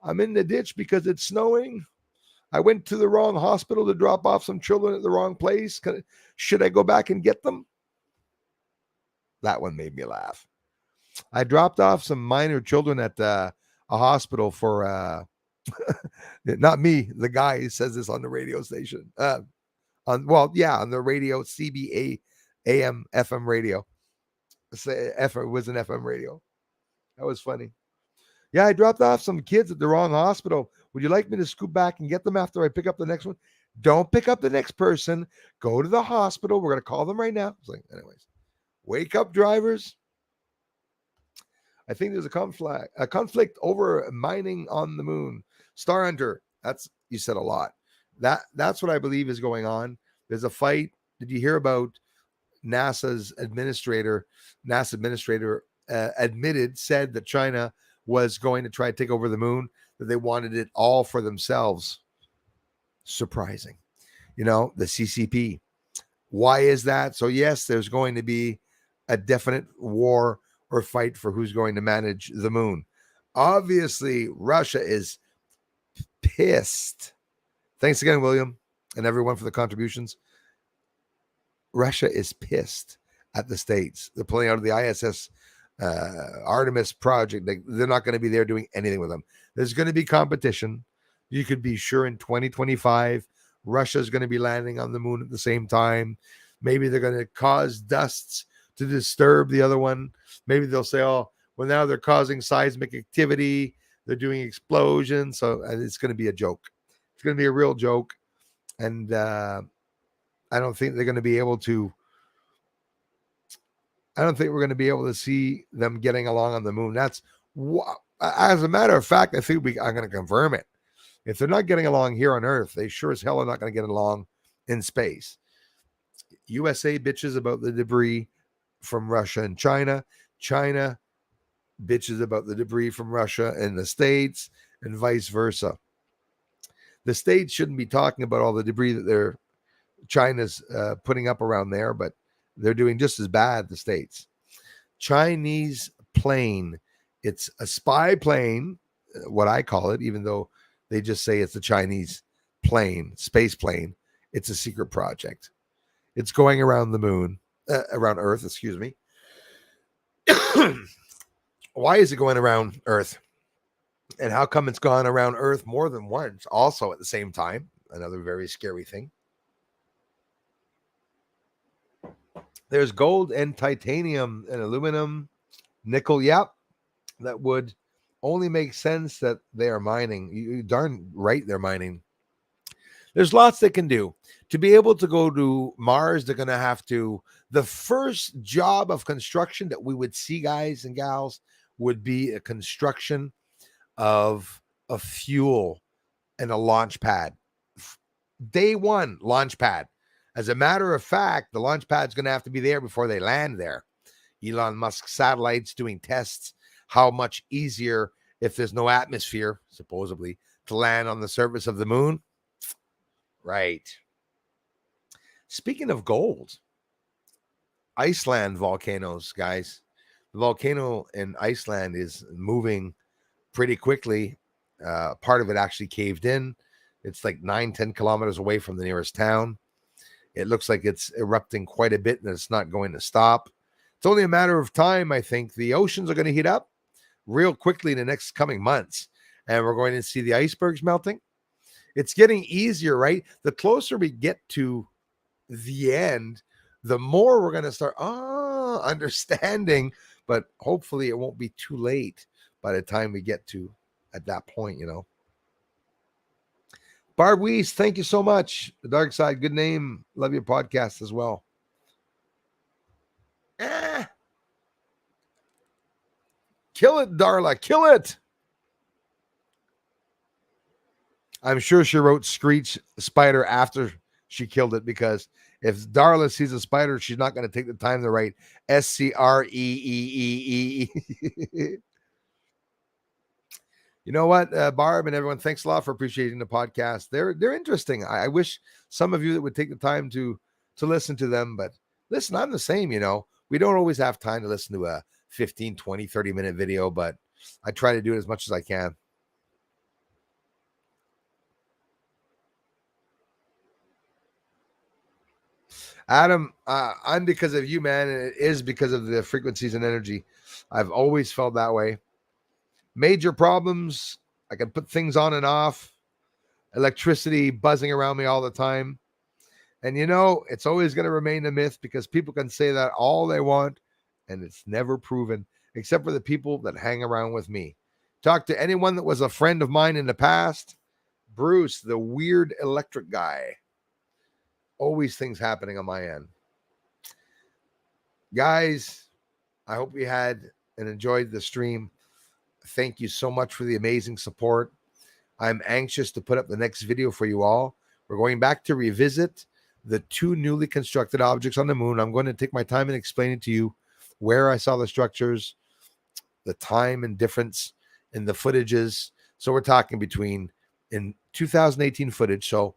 I'm in the ditch because it's snowing. I went to the wrong hospital to drop off some children at the wrong place. Should I go back and get them? That one made me laugh. I dropped off some minor children at a hospital for, not me, the guy who says this on the radio station. On the radio, CBA, AM, FM radio. It was an FM radio. That was funny. Yeah, I dropped off some kids at the wrong hospital. Would you like me to scoot back and get them after I pick up the next one? Don't pick up the next person. Go to the hospital. We're going to call them right now. It's like, anyways, wake up, drivers. I think there's a conflict over mining on the moon. Star Hunter, you said a lot. That's what I believe is going on. There's a fight. Did you hear about NASA administrator said that China was going to try to take over the moon, that they wanted it all for themselves. Surprising. You know, the CCP. Why is that? So yes, there's going to be a definite war or fight for who's going to manage the moon. Obviously, Russia is pissed. Thanks again, William, and everyone for the contributions. Russia is pissed at the States. They're pulling out of the ISS Artemis project. They're not going to be there doing anything with them. There's going to be competition. You could be sure in 2025, Russia's going to be landing on the moon at the same time. Maybe they're going to cause dusts to disturb the other one. Maybe they'll say, oh, well, now they're causing seismic activity. They're doing explosions. So it's going to be a joke. It's going to be a real joke. And I don't think they're going to be able to. I don't think we're going to be able to see them getting along on the moon. That's as a matter of fact, I think I'm going to confirm it. If they're not getting along here on Earth, they sure as hell are not going to get along in space. USA bitches about the debris from Russia and China. China bitches about the debris from Russia and the States, and vice versa. The States shouldn't be talking about all the debris that China's putting up around there, but they're doing just as bad, the States. Chinese plane. It's a spy plane, what I call it, even though they just say it's a Chinese plane, space plane. It's a secret project. It's going around the moon, around Earth, excuse me. Why is it going around Earth? And how come it's gone around Earth more than once, also at the same time? Another very scary thing. There's gold and titanium and aluminum, nickel. Yep. That would only make sense that they are mining. You darn right they're mining. There's lots they can do. To be able to go to Mars, they're going to have to. The first job of construction that we would see, guys and gals, would be a construction of a fuel and a launch pad. Day one, launch pad. As a matter of fact, the launch pad's going to have to be there before they land there. Elon Musk's satellites doing tests. How much easier if there's no atmosphere, supposedly, to land on the surface of the moon? Right. Speaking of gold, Iceland volcanoes, guys. The volcano in Iceland is moving pretty quickly. Part of it actually caved in. It's like 9-10 kilometers away from the nearest town. It looks like it's erupting quite a bit and it's not going to stop. It's only a matter of time, I think. The oceans are going to heat up real quickly in the next coming months, and we're going to see the icebergs melting. It's getting easier, right? The closer we get to the end, the more we're going to start understanding, but hopefully it won't be too late by the time we get to at that point, you know. Barb Weiss, thank you so much. The Dark Side, good name. Love your podcast as well. Kill it, Darla. Kill it. I'm sure she wrote Screech Spider after she killed it, because if Darla sees a spider, she's not going to take the time to write Screee. You know what, Barb and everyone, thanks a lot for appreciating the podcast. They're interesting. I wish some of you that would take the time to listen to them, but listen, I'm the same, you know. We don't always have time to listen to a 15, 20, 30-minute video, but I try to do it as much as I can. Adam, I'm because of you, man, and it is because of the frequencies and energy. I've always felt that way. Major problems, I can put things on and off, electricity buzzing around me all the time. And you know, it's always going to remain a myth, because people can say that all they want, and it's never proven, except for the people that hang around with me. Talk to anyone that was a friend of mine in the past. Bruce, the weird electric guy. Always things happening on my end. Guys, I hope you had and enjoyed the stream. Thank you so much for the amazing support. I'm anxious to put up the next video for you all. We're going back to revisit the 2 newly constructed objects on the moon. I'm going to take my time and explain it to you, where I saw the structures, the time and difference in the footages. So we're talking between in 2018 footage. So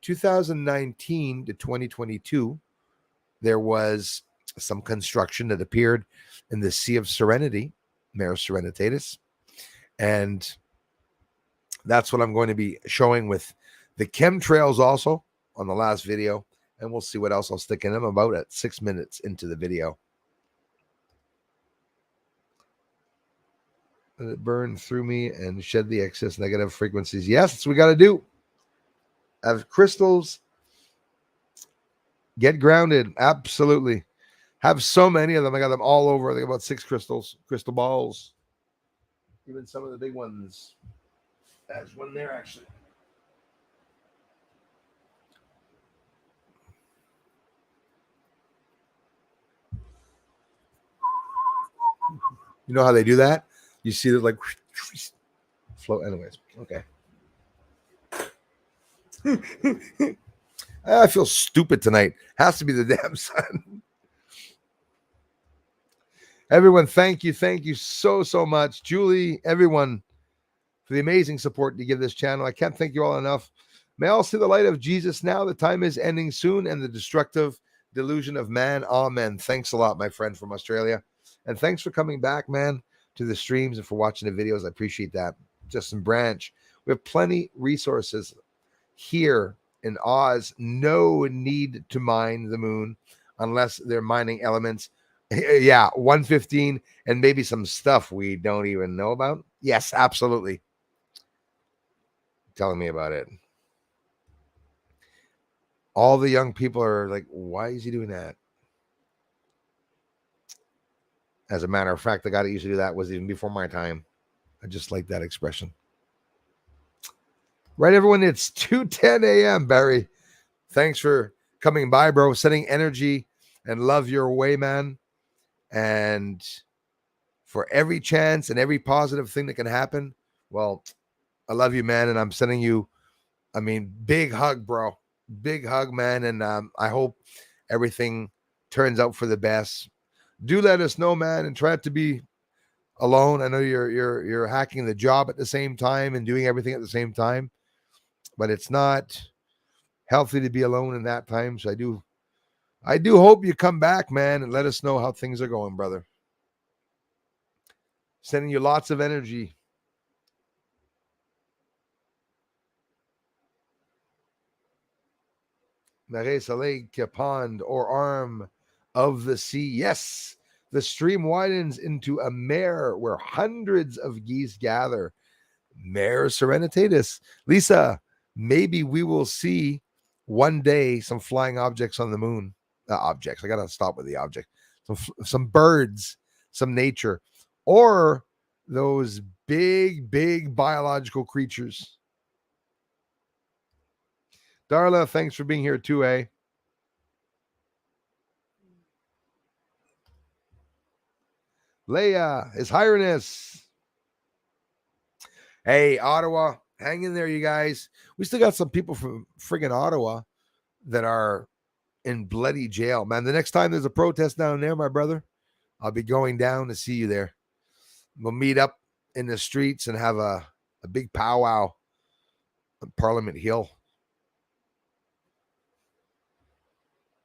2019 to 2022, there was some construction that appeared in the Sea of Serenity, Mare Serenitatis. And that's what I'm going to be showing with the chemtrails also on the last video. And we'll see what else I'll stick in them about at 6 minutes into the video. Let it burn through me and shed the excess negative frequencies. Yes, that's what we got to do. Have crystals. Get grounded. Absolutely. Have so many of them. I got them all over. I think about 6 crystal balls. Even some of the big ones. There's one there, actually. You know how they do that? You see it like float. Anyways, okay. I feel stupid tonight. Has to be the damn sun. Everyone, thank you so much, Julie. Everyone, for the amazing support you give this channel. I can't thank you all enough. May all see the light of Jesus now. The time is ending soon, and the destructive delusion of man. Amen. Thanks a lot, my friend from Australia, and thanks for coming back, man, to the streams and for watching the videos. I appreciate that. Justin Branch, we have plenty resources here in Oz. No need to mine the moon unless they're mining elements. Yeah, 115 and maybe some stuff we don't even know about. Yes, absolutely. Telling me about it. All the young people are like, why is he doing that? As a matter of fact, the guy that used to do that was even before my time. I just like that expression. Right, everyone? It's 2:10 a.m., Barry. Thanks for coming by, bro. Sending energy and love your way, man. And for every chance and every positive thing that can happen, well, I love you, man. And I'm sending you, big hug, bro. Big hug, man. And I hope everything turns out for the best. Do let us know, man, and try to be alone. I know you're hacking the job at the same time and doing everything at the same time, but it's not healthy to be alone in that time. So I do hope you come back, man, and let us know how things are going, brother. Sending you lots of energy. Maresa Lake, pond or arm of the sea. Yes, the stream widens into a mare where hundreds of geese gather. Mare serenitatis. Lisa, maybe we will see one day some flying objects on the moon. Objects. I got to stop with the object. Some birds, some nature, or those big biological creatures. Darla, thanks for being here too, eh? Leia, His Highness. Hey, Ottawa, hang in there, you guys. We still got some people from friggin' Ottawa that are in bloody jail, man. The next time there's a protest down there, my brother, I'll be going down to see you there. We'll meet up in the streets and have a big powwow on Parliament Hill.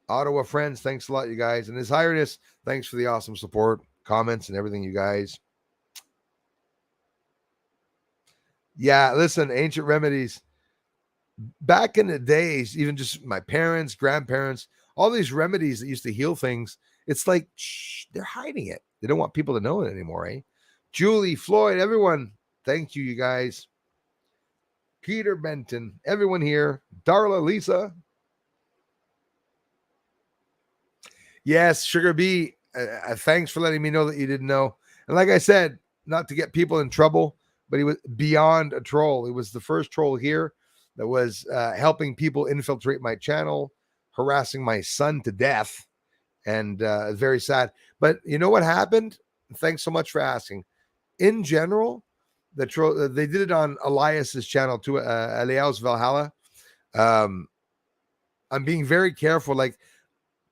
Ottawa friends, thanks a lot, you guys. And His Highness, thanks for the awesome support, comments, and everything, you guys. Yeah, listen, ancient remedies. Back in the days, even just my parents, grandparents, all these remedies that used to heal things, it's like, shh, they're hiding it. They don't want people to know it anymore, eh? Julie, Floyd, everyone, thank you, you guys. Peter Benton, everyone here. Darla, Lisa. Yes, Sugar Bee, thanks for letting me know that you didn't know. And like I said, not to get people in trouble, but he was beyond a troll. He was the first troll here that was helping people infiltrate my channel, harassing my son to death, and very sad. But you know what happened? Thanks so much for asking. In general, the troll they did it on Elias's channel too, Elias Valhalla. I'm being very careful. Like,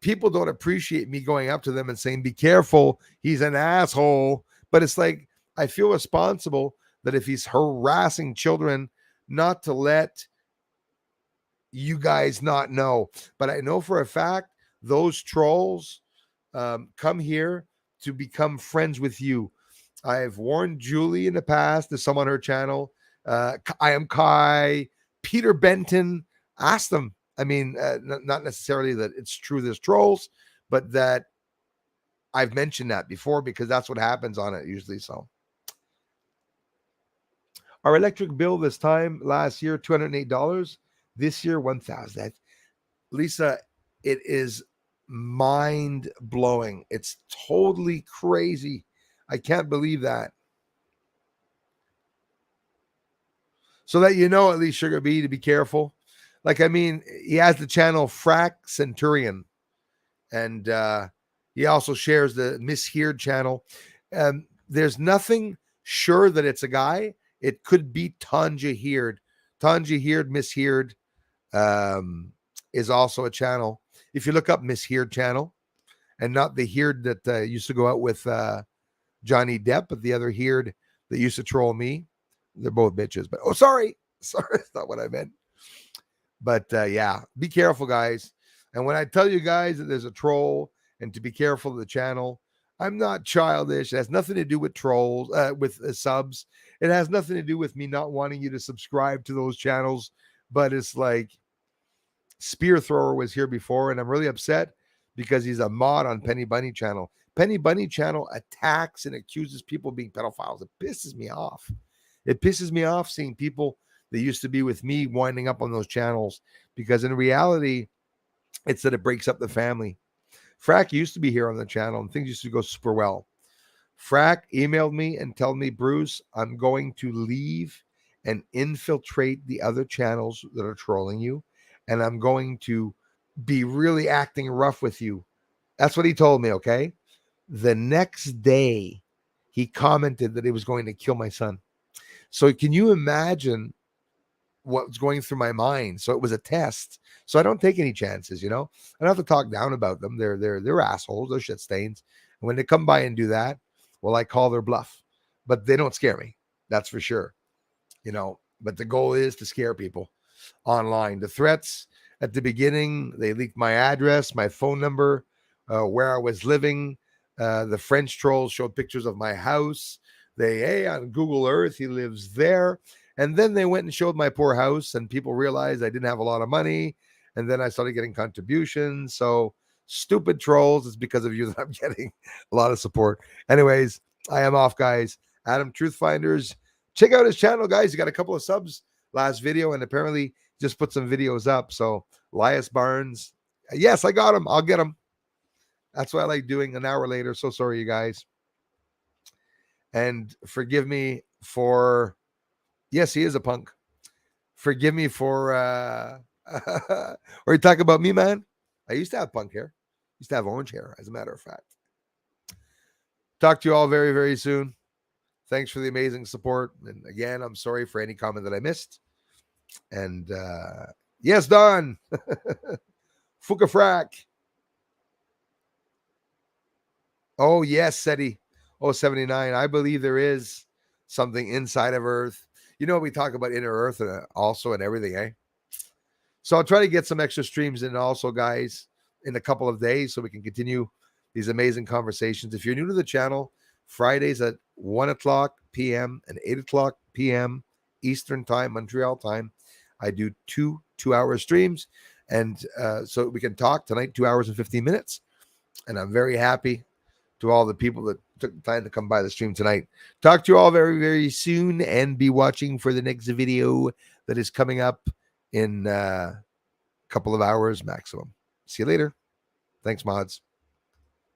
people don't appreciate me going up to them and saying, "Be careful, he's an asshole." But it's like, I feel responsible that if he's harassing children, not to let you guys not know. But I know for a fact those trolls come here to become friends with you. I've warned Julie in the past. There's some on her channel. I am Kai, Peter Benton. Ask them. I mean, not necessarily that it's true there's trolls, but that I've mentioned that before because that's what happens on it usually. So our electric bill this time last year, $208. This year, 1,000. Lisa, it is mind blowing. It's totally crazy. I can't believe that. So that you know, at least Sugar B, to be careful. Like, I mean, he has the channel Frack Centurion, and he also shares the Misheard channel. There's nothing sure that it's a guy. It could be Tanja Heard. Tanja Heard, Misheard is also a channel. If you look up Misheard channel, and not the Heard that used to go out with Johnny Depp, but the other Heard that used to troll me, they're both bitches. But sorry, that's not what I meant. But yeah, be careful, guys. And when I tell you guys that there's a troll and to be careful of the channel, I'm not childish. It has nothing to do with trolls, with subs. It has nothing to do with me not wanting you to subscribe to those channels. But it's like Spear Thrower was here before, and I'm really upset because he's a mod on Penny Bunny channel. Penny Bunny channel attacks and accuses people of being pedophiles. It pisses me off. It pisses me off seeing people that used to be with me winding up on those channels, because in reality, it's that it breaks up the family. Frack used to be here on the channel and things used to go super well. Frack emailed me and told me, Bruce, I'm going to leave and infiltrate the other channels that are trolling you, and I'm going to be really acting rough with you. That's what he told me, okay? The next day, he commented that he was going to kill my son. So can you imagine what's going through my mind? So it was a test. So I don't take any chances, you know. I don't have to talk down about them. They're assholes. They're shit stains. And when they come by and do that, well, I call their bluff. But they don't scare me. That's for sure. You know, but the goal is to scare people online. The threats at the beginning, they leaked my address, my phone number, where I was living. The French trolls showed pictures of my house. Hey, on Google Earth, he lives there. And then they went and showed my poor house, and people realized I didn't have a lot of money. And then I started getting contributions. So stupid trolls, it's because of you that I'm getting a lot of support. Anyways, I am off, guys. Adam Truthfinders. Check out his channel, guys. He got a couple of subs last video, and apparently just put some videos up. So Elias Barnes. Yes, I got him. I'll get him. That's what I like doing an hour later. So sorry, you guys. And forgive me for, yes, he is a punk. Forgive me for, or you talk about me, man? I used to have punk hair. I used to have orange hair, as a matter of fact. Talk to you all very, very soon. Thanks for the amazing support. And again, I'm sorry for any comment that I missed. And yes, Don. Fuka Frack. Oh, yes, SETI. Oh, 79. I believe there is something inside of Earth. You know, we talk about inner Earth and also and everything, eh? So I'll try to get some extra streams in also, guys, in a couple of days so we can continue these amazing conversations. If you're new to the channel, Fridays at 1 o'clock p.m. and 8 o'clock p.m. Eastern time, Montreal time, I do two-hour streams. And so we can talk tonight, 2 hours and 15 minutes. And I'm very happy to all the people that took the time to come by the stream tonight. Talk to you all very, very soon, and be watching for the next video that is coming up in a couple of hours maximum. See you later. Thanks, mods.